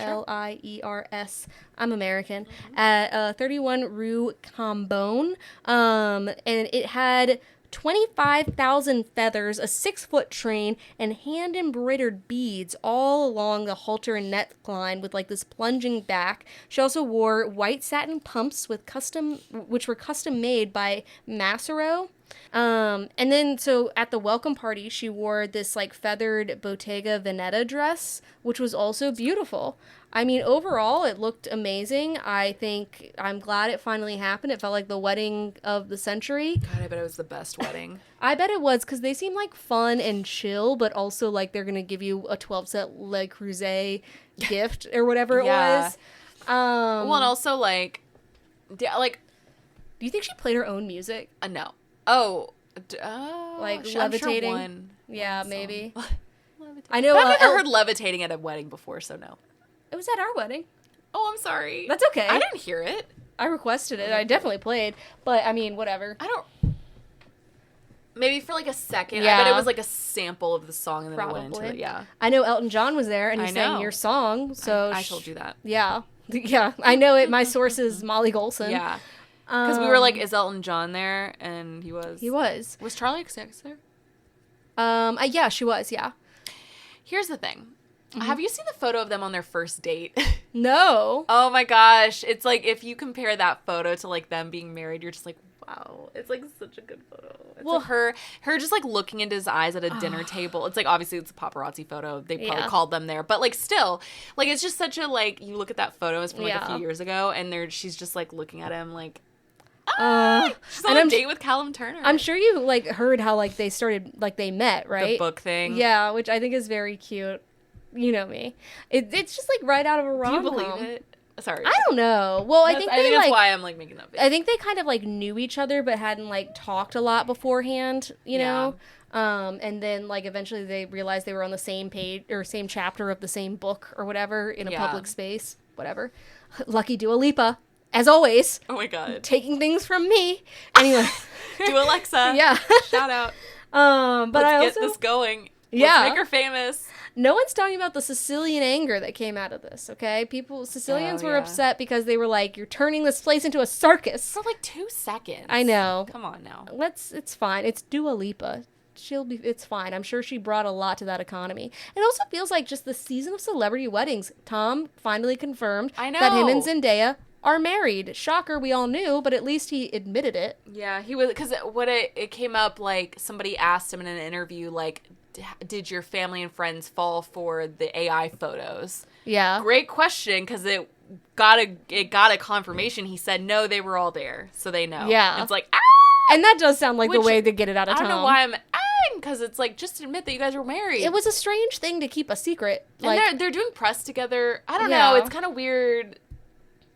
I'm American. At 31 Rue Cambon. And it had 25,000 feathers, a 6-foot train, and hand-embroidered beads all along the halter and neckline with like this plunging back. She also wore white satin pumps which were custom made by Massaro. And then so at the welcome party, she wore this like feathered Bottega Veneta dress, which was also beautiful. I mean, overall, it looked amazing. I'm glad it finally happened. It felt like the wedding of the century. God, I bet it was the best wedding. I bet it was, because they seem like fun and chill, but also like they're going to give you a 12-set Le Creuset gift or whatever it was. Well, and also like, do you think she played her own music? No. Oh, like levitating? I'm sure yeah, one maybe. I know. I've never heard levitating at a wedding before, so no. It was at our wedding. Oh, I'm sorry. That's okay. I didn't hear it. I requested it. I definitely played, but I mean, whatever. Maybe for like a second. Yeah. I bet it was like a sample of the song and then I went into it. Yeah. I know Elton John was there and he sang your song. So I told you that. Yeah. Yeah, I know it. My source is Molly Golson. Yeah. Because we were like, is Elton John there? And he was. He was. Was Charlie XCX there? Yeah, she was, yeah. Here's the thing. Have you seen the photo of them on their first date? No. Oh my gosh. It's like, if you compare that photo to like them being married, you're just like, wow. It's like such a good photo. It's Well, like her just like looking into his eyes at a dinner table. It's like, obviously it's a paparazzi photo. They probably called them there. But like still, like it's just such a like, you look at that photo, it's from like a few years ago, and she's just like looking at him like, she's on a date with Callum Turner. I'm sure you like heard how like they started, like they met, right? The book thing. Yeah, which I think is very cute. You know me. It's just like right out of a rom-com. Do you believe it? Sorry. I don't know. Well, I think that's why I'm like making that video. I think they kind of like knew each other but hadn't like talked a lot beforehand, you know? And then like eventually they realized they were on the same page or same chapter of the same book or whatever in a public space, whatever. Lucky Dua Lipa, as always. Oh my god. Taking things from me. Anyway. Do Alexa. Yeah. Shout out. But Let's get this going. Yeah. Let's make her famous. No one's talking about the Sicilian anger that came out of this, okay? Sicilians were upset because they were like, you're turning this place into a circus. For like 2 seconds. I know. Come on now. It's fine. It's Dua Lipa. It's fine. I'm sure she brought a lot to that economy. It also feels like just the season of celebrity weddings. Tom finally confirmed that him and Zendaya are married. Shocker, we all knew, but at least he admitted it. Yeah, he was, because it came up, like, somebody asked him in an interview, like, did your family and friends fall for the AI photos? Yeah. Great question, because it got a confirmation. He said, no, they were all there, so they know. Yeah. It's like, And that does sound like the way to get it out of Tom. I don't know why I'm because it's like, just admit that you guys were married. It was a strange thing to keep a secret. And they're doing press together. I don't know. It's kind of weird.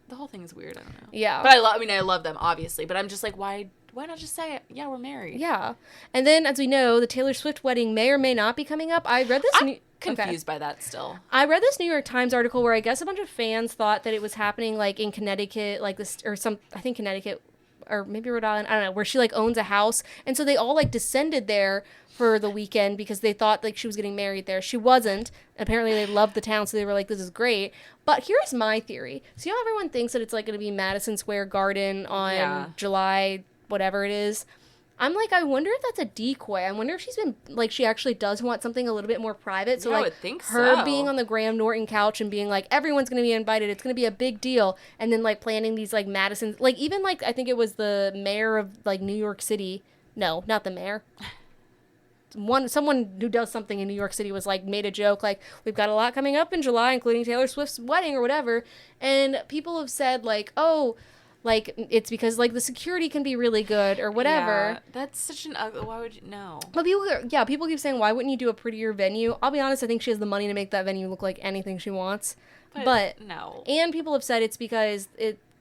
The whole thing is weird. I don't know. Yeah. But I love them, obviously. But I'm just like, why not just say it? Yeah, we're married. Yeah. And then, as we know, the Taylor Swift wedding may or may not be coming up. I read this. I'm confused by that still. I read this New York Times article where I guess a bunch of fans thought that it was happening like in Connecticut, like this, or I think Connecticut, or maybe Rhode Island, I don't know, where she like owns a house. And so they all like descended there for the weekend because they thought like she was getting married there. She wasn't. Apparently they loved the town, so they were like, this is great. But here's my theory. So you know, everyone thinks that it's like going to be Madison Square Garden on July whatever it is. I'm like, I wonder if that's a decoy. I wonder if she's been like, she actually does want something a little bit more private. So I like would think her being on the Graham Norton couch and being like, everyone's going to be invited. It's going to be a big deal. And then like planning these like Madison, like even like, I think it was the mayor of like New York City. No, not the mayor. Someone who does something in New York City was like, made a joke like, we've got a lot coming up in July, including Taylor Swift's wedding or whatever. And people have said like, oh, like, it's because, like, the security can be really good or whatever. Yeah, that's such an ugly... Why would you... No. But people keep saying, why wouldn't you do a prettier venue? I'll be honest, I think she has the money to make that venue look like anything she wants. But no. And people have said it's because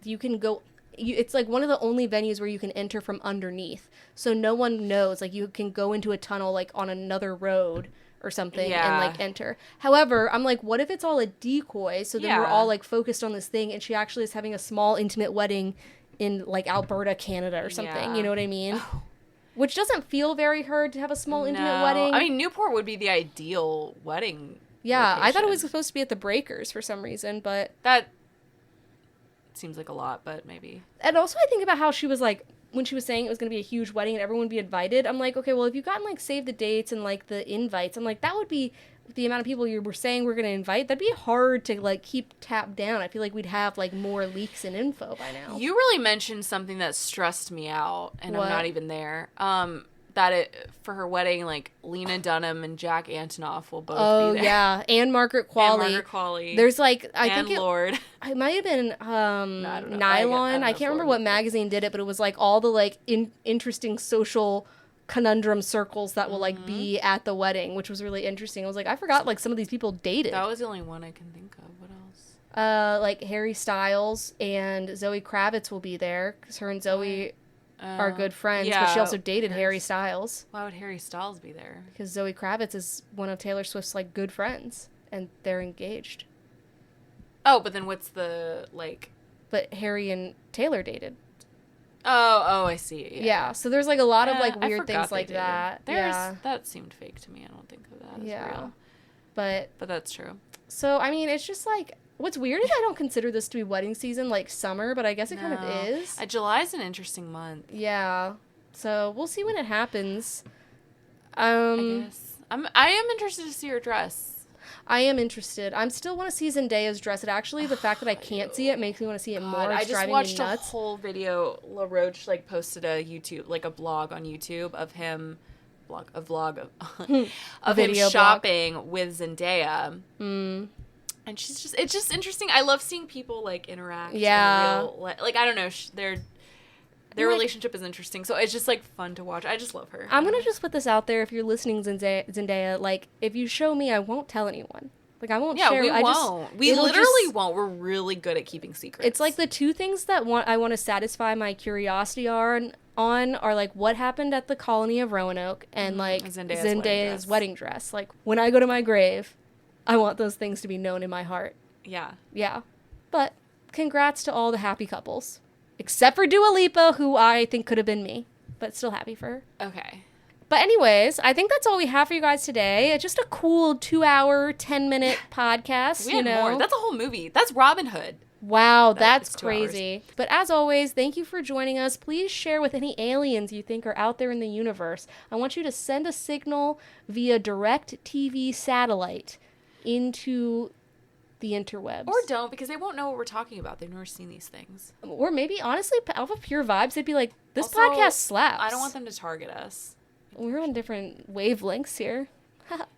you can go... it's, like, one of the only venues where you can enter from underneath. So no one knows. Like, you can go into a tunnel, like, on another road or something and like enter. However, I'm like, what if it's all a decoy? So then we're all like focused on this thing and she actually is having a small intimate wedding in like Alberta, Canada or something. You know what I mean? Oh. Which doesn't feel very hard to have a small intimate wedding. I mean, Newport would be the ideal wedding. Yeah, location. I thought it was supposed to be at the Breakers for some reason, but that seems like a lot, but maybe. And also I think about how she was like, when she was saying it was going to be a huge wedding and everyone would be invited, I'm like, okay, well, if you've gotten, like, save the dates and, like, the invites, I'm like, that would be the amount of people you were saying we're going to invite. That'd be hard to, like, keep tapped down. I feel like we'd have, like, more leaks and info by now. You really mentioned something that stressed me out, and I'm not even there. For her wedding, like, Lena Dunham and Jack Antonoff will both be there. Oh, yeah. And Margaret Qualley. There's, like, I think Lord. It might have been Nylon. I can't remember what magazine did it, but it was, like, all the, like, interesting social conundrum circles that will, like, be at the wedding, which was really interesting. I was like, I forgot, like, some of these people dated. That was the only one I can think of. What else? Like, Harry Styles and Zoe Kravitz will be there, because her and Zoe... are good friends, but she also dated Harry Styles. Why would Harry Styles be there? Because Zoe Kravitz is one of Taylor Swift's, like, good friends, and they're engaged. Oh, but then what's the, like... But Harry and Taylor dated. Oh, I see. Yeah, so there's, like, a lot of, like, weird things like that. That seemed fake to me. I don't think of that as real. But that's true. So, I mean, it's just, like... What's weird is I don't consider this to be wedding season, like summer, but I guess it kind of is. July is an interesting month. Yeah. So we'll see when it happens. I guess. I am interested to see her dress. I am interested. I still want to see Zendaya's dress. It actually, the fact that I can't see it makes me want to see it more. It's driving me nuts. I just watched a whole video. LaRoche posted a YouTube, a blog on YouTube of him, of him shopping with Zendaya. And it's just interesting. I love seeing people interact. Yeah. I don't know. Their relationship is interesting, so it's just fun to watch. I just love her. I'm gonna just put this out there. If you're listening, Zendaya, if you show me, I won't tell anyone. I won't share. Yeah, we won't. We literally won't. We're really good at keeping secrets. It's the two things that I want to satisfy my curiosity are what happened at the colony of Roanoke and Zendaya's wedding dress. When I go to my grave, I want those things to be known in my heart. Yeah. Yeah. But congrats to all the happy couples. Except for Dua Lipa, who I think could have been me. But still happy for her. Okay. But anyways, I think that's all we have for you guys today. It's just a cool 2-hour, 10-minute podcast. We had more. That's a whole movie. That's Robin Hood. Wow, that's crazy. But as always, thank you for joining us. Please share with any aliens you think are out there in the universe. I want you to send a signal via direct TV satellite into the interwebs. Or don't, because they won't know what we're talking about. They've never seen these things. Or maybe, honestly, off of pure vibes, they'd be like, this podcast slaps. I don't want them to target us. We're on different wavelengths here.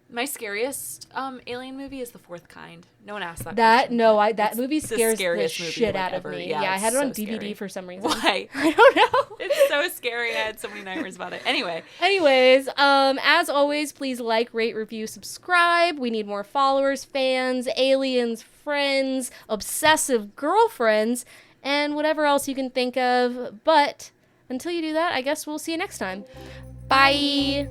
My scariest alien movie is The Fourth Kind. No one asked that question. That movie scares the shit out of me. Yeah, I had it on DVD scary. For some reason. Why? I don't know. It's so scary. I had so many nightmares about it. Anyways, as always, please rate, review, subscribe. We need more followers, fans, aliens, friends, obsessive girlfriends, and whatever else you can think of. But until you do that, I guess we'll see you next time. Bye.